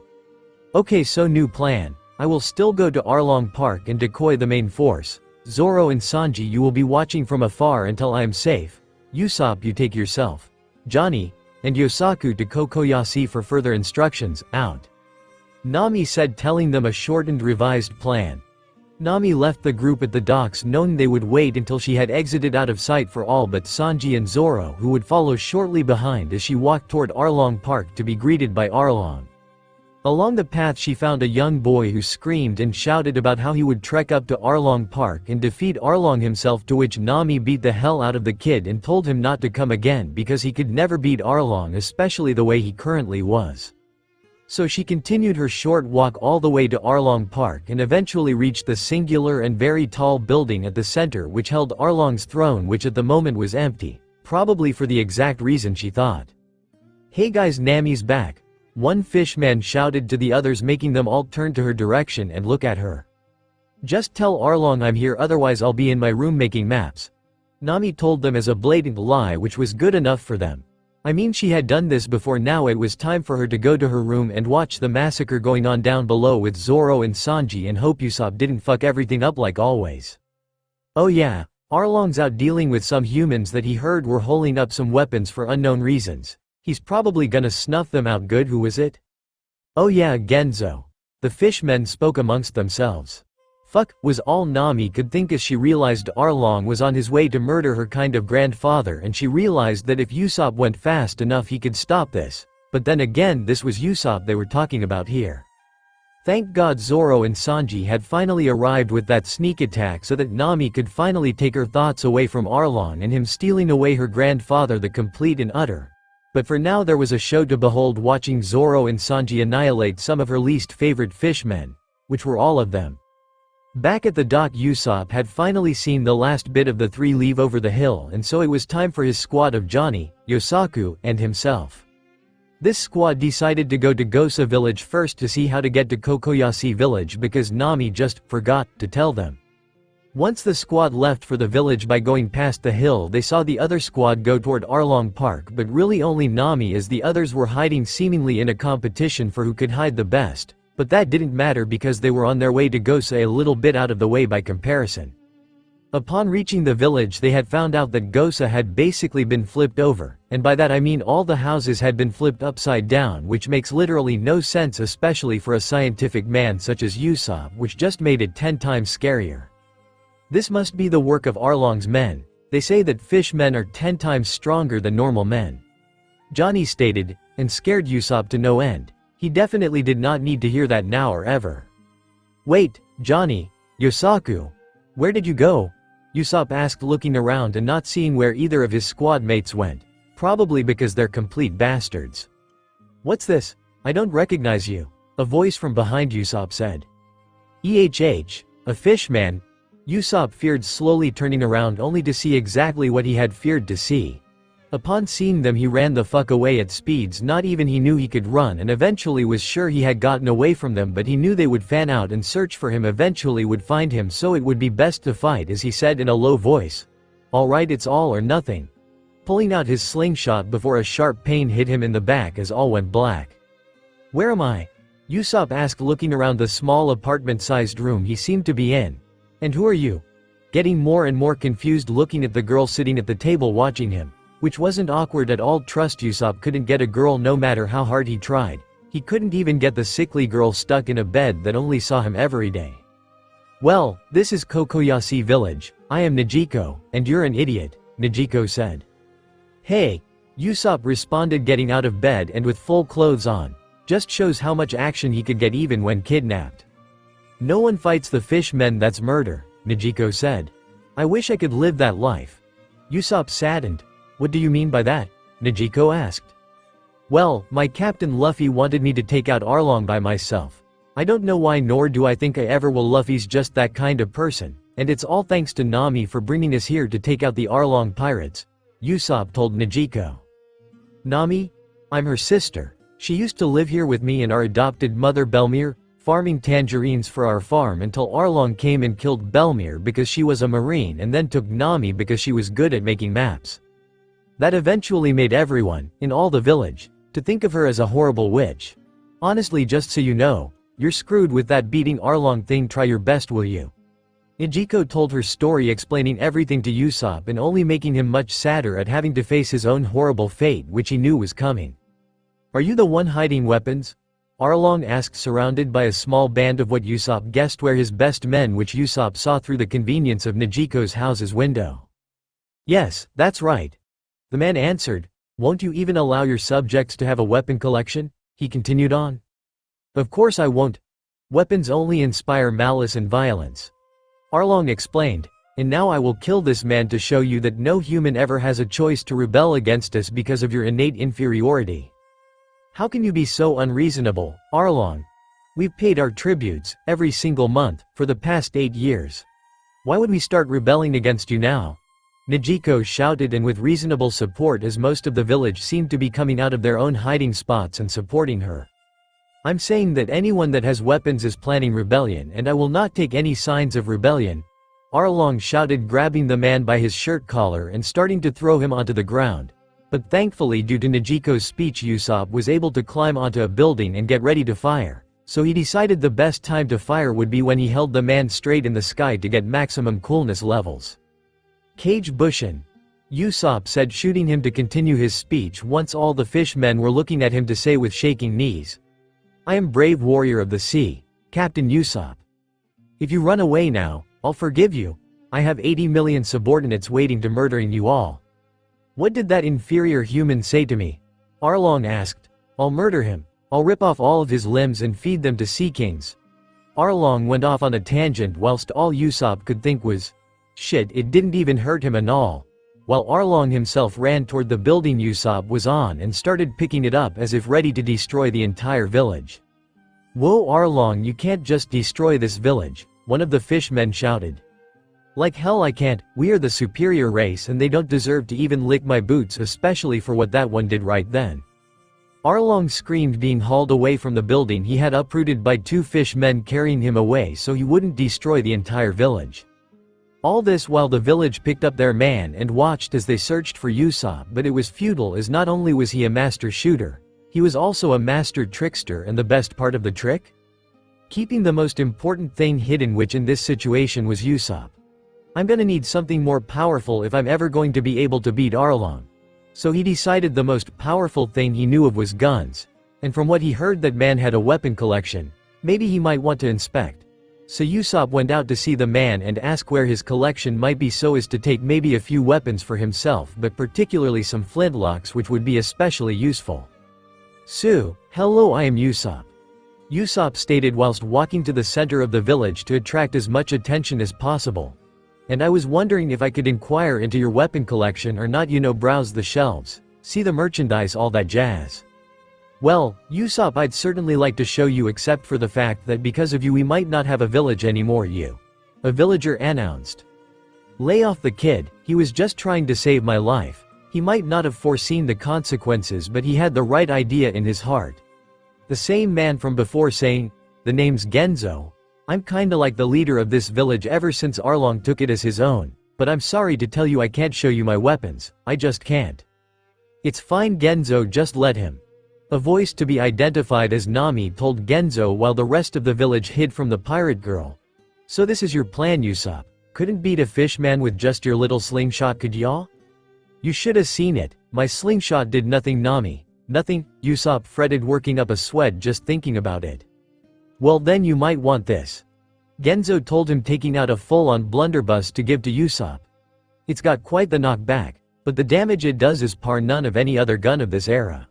Okay, so new plan. I will still go to Arlong Park and decoy the main force. Zoro and Sanji, you will be watching from afar until I am safe. Usopp, you take yourself, Johnny, and Yosaku to Kokoyashi for further instructions, out. Nami said, telling them a shortened revised plan. Nami left the group at the docks knowing they would wait until she had exited out of sight for all but Sanji and Zoro, who would follow shortly behind as she walked toward Arlong Park to be greeted by Arlong. Along the path she found a young boy who screamed and shouted about how he would trek up to Arlong Park and defeat Arlong himself, to which Nami beat the hell out of the kid and told him not to come again because he could never beat Arlong, especially the way he currently was. So she continued her short walk all the way to Arlong Park and eventually reached the singular and very tall building at the center which held Arlong's throne, which at the moment was empty, probably for the exact reason she thought. "Hey guys, Nami's back," one fishman shouted to the others, making them all turn to her direction and look at her. "Just tell Arlong I'm here, otherwise I'll be in my room making maps," Nami told them as a blatant lie, which was good enough for them. I mean, she had done this before. Now it was time for her to go to her room and watch the massacre going on down below with Zoro and Sanji, and hope Usopp didn't fuck everything up like always. Oh yeah, Arlong's out dealing with some humans that he heard were holding up some weapons for unknown reasons. He's probably gonna snuff them out good. Who is it? Oh yeah, Genzo. The fishmen spoke amongst themselves. Fuck, was all Nami could think as she realized Arlong was on his way to murder her kind of grandfather, and she realized that if Usopp went fast enough he could stop this. But then again, this was Usopp they were talking about here. Thank God Zoro and Sanji had finally arrived with that sneak attack so that Nami could finally take her thoughts away from Arlong and him stealing away her grandfather, the complete and utter. But for now there was a show to behold, watching Zoro and Sanji annihilate some of her least favorite fishmen, which were all of them. Back at the dock, Usopp had finally seen the last bit of the three leave over the hill, and so it was time for his squad of Johnny, Yosaku, and himself. This squad decided to go to Gosa village first to see how to get to Kokoyashi village because Nami just forgot to tell them. Once the squad left for the village by going past the hill, they saw the other squad go toward Arlong Park, but really only Nami, as the others were hiding, seemingly in a competition for who could hide the best. But that didn't matter because they were on their way to Gosa, a little bit out of the way by comparison. Upon reaching the village, they had found out that Gosa had basically been flipped over, and by that I mean all the houses had been flipped upside down, which makes literally no sense, especially for a scientific man such as Usopp, which just made it 10 times scarier. This must be the work of Arlong's men. They say that fish men are 10 times stronger than normal men, Johnny stated, and scared Usopp to no end. He definitely did not need to hear that now or ever. "Wait, Johnny, Yosaku, where did you go?" Usopp asked, looking around and not seeing where either of his squad mates went, probably because they're complete bastards. "What's this? I don't recognize you," a voice from behind Usopp said. A fishman? Usopp feared, slowly turning around only to see exactly what he had feared to see. Upon seeing them he ran the fuck away at speeds not even he knew he could run, and eventually was sure he had gotten away from them, but he knew they would fan out and search for him, eventually would find him, so it would be best to fight, as he said in a low voice. "Alright, it's all or nothing," pulling out his slingshot before a sharp pain hit him in the back as all went black. "Where am I?" Usopp asked, looking around the small apartment-sized room he seemed to be in. "And who are you?" Getting more and more confused, looking at the girl sitting at the table watching him. Which wasn't awkward at all. Trust Usopp couldn't get a girl no matter how hard he tried. He couldn't even get the sickly girl stuck in a bed that only saw him every day. "Well, this is Kokoyashi village. I am Nijiko, and you're an idiot," Nijiko said. "Hey," Usopp responded, getting out of bed and with full clothes on. Just shows how much action he could get even when kidnapped. "No one fights the fishmen, that's murder," Nijiko said. "I wish I could live that life." Usopp saddened. "What do you mean by that?" Nijiko asked. "Well, my captain Luffy wanted me to take out Arlong by myself. I don't know why, nor do I think I ever will. Luffy's just that kind of person, and it's all thanks to Nami for bringing us here to take out the Arlong pirates," Usopp told Nijiko. "Nami? I'm her sister. She used to live here with me and our adopted mother Belmir, farming tangerines for our farm until Arlong came and killed Belmir because she was a marine, and then took Nami because she was good at making maps. That eventually made everyone, in all the village, to think of her as a horrible witch. Honestly, just so you know, you're screwed with that beating Arlong thing. Try your best, will you?" Nijiko told her story, explaining everything to Usopp and only making him much sadder at having to face his own horrible fate, which he knew was coming. "Are you the one hiding weapons?" Arlong asked, surrounded by a small band of what Usopp guessed were his best men, which Usopp saw through the convenience of Nijiko's house's window. "Yes, that's right," the man answered. "Won't you even allow your subjects to have a weapon collection?" he continued on. Of course I won't. Weapons only inspire malice and violence. Arlong explained. And now I will kill this man to show you that no human ever has a choice to rebel against us because of your innate inferiority. How can you be so unreasonable, Arlong? We've paid our tributes, every single month, for the past 8 years. Why would we start rebelling against you now? Nijiko shouted, and with reasonable support, as most of the village seemed to be coming out of their own hiding spots and supporting her. I'm saying that anyone that has weapons is planning rebellion, and I will not take any signs of rebellion, Arlong shouted, grabbing the man by his shirt collar and starting to throw him onto the ground. But thankfully, due to Nijiko's speech, Usopp was able to climb onto a building and get ready to fire. So he decided the best time to fire would be when he held the man straight in the sky to get maximum coolness levels. Kage Bushin, Usopp said, shooting him to continue his speech once all the fishmen were looking at him, to say with shaking knees, I am brave warrior of the sea, Captain Usopp. If you run away now, I'll forgive you. I have 80 million subordinates waiting to murdering you all. What did that inferior human say to me? Arlong asked. I'll murder him. I'll rip off all of his limbs and feed them to sea kings. Arlong went off on a tangent whilst all Usopp could think was, shit, it didn't even hurt him and all. While Arlong himself ran toward the building Usopp was on and started picking it up as if ready to destroy the entire village. Whoa Arlong, you can't just destroy this village, one of the fishmen shouted. Like hell I can't, we are the superior race and they don't deserve to even lick my boots, especially for what that one did right then. Arlong screamed, being hauled away from the building he had uprooted by 2 fishmen carrying him away so he wouldn't destroy the entire village. All this while the village picked up their man and watched as they searched for Usopp, but it was futile, as not only was he a master shooter, he was also a master trickster, and the best part of the trick? Keeping the most important thing hidden, which in this situation was Usopp. I'm gonna need something more powerful if I'm ever going to be able to beat Arlong. So he decided the most powerful thing he knew of was guns, and from what he heard that man had a weapon collection, maybe he might want to inspect. So Usopp went out to see the man and ask where his collection might be so as to take maybe a few weapons for himself, but particularly some flintlocks which would be especially useful. Sue, hello, I am Usopp. Usopp stated whilst walking to the center of the village to attract as much attention as possible. And I was wondering if I could inquire into your weapon collection or not, browse the shelves, see the merchandise, all that jazz. Well, Usopp, I'd certainly like to show you, except for the fact that because of you we might not have a village anymore, a villager announced. Lay off the kid, he was just trying to save my life. He might not have foreseen the consequences, but he had the right idea in his heart. The same man from before saying, the name's Genzo. I'm kinda like the leader of this village ever since Arlong took it as his own, but I'm sorry to tell you I can't show you my weapons, I just can't. It's fine Genzo, just let him. A voice to be identified as Nami told Genzo while the rest of the village hid from the pirate girl. So this is your plan, Usopp? Couldn't beat a fishman with just your little slingshot, could ya? You shoulda seen it, my slingshot did nothing, Nami. Nothing, Usopp fretted, working up a sweat just thinking about it. Well then you might want this. Genzo told him, taking out a full-on blunderbuss to give to Usopp. It's got quite the knockback, but the damage it does is par none of any other gun of this era.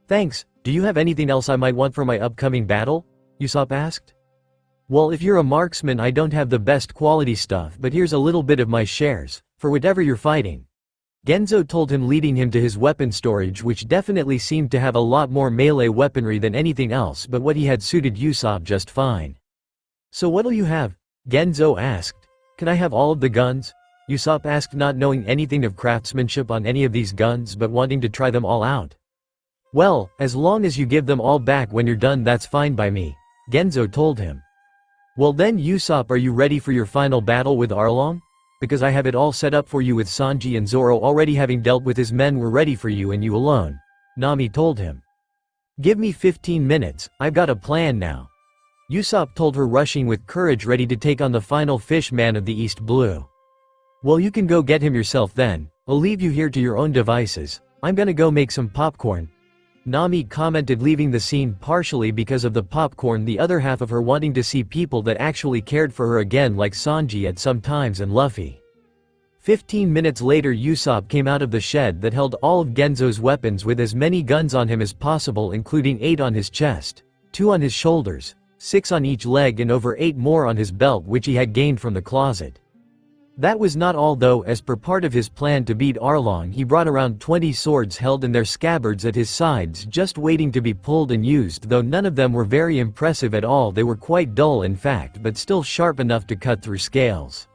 Thanks, do you have anything else I might want for my upcoming battle? Usopp asked. Well, if you're a marksman I don't have the best quality stuff, but here's a little bit of my shares, for whatever you're fighting. Genzo told him, leading him to his weapon storage, which definitely seemed to have a lot more melee weaponry than anything else, but what he had suited Usopp just fine. So what'll you have? Genzo asked. Can I have all of the guns? Usopp asked, not knowing anything of craftsmanship on any of these guns but wanting to try them all out. Well, as long as you give them all back when you're done, that's fine by me, Genzo told him. Well then Usopp, are you ready for your final battle with Arlong? Because I have it all set up for you, with Sanji and Zoro already having dealt with his men. We're ready for you and you alone, Nami told him. Give me 15 minutes, I've got a plan now, Usopp told her, rushing with courage, ready to take on the final fish man of the East Blue. Well, you can go get him yourself then, I'll leave you here to your own devices, I'm gonna go make some popcorn, Nami commented, leaving the scene partially because of the popcorn, the other half of her wanting to see people that actually cared for her again, like Sanji at some times and Luffy. 15 minutes later Usopp came out of the shed that held all of Genzo's weapons with as many guns on him as possible, including 8 on his chest. 2 on his shoulders, 6 on each leg and over 8 more on his belt which he had gained from the closet. That was not all though, as per part of his plan to beat Arlong he brought around 20 swords held in their scabbards at his sides just waiting to be pulled and used, though none of them were very impressive at all. They were quite dull in fact, but still sharp enough to cut through scales.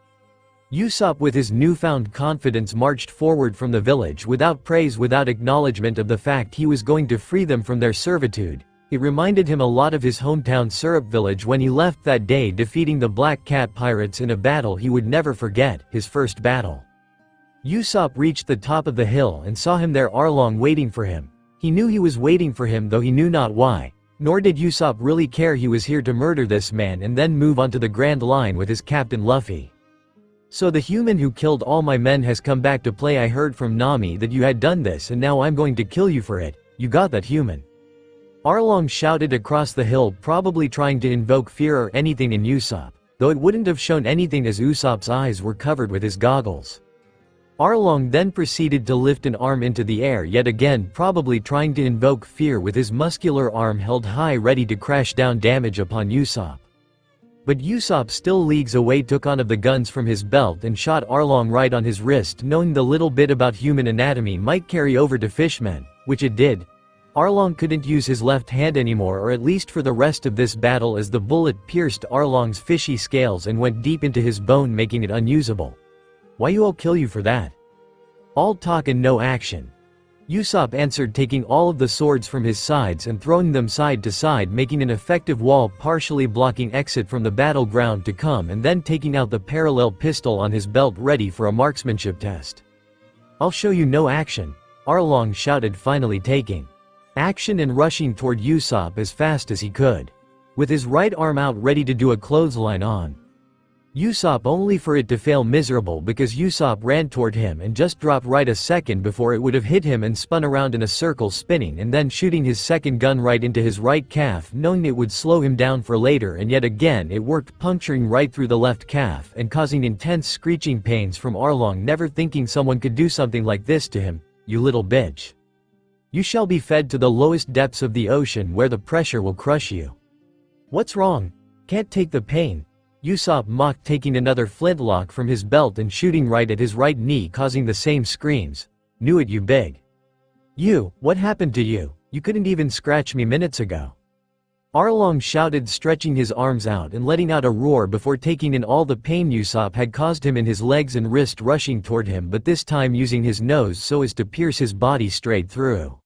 Usopp with his newfound confidence marched forward from the village without praise, without acknowledgement of the fact he was going to free them from their servitude. It reminded him a lot of his hometown Syrup village when he left that day, defeating the Black Cat pirates in a battle he would never forget, his first battle. Usopp reached the top of the hill and saw him there, Arlong waiting for him. He knew he was waiting for him though he knew not why, nor did Usopp really care. He was here to murder this man and then move on to the Grand Line with his captain Luffy. So the human who killed all my men has come back to play. I heard from Nami that you had done this and now I'm going to kill you for it. You got that, human? Arlong shouted across the hill, probably trying to invoke fear or anything in Usopp, though it wouldn't have shown anything as Usopp's eyes were covered with his goggles. Arlong then proceeded to lift an arm into the air yet again, probably trying to invoke fear, with his muscular arm held high ready to crash down damage upon Usopp. But Usopp, still leagues away, took one of the guns from his belt and shot Arlong right on his wrist, knowing the little bit about human anatomy might carry over to fishmen, which it did. Arlong couldn't use his left hand anymore, or at least for the rest of this battle, as the bullet pierced Arlong's fishy scales and went deep into his bone, making it unusable. Why you all kill you for that? All talk and no action. Usopp answered, taking all of the swords from his sides and throwing them side to side, making an effective wall partially blocking exit from the battleground to come, and then taking out the parallel pistol on his belt ready for a marksmanship test. I'll show you no action, Arlong shouted, finally taking action and rushing toward Usopp as fast as he could, with his right arm out ready to do a clothesline on Usopp, only for it to fail miserable because Usopp ran toward him and just dropped right a second before it would have hit him and spun around in a circle, spinning and then shooting his second gun right into his right calf, knowing it would slow him down for later, and yet again it worked, puncturing right through the left calf and causing intense screeching pains from Arlong, never thinking someone could do something like this to him. You little bitch. You shall be fed to the lowest depths of the ocean where the pressure will crush you. What's wrong? Can't take the pain? Usopp mocked, taking another flintlock from his belt and shooting right at his right knee, causing the same screams. Knew it, you big. You, what happened to you? You couldn't even scratch me minutes ago. Arlong shouted, stretching his arms out and letting out a roar before taking in all the pain Usopp had caused him in his legs and wrist, rushing toward him, but this time using his nose so as to pierce his body straight through.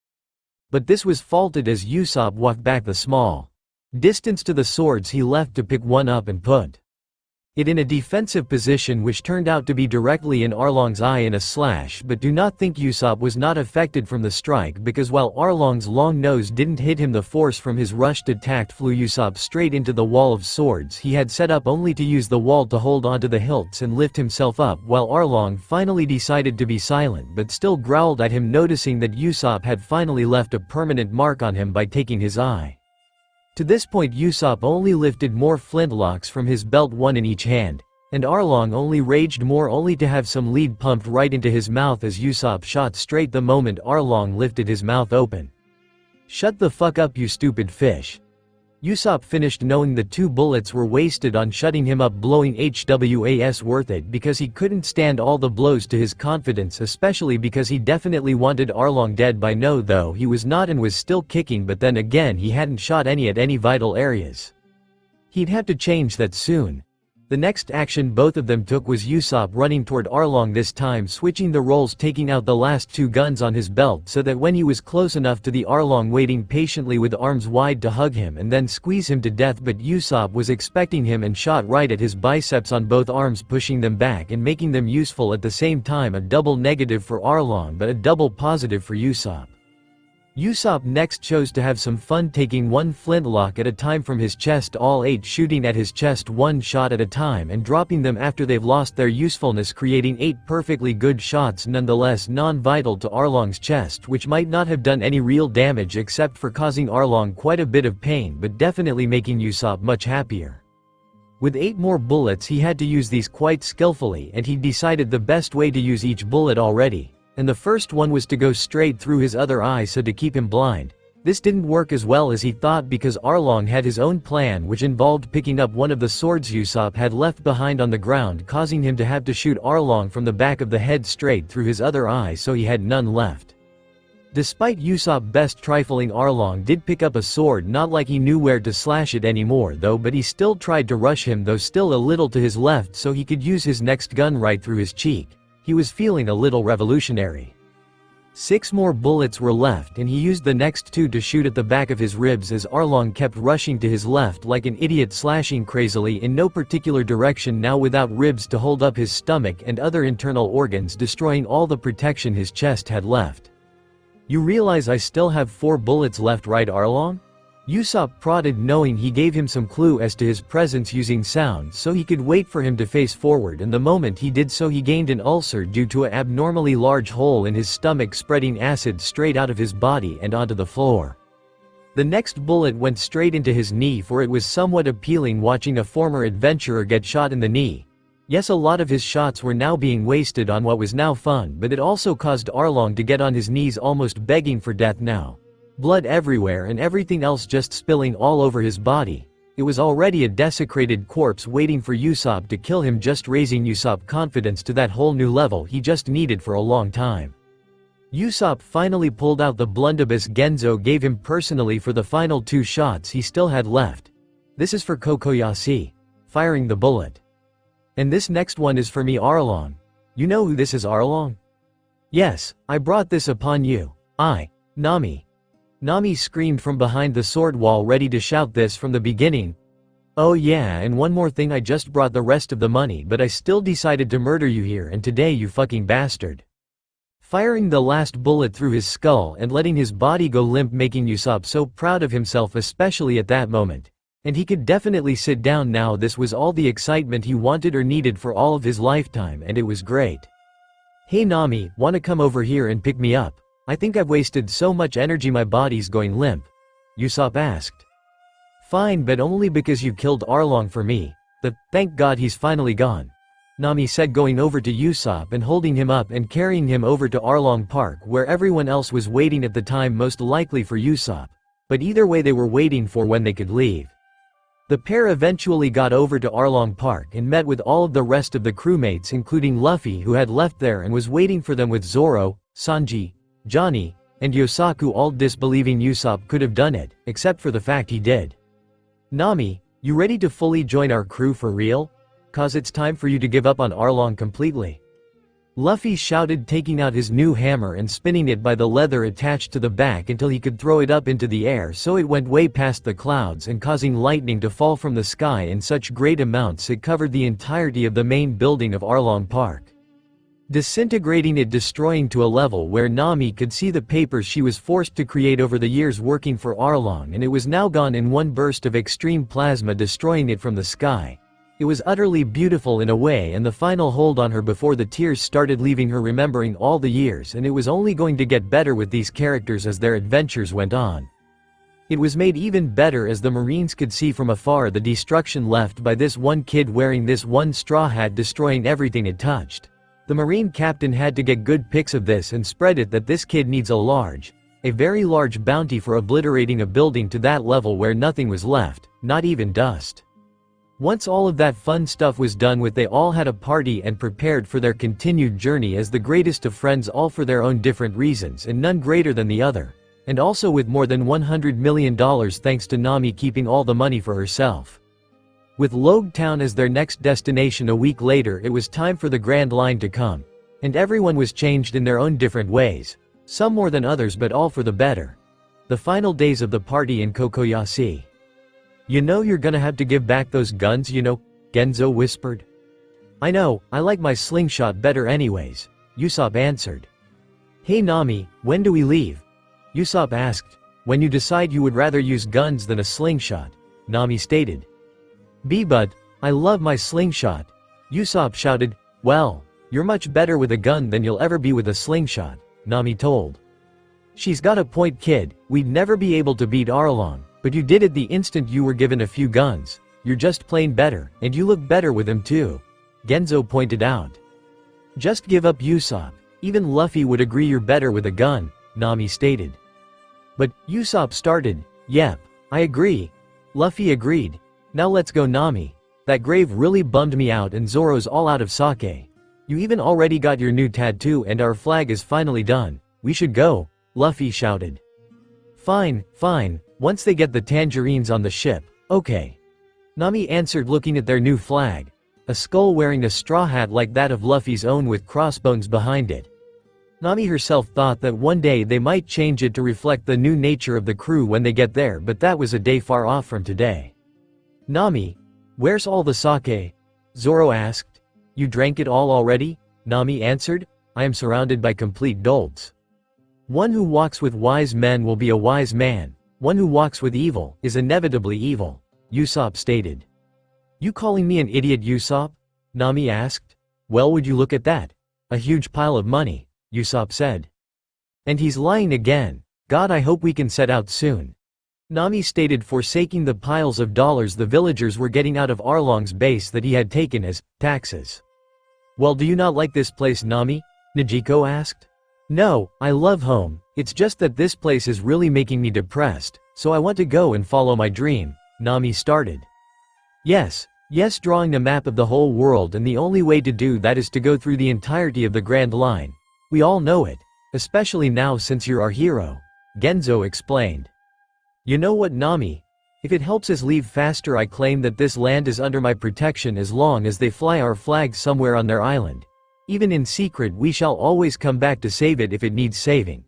But this was faulted as Usopp walked back the small distance to the swords he left to pick one up and put it in a defensive position, which turned out to be directly in Arlong's eye in a slash. But do not think Usopp was not affected from the strike, because while Arlong's long nose didn't hit him, the force from his rushed attack flew Usopp straight into the wall of swords he had set up, only to use the wall to hold onto the hilts and lift himself up, while Arlong finally decided to be silent but still growled at him, noticing that Usopp had finally left a permanent mark on him by taking his eye. To this point Usopp only lifted more flintlocks from his belt, one in each hand, and Arlong only raged more, only to have some lead pumped right into his mouth as Usopp shot straight the moment Arlong lifted his mouth open. Shut the fuck up, you stupid fish. Usopp finished, knowing the 2 bullets were wasted on shutting him up, blowing HWAS worth it, because he couldn't stand all the blows to his confidence, especially because he definitely wanted Arlong dead by now, though he was not and was still kicking, but then again he hadn't shot any at any vital areas. He'd have to change that soon. The next action both of them took was Usopp running toward Arlong, this time switching the roles, taking out the last 2 guns on his belt so that when he was close enough to the Arlong waiting patiently with arms wide to hug him and then squeeze him to death, but Usopp was expecting him and shot right at his biceps on both arms, pushing them back and making them useful at the same time, a double negative for Arlong but a double positive for Usopp. Usopp next chose to have some fun, taking 1 flintlock at a time from his chest, all 8 shooting at his chest 1 shot at a time and dropping them after they've lost their usefulness, creating 8 perfectly good shots, nonetheless non-vital to Arlong's chest, which might not have done any real damage except for causing Arlong quite a bit of pain, but definitely making Usopp much happier. With 8 more bullets he had to use these quite skillfully, and he decided the best way to use each bullet already. And the first one was to go straight through his other eye so to keep him blind. This didn't work as well as he thought because Arlong had his own plan, which involved picking up one of the swords Usopp had left behind on the ground, causing him to have to shoot Arlong from the back of the head straight through his other eye, so he had none left. Despite Usopp best trifling, Arlong did pick up a sword, not like he knew where to slash it anymore though, but he still tried to rush him, though still a little to his left, so he could use his next gun right through his cheek. He was feeling a little revolutionary. 6 more bullets were left and he used the next 2 to shoot at the back of his ribs as Arlong kept rushing to his left like an idiot, slashing crazily in no particular direction, now without ribs to hold up his stomach and other internal organs, destroying all the protection his chest had left. "You realize I still have 4 bullets left, right, Arlong?" Usopp prodded, knowing he gave him some clue as to his presence using sound so he could wait for him to face forward, and the moment he did so he gained an ulcer due to an abnormally large hole in his stomach, spreading acid straight out of his body and onto the floor. The next bullet went straight into his knee, for it was somewhat appealing watching a former adventurer get shot in the knee. Yes, a lot of his shots were now being wasted on what was now fun, but it also caused Arlong to get on his knees, almost begging for death now. Blood everywhere and everything else just spilling all over his body. It was already a desecrated corpse waiting for Usopp to kill him, just raising Usopp's confidence to that whole new level he just needed for a long time. Usopp finally pulled out the blunderbuss Genzo gave him personally for the final 2 shots he still had left. "This is for Kokoyashi," firing the bullet. "And this next one is for me, Arlong. You know who this is, Arlong?" "Yes, I brought this upon you. Nami." Nami screamed from behind the sword wall, ready to shout this from the beginning. "Oh yeah, and one more thing, I just brought the rest of the money, but I still decided to murder you here and today, you fucking bastard." Firing the last bullet through his skull and letting his body go limp, making Usopp so proud of himself, especially at that moment. And he could definitely sit down now. This was all the excitement he wanted or needed for all of his lifetime, and it was great. "Hey Nami, wanna come over here and pick me up? I think I've wasted so much energy, my body's going limp," Usopp asked. "Fine, but only because you killed Arlong for me. Thank God he's finally gone," Nami said, going over to Usopp and holding him up and carrying him over to Arlong Park, where everyone else was waiting at the time, most likely for Usopp. But either way, they were waiting for when they could leave. The pair eventually got over to Arlong Park and met with all of the rest of the crewmates, including Luffy, who had left there and was waiting for them with Zoro, Sanji, Johnny, and Yosaku, all disbelieving Usopp could have done it, except for the fact he did. "Nami, you ready to fully join our crew for real? 'Cause it's time for you to give up on Arlong completely," Luffy shouted, taking out his new hammer and spinning it by the leather attached to the back until he could throw it up into the air so it went way past the clouds and causing lightning to fall from the sky in such great amounts it covered the entirety of the main building of Arlong Park, disintegrating it, destroying to a level where Nami could see the papers she was forced to create over the years working for Arlong, and it was now gone in one burst of extreme plasma, destroying it from the sky. It was utterly beautiful in a way, and the final hold on her before the tears started leaving her, remembering all the years, and it was only going to get better with these characters as their adventures went on. It was made even better as the Marines could see from afar the destruction left by this one kid wearing this one straw hat, destroying everything it touched. The Marine captain had to get good pics of this and spread it that this kid needs a very large bounty for obliterating a building to that level where nothing was left, not even dust. Once all of that fun stuff was done with, they all had a party and prepared for their continued journey as the greatest of friends, all for their own different reasons and none greater than the other, and also with more than $100 million thanks to Nami keeping all the money for herself. With Logue Town as their next destination a week later, it was time for the Grand Line to come. And everyone was changed in their own different ways. Some more than others, but all for the better. The final days of the party in Kokoyashi. "You know you're gonna have to give back those guns, you know," Genzo whispered. "I know, I like my slingshot better anyways," Usopp answered. "Hey Nami, when do we leave?" Usopp asked. "When you decide you would rather use guns than a slingshot," Nami stated. "But I love my slingshot," Usopp shouted. "Well, you're much better with a gun than you'll ever be with a slingshot," Nami told. "She's got a point, kid. We'd never be able to beat Arlong, but you did it the instant you were given a few guns. You're just plain better, and you look better with them too," Genzo pointed out. "Just give up, Usopp. Even Luffy would agree you're better with a gun," Nami stated. But, Usopp started. Yep, I agree. Luffy agreed. Now let's go Nami. That grave really bummed me out and Zoro's all out of sake. You even already got your new tattoo and our flag is finally done. We should go, Luffy shouted. Fine, fine, once they get the tangerines on the ship, okay. Nami answered looking at their new flag. A skull wearing a straw hat like that of Luffy's own with crossbones behind it. Nami herself thought that one day they might change it to reflect the new nature of the crew when they get there, but that was a day far off from today. Nami, where's all the sake? Zoro asked. You drank it all already? Nami answered. I am surrounded by complete dolts. One who walks with wise men will be a wise man. One who walks with evil is inevitably evil, Usopp stated. You calling me an idiot, Usopp? Nami asked. Well, would you look at that? A huge pile of money, Usopp said. And he's lying again. God, I hope we can set out soon. Nami stated, forsaking the piles of dollars the villagers were getting out of Arlong's base that he had taken as taxes. Well, do you not like this place, Nami? Nezuko asked. No, I love home, it's just that this place is really making me depressed, so I want to go and follow my dream, Nami started. Yes, drawing a map of the whole world, and the only way to do that is to go through the entirety of the Grand Line. We all know it, especially now since you're our hero, Genzo explained. You know what, Nami? If it helps us leave faster, I claim that this land is under my protection as long as they fly our flag somewhere on their island. Even in secret, we shall always come back to save it if it needs saving.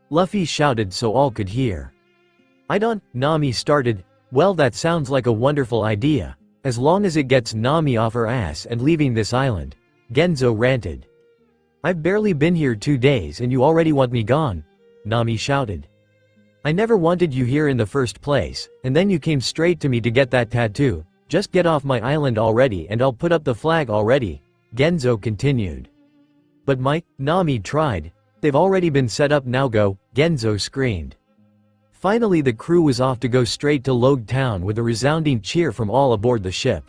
Luffy shouted so all could hear. I don't, Nami started. Well, that sounds like a wonderful idea, as long as it gets Nami off her ass and leaving this island, Genzo ranted. I've barely been here 2 days and you already want me gone, Nami shouted. I never wanted you here in the first place, and then you came straight to me to get that tattoo. Just get off my island already and I'll put up the flag already, Genzo continued. But Nami tried. They've already been set up, now go, Genzo screamed. Finally the crew was off to go straight to Logue Town with a resounding cheer from all aboard the ship.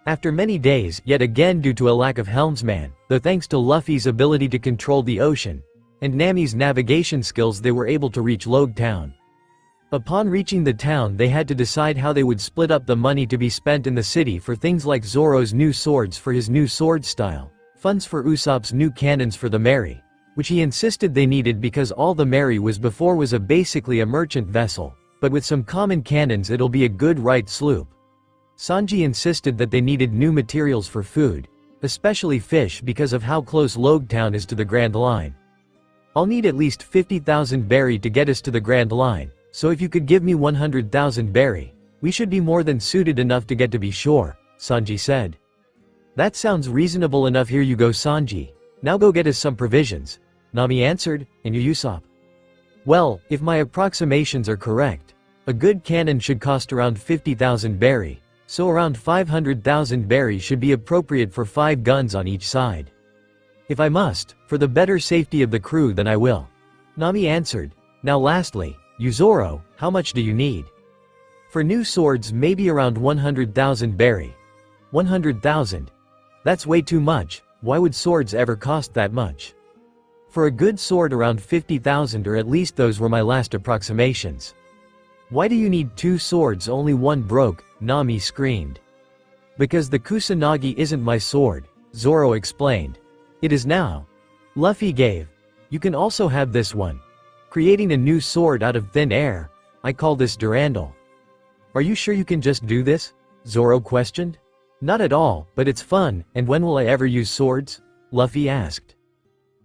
After many days, yet again due to a lack of helmsman, though thanks to Luffy's ability to control the ocean, and Nami's navigation skills, they were able to reach Logue Town. Upon reaching the town, they had to decide how they would split up the money to be spent in the city for things like Zoro's new swords for his new sword style, funds for Usopp's new cannons for the Mary, which he insisted they needed because all the Mary was before was basically a merchant vessel, but with some common cannons it'll be a good right sloop. Sanji insisted that they needed new materials for food, especially fish because of how close Logue Town is to the Grand Line. I'll need at least 50,000 berry to get us to the Grand Line. So if you could give me 100,000 berry, we should be more than suited enough to get to be sure, Sanji said. That sounds reasonable enough, here you go Sanji. Now go get us some provisions, Nami answered, and you Usopp? Well, if my approximations are correct, a good cannon should cost around 50,000 berry, so around 500,000 berry should be appropriate for 5 guns on each side. If I must, for the better safety of the crew, then I will, Nami answered. Now lastly, Zoro, how much do you need? For new swords, maybe around 100,000 berry. 100,000? That's way too much. Why would swords ever cost that much? For a good sword, around 50,000, or at least those were my last approximations. Why do you need 2 swords? Only one broke, Nami screamed. Because the Kusanagi isn't my sword, Zoro explained. It is now. Luffy gave. You can also have this one. Creating a new sword out of thin air. I call this Durandal. Are you sure you can just do this? Zoro questioned. Not at all, but it's fun, and when will I ever use swords? Luffy asked.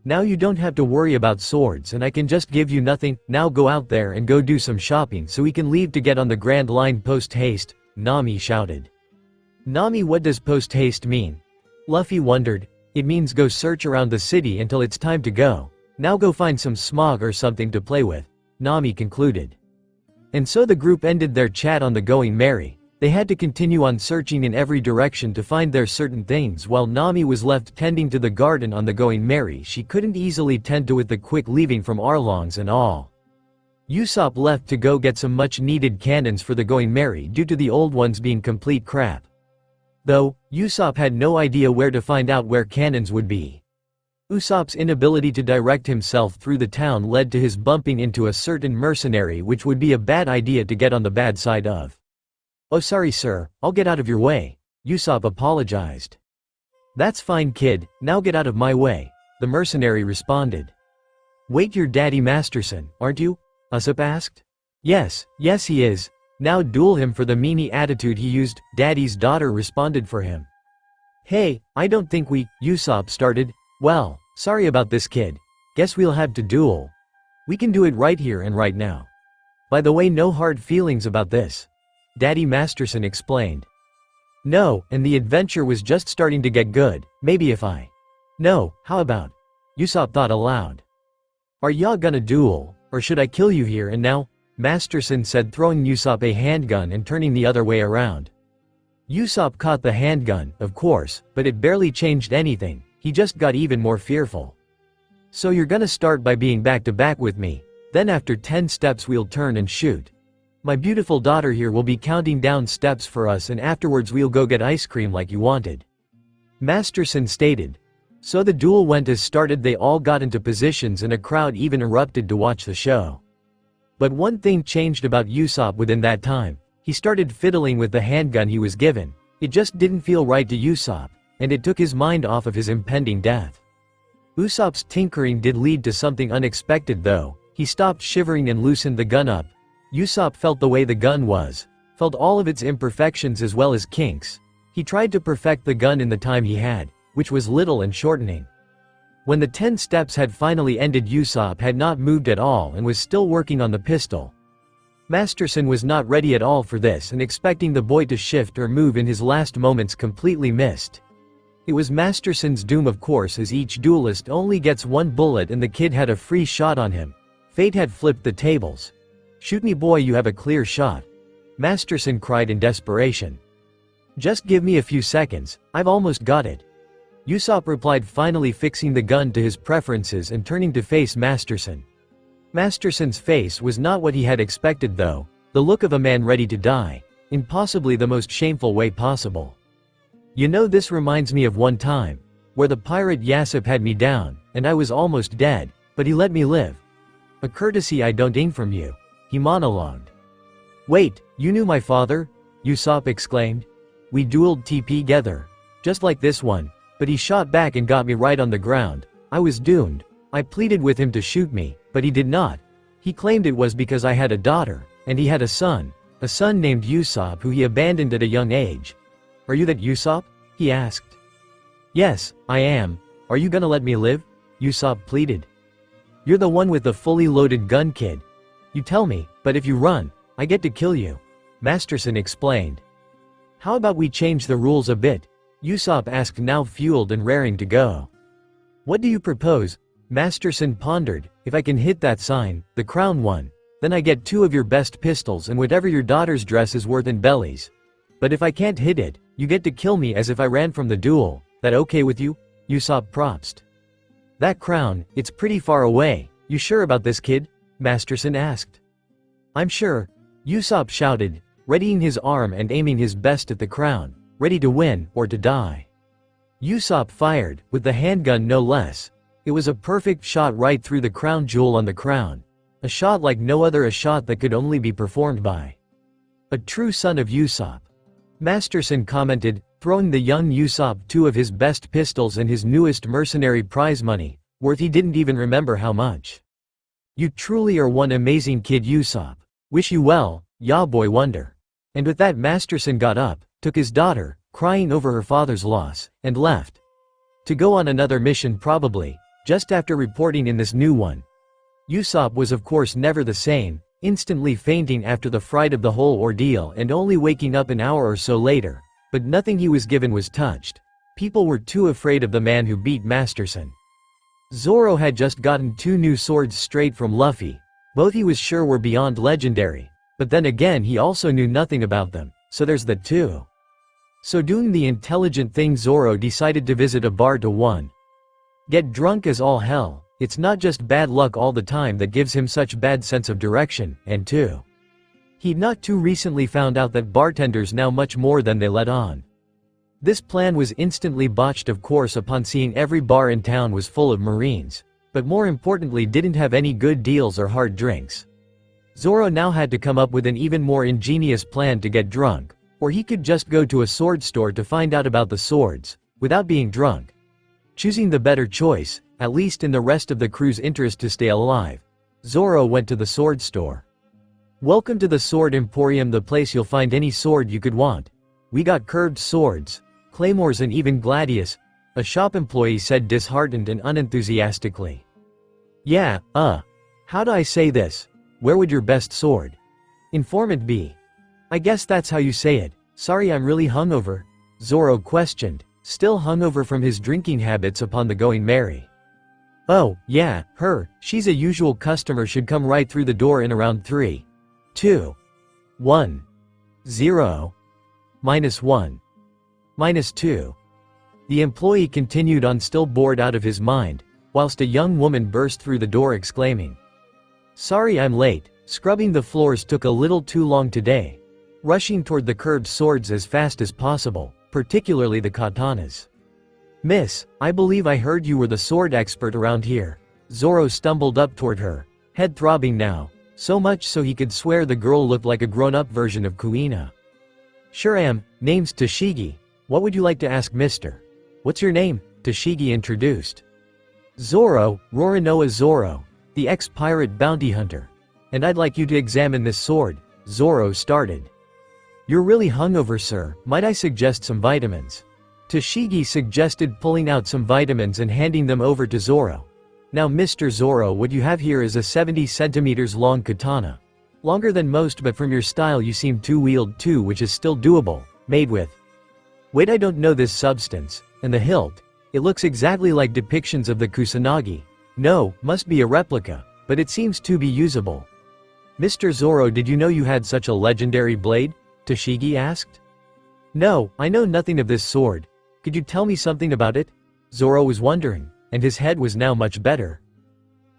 Now you don't have to worry about swords and I can just give you nothing. Now go out there and go do some shopping so we can leave to get on the Grand Line post haste, Nami shouted. Nami, what does post haste mean? Luffy wondered. It means go search around the city until it's time to go. Now go find some smog or something to play with, Nami concluded. And so the group ended their chat on the Going Merry. They had to continue on searching in every direction to find their certain things, while Nami was left tending to the garden on the Going Merry. She couldn't easily tend to with the quick leaving from Arlong's and all. Usopp left to go get some much needed cannons for the Going Merry due to the old ones being complete crap. Though, Usopp had no idea where to find out where cannons would be. Usopp's inability to direct himself through the town led to his bumping into a certain mercenary, which would be a bad idea to get on the bad side of. "Oh, sorry sir, I'll get out of your way," Usopp apologized. "That's fine kid, now get out of my way," the mercenary responded. "Wait, you're Daddy Masterson, aren't you?" Usopp asked. Yes he is. Now duel him for the meanie attitude he used," Daddy's daughter responded for him. "Hey, I don't think we," Usopp started. "Well, sorry about this kid. Guess we'll have to duel. We can do it right here and right now. By the way, no hard feelings about this," Daddy Masterson explained. "No, and the adventure was just starting to get good, maybe if I. No, how about?" Usopp thought aloud. "Are y'all gonna duel, or should I kill you here and now?" Masterson said, throwing Usopp a handgun and turning the other way around. Usopp caught the handgun, of course, but it barely changed anything, he just got even more fearful. "So you're gonna start by being back to back with me, then after 10 steps we'll turn and shoot. My beautiful daughter here will be counting down steps for us, and afterwards we'll go get ice cream like you wanted," Masterson stated. So the duel went as started. They all got into positions and a crowd even erupted to watch the show. But one thing changed about Usopp within that time. He started fiddling with the handgun he was given. It just didn't feel right to Usopp, and it took his mind off of his impending death. Usopp's tinkering did lead to something unexpected though. He stopped shivering and loosened the gun up. Usopp felt the way the gun was, felt all of its imperfections as well as kinks. He tried to perfect the gun in the time he had, which was little and shortening. When the 10 steps had finally ended, Usopp had not moved at all and was still working on the pistol. Masterson was not ready at all for this, and expecting the boy to shift or move in his last moments completely missed. It was Masterson's doom, of course, as each duelist only gets one bullet and the kid had a free shot on him. Fate had flipped the tables. "Shoot me boy, you have a clear shot," Masterson cried in desperation. "Just give me a few seconds, I've almost got it," Usopp replied, finally fixing the gun to his preferences and turning to face Masterson. Masterson's face was not what he had expected though, the look of a man ready to die, in possibly the most shameful way possible. "You know, this reminds me of one time, where the pirate Yassip had me down, and I was almost dead, but he let me live. A courtesy I don't aim from you," he monologued. "Wait, you knew my father?" Usopp exclaimed. "We dueled together. Just like this one. But he shot back and got me right on the ground. I was doomed. I pleaded with him to shoot me, but he did not. He claimed it was because I had a daughter, and he had a son named Usopp who he abandoned at a young age." "Are you that Usopp?" he asked. "Yes, I am. Are you gonna let me live?" Usopp pleaded. "You're the one with the fully loaded gun, kid. You tell me, but if you run, I get to kill you," Masterson explained. "How about we change the rules a bit?" Usopp asked, now fueled and raring to go. "What do you propose?" Masterson pondered. "If I can hit that sign, the crown one, then I get 2 of your best pistols and whatever your daughter's dress is worth in bellies. But if I can't hit it, you get to kill me as if I ran from the duel. That okay with you?" Usopp propsed. "That crown, it's pretty far away. You sure about this, kid?" Masterson asked. "I'm sure," Usopp shouted, readying his arm and aiming his best at the crown. Ready to win, or to die. Usopp fired, with the handgun no less. It was a perfect shot right through the crown jewel on the crown. A shot like no other, a shot that could only be performed by a true son of Usopp. Masterson commented, throwing the young Usopp 2 of his best pistols and his newest mercenary prize money, worth he didn't even remember how much. "You truly are one amazing kid, Usopp. Wish you well, ya boy wonder." And with that, Masterson got up, took his daughter, crying over her father's loss, and left. To go on another mission probably, just after reporting in this new one. Usopp was of course never the same, instantly fainting after the fright of the whole ordeal and only waking up an hour or so later, but nothing he was given was touched. People were too afraid of the man who beat Masterson. Zoro had just gotten 2 new swords straight from Luffy. Both he was sure were beyond legendary, but then again he also knew nothing about them, so there's that too. So doing the intelligent thing, Zoro decided to visit a bar to 1. Get drunk as all hell. It's not just bad luck all the time that gives him such bad sense of direction, and 2. He'd not too recently found out that bartenders know much more than they let on. This plan was instantly botched, of course, upon seeing every bar in town was full of Marines, but more importantly didn't have any good deals or hard drinks. Zoro now had to come up with an even more ingenious plan to get drunk, or he could just go to a sword store to find out about the swords, without being drunk. Choosing the better choice, at least in the rest of the crew's interest to stay alive, Zoro went to the sword store. "Welcome to the Sword Emporium, the place you'll find any sword you could want. We got curved swords, claymores and even gladius," a shop employee said disheartened and unenthusiastically. "Yeah, how do I say this? Where would your best sword? Informant be? I guess that's how you say it. Sorry, I'm really hungover," Zoro questioned, still hungover from his drinking habits upon the Going Merry. "Oh, yeah, her, she's a usual customer, should come right through the door in around 3, 2, 1, 0, -1, -2. The employee continued on, still bored out of his mind, whilst a young woman burst through the door exclaiming, "Sorry I'm late, scrubbing the floors took a little too long today," rushing toward the curved swords as fast as possible, particularly the katanas. "Miss, I believe I heard you were the sword expert around here." Zoro stumbled up toward her, head throbbing now, so much so he could swear the girl looked like a grown-up version of Kuina. "Sure am, name's Toshigi. What would you like to ask, mister?" "What's your name?" Toshigi introduced. "Zoro, Rorinoa Zoro, the ex-pirate bounty hunter. And I'd like you to examine this sword," Zoro started. "You're really hungover, sir, might I suggest some vitamins?" Toshigi suggested, pulling out some vitamins and handing them over to Zoro. "Now Mr. Zoro, what you have here is a 70 centimeters long katana. Longer than most, but from your style you seem to wield two, which is still doable, made with. Wait, I don't know this substance, and the hilt, it looks exactly like depictions of the Kusanagi. No, must be a replica, but it seems to be usable." "Mr. Zoro, did you know you had such a legendary blade?" Toshigi asked. "No, I know nothing of this sword. Could you tell me something about it?" Zoro was wondering, and his head was now much better.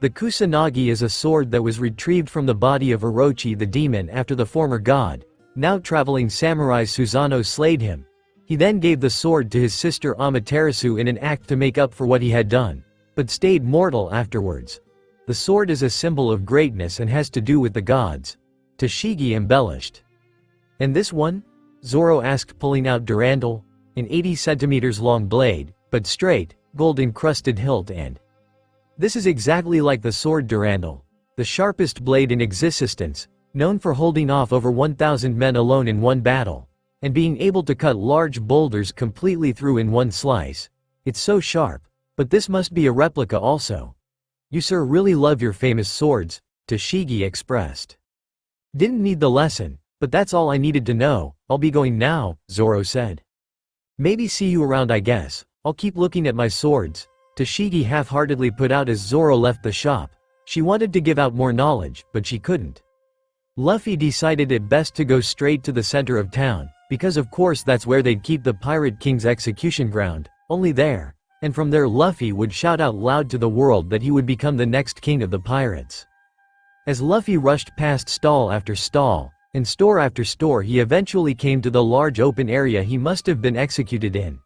"The Kusanagi is a sword that was retrieved from the body of Orochi the demon after the former god, now traveling samurai Susanoo slayed him. He then gave the sword to his sister Amaterasu in an act to make up for what he had done, but stayed mortal afterwards. The sword is a symbol of greatness and has to do with the gods," Toshigi embellished. "And this one?" Zoro asked, pulling out Durandal, an 80 centimeters long blade, but straight, gold-encrusted hilt, and "This is exactly like the sword Durandal, the sharpest blade in existence, known for holding off over 1,000 men alone in one battle, and being able to cut large boulders completely through in one slice. It's so sharp, but this must be a replica also. You sir really love your famous swords," Toshigi expressed. "Didn't need the lesson, but that's all I needed to know. I'll be going now," Zoro said. "Maybe see you around, I guess. I'll keep looking at my swords," Toshigi half-heartedly put out as Zoro left the shop. She wanted to give out more knowledge, but she couldn't. Luffy decided it best to go straight to the center of town, because of course that's where they'd keep the Pirate King's execution ground, only there, and from there Luffy would shout out loud to the world that he would become the next king of the pirates. As Luffy rushed past stall after stall, and store after store, he eventually came to the large open area he must have been executed in.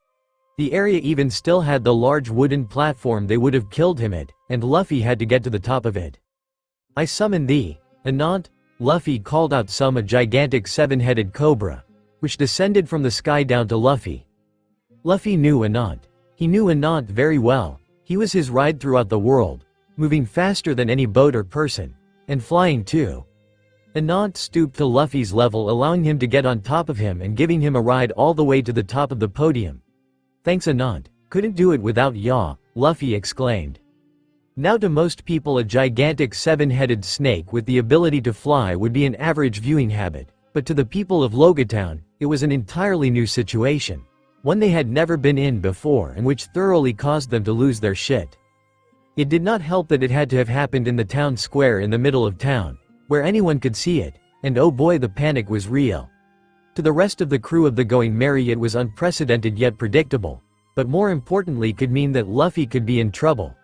The area even still had the large wooden platform they would have killed him at, and Luffy had to get to the top of it. "I summon thee, Anant," Luffy called out, a gigantic seven-headed cobra, which descended from the sky down to Luffy. Luffy knew Anant. He knew Anant very well. He was his ride throughout the world, moving faster than any boat or person, and flying too. Anant stooped to Luffy's level, allowing him to get on top of him and giving him a ride all the way to the top of the podium. "Thanks Anant, couldn't do it without ya," Luffy exclaimed. Now to most people a gigantic seven-headed snake with the ability to fly would be an average viewing habit, but to the people of Logatown, it was an entirely new situation. One they had never been in before and which thoroughly caused them to lose their shit. It did not help that it had to have happened in the town square in the middle of town, where anyone could see it, and oh boy, the panic was real. To the rest of the crew of the Going Merry it was unprecedented yet predictable, but more importantly could mean that Luffy could be in trouble.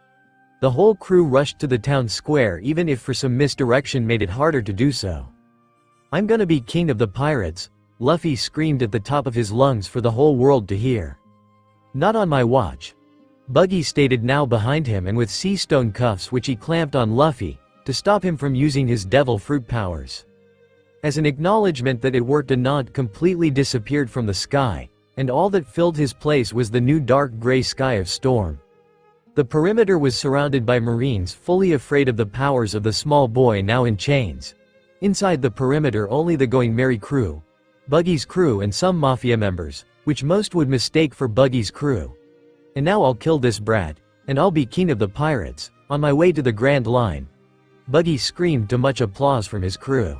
The whole crew rushed to the town square, even if for some misdirection made it harder to do so. "I'm gonna be king of the pirates," Luffy screamed at the top of his lungs for the whole world to hear. "Not on my watch." Buggy stated, now behind him and with sea stone cuffs which he clamped on Luffy, to stop him from using his devil fruit powers. As an acknowledgement that it worked, a nod completely disappeared from the sky, and all that filled his place was the new dark gray sky of storm. The perimeter was surrounded by Marines fully afraid of the powers of the small boy now in chains. Inside the perimeter only the Going Merry crew, Buggy's crew and some mafia members, which most would mistake for Buggy's crew. "And now I'll kill this brat, and I'll be king of the pirates, on my way to the Grand Line," Buggy screamed to much applause from his crew.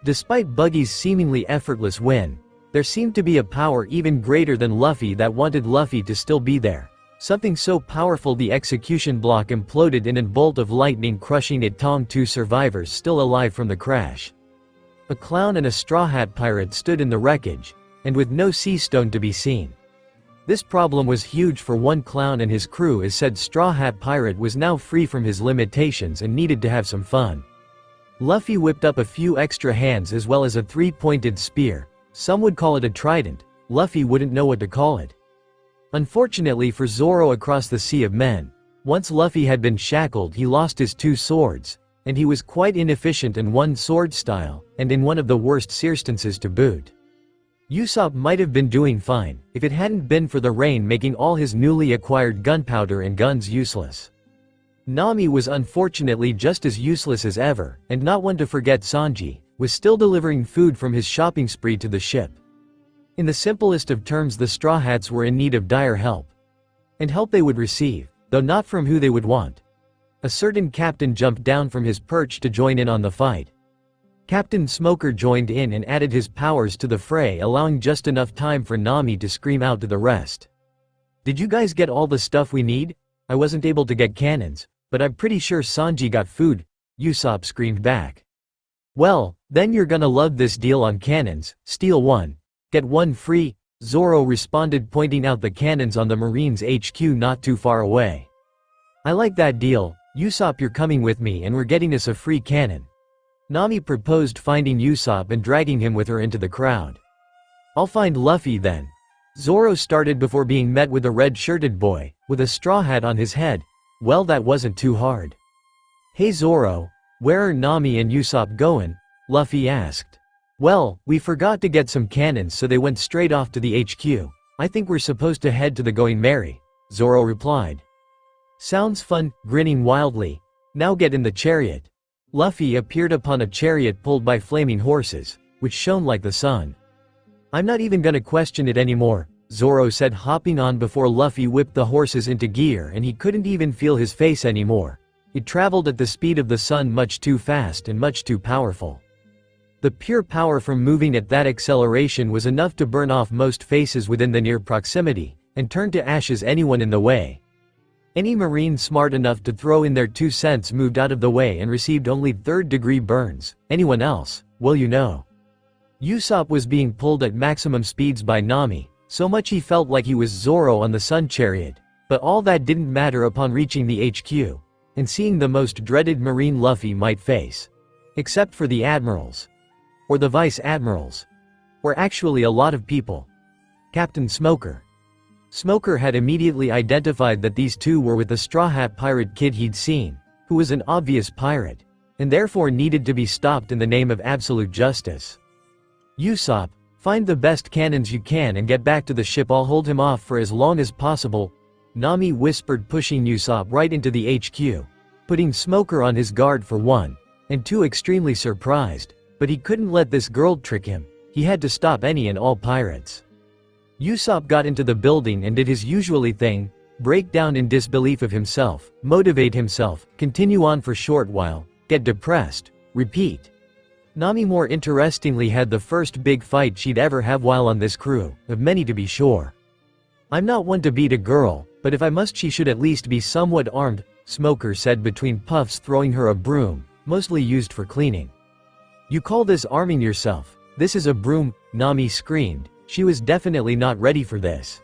Despite Buggy's seemingly effortless win, there seemed to be a power even greater than Luffy that wanted Luffy to still be there. Something so powerful the execution block imploded in a bolt of lightning, crushing it. Tom, 2 survivors still alive from the crash. A clown and a straw hat pirate stood in the wreckage, and with no sea stone to be seen. This problem was huge for one clown and his crew, as said straw hat pirate was now free from his limitations and needed to have some fun. Luffy whipped up a few extra hands as well as a 3-pointed spear. Some would call it a trident, Luffy wouldn't know what to call it. Unfortunately for Zoro across the Sea of Men, once Luffy had been shackled he lost his 2 swords, and he was quite inefficient in one sword style, and in one of the worst circumstances to boot. Usopp might have been doing fine, if it hadn't been for the rain making all his newly acquired gunpowder and guns useless. Nami was unfortunately just as useless as ever, and not one to forget, Sanji was still delivering food from his shopping spree to the ship. In the simplest of terms, the Straw Hats were in need of dire help. And help they would receive, though not from who they would want. A certain captain jumped down from his perch to join in on the fight. Captain Smoker joined in and added his powers to the fray, allowing just enough time for Nami to scream out to the rest. "Did you guys get all the stuff we need? I wasn't able to get cannons, but I'm pretty sure Sanji got food," Usopp screamed back. "Well, then you're gonna love this deal on cannons, steal one, get one free," Zoro responded, pointing out the cannons on the Marines HQ not too far away. "I like that deal, Usopp, you're coming with me and we're getting us a free cannon," Nami proposed, finding Usopp and dragging him with her into the crowd. "I'll find Luffy then," Zoro started before being met with a red-shirted boy, with a straw hat on his head. Well, that wasn't too hard. "Hey Zoro, where are Nami and Usopp going?" Luffy asked. "Well, we forgot to get some cannons, so they went straight off to the HQ. I think we're supposed to head to the Going Merry," Zoro replied. "Sounds fun," grinning wildly. "Now get in the chariot." Luffy appeared upon a chariot pulled by flaming horses, which shone like the sun. "I'm not even gonna question it anymore," Zoro said, hopping on before Luffy whipped the horses into gear and he couldn't even feel his face anymore. It traveled at the speed of the sun, much too fast and much too powerful. The pure power from moving at that acceleration was enough to burn off most faces within the near proximity, and turn to ashes anyone in the way. Any Marine smart enough to throw in their 2 cents moved out of the way and received only 3rd-degree burns. Anyone else, well, you know. Usopp was being pulled at maximum speeds by Nami, so much he felt like he was Zoro on the Sun Chariot, but all that didn't matter upon reaching the HQ, and seeing the most dreaded Marine Luffy might face. Except for the admirals. Or the vice admirals. Or actually a lot of people. Captain Smoker. Smoker had immediately identified that these two were with the Straw Hat pirate kid he'd seen, who was an obvious pirate, and therefore needed to be stopped in the name of absolute justice. "Usopp, find the best cannons you can and get back to the ship. I'll hold him off for as long as possible," Nami whispered, pushing Usopp right into the HQ, putting Smoker on his guard for 1, and 2 extremely surprised, but he couldn't let this girl trick him. He had to stop any and all pirates. Usopp got into the building and did his usually thing, break down in disbelief of himself, motivate himself, continue on for short while, get depressed, repeat. Nami more interestingly had the first big fight she'd ever have while on this crew, of many to be sure. "I'm not one to beat a girl, but if I must she should at least be somewhat armed," Smoker said between puffs, throwing her a broom, mostly used for cleaning. "You call this arming yourself? This is a broom," Nami screamed. She was definitely not ready for this.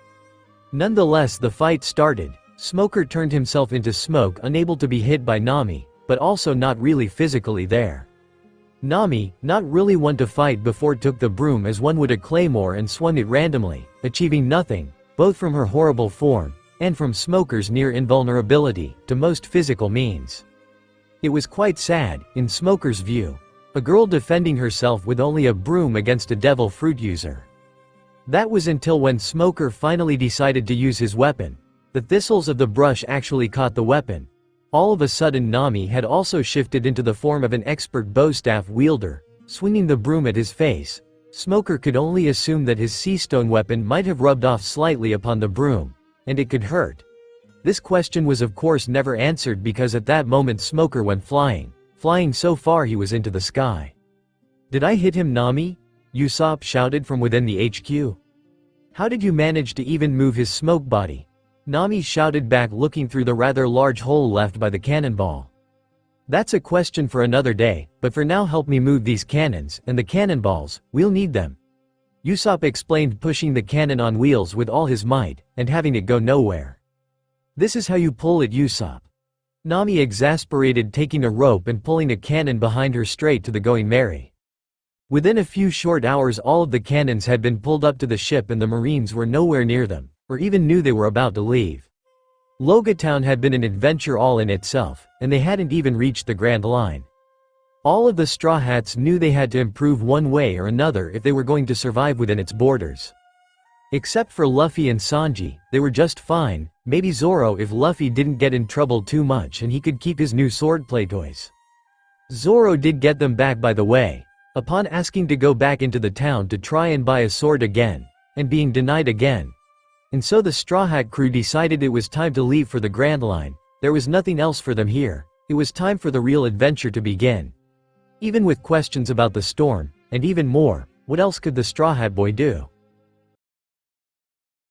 Nonetheless, the fight started. Smoker turned himself into smoke, unable to be hit by Nami, but also not really physically there. Nami, not really one to fight before, took the broom as one would a claymore and swung it randomly, achieving nothing, both from her horrible form, and from Smoker's near invulnerability to most physical means. It was quite sad, in Smoker's view. A girl defending herself with only a broom against a devil fruit user. That was until when Smoker finally decided to use his weapon. The thistles of the brush actually caught the weapon. All of a sudden Nami had also shifted into the form of an expert bowstaff wielder, swinging the broom at his face. Smoker could only assume that his sea stone weapon might have rubbed off slightly upon the broom, and it could hurt. This question was of course never answered because at that moment Smoker went flying so far he was into the sky. "Did I hit him, Nami?" Usopp shouted from within the HQ. "How did you manage to even move his smoke body?" Nami shouted back, looking through the rather large hole left by the cannonball. "That's a question for another day, but for now help me move these cannons, and the cannonballs, we'll need them," Usopp explained, pushing the cannon on wheels with all his might, and having it go nowhere. "This is how you pull it, Usopp." Nami exasperated, taking a rope and pulling a cannon behind her straight to the Going Merry. Within a few short hours all of the cannons had been pulled up to the ship and the Marines were nowhere near them, or even knew they were about to leave. Logia Town had been an adventure all in itself, and they hadn't even reached the Grand Line. All of the Straw Hats knew they had to improve one way or another if they were going to survive within its borders. Except for Luffy and Sanji, they were just fine, maybe Zoro if Luffy didn't get in trouble too much and he could keep his new swordplay toys. Zoro did get them back, by the way, upon asking to go back into the town to try and buy a sword again, and being denied again. And so the Straw Hat crew decided it was time to leave for the Grand Line. There was nothing else for them here. It was time for the real adventure to begin. Even with questions about the storm, and even more, what else could the Straw Hat Boy do?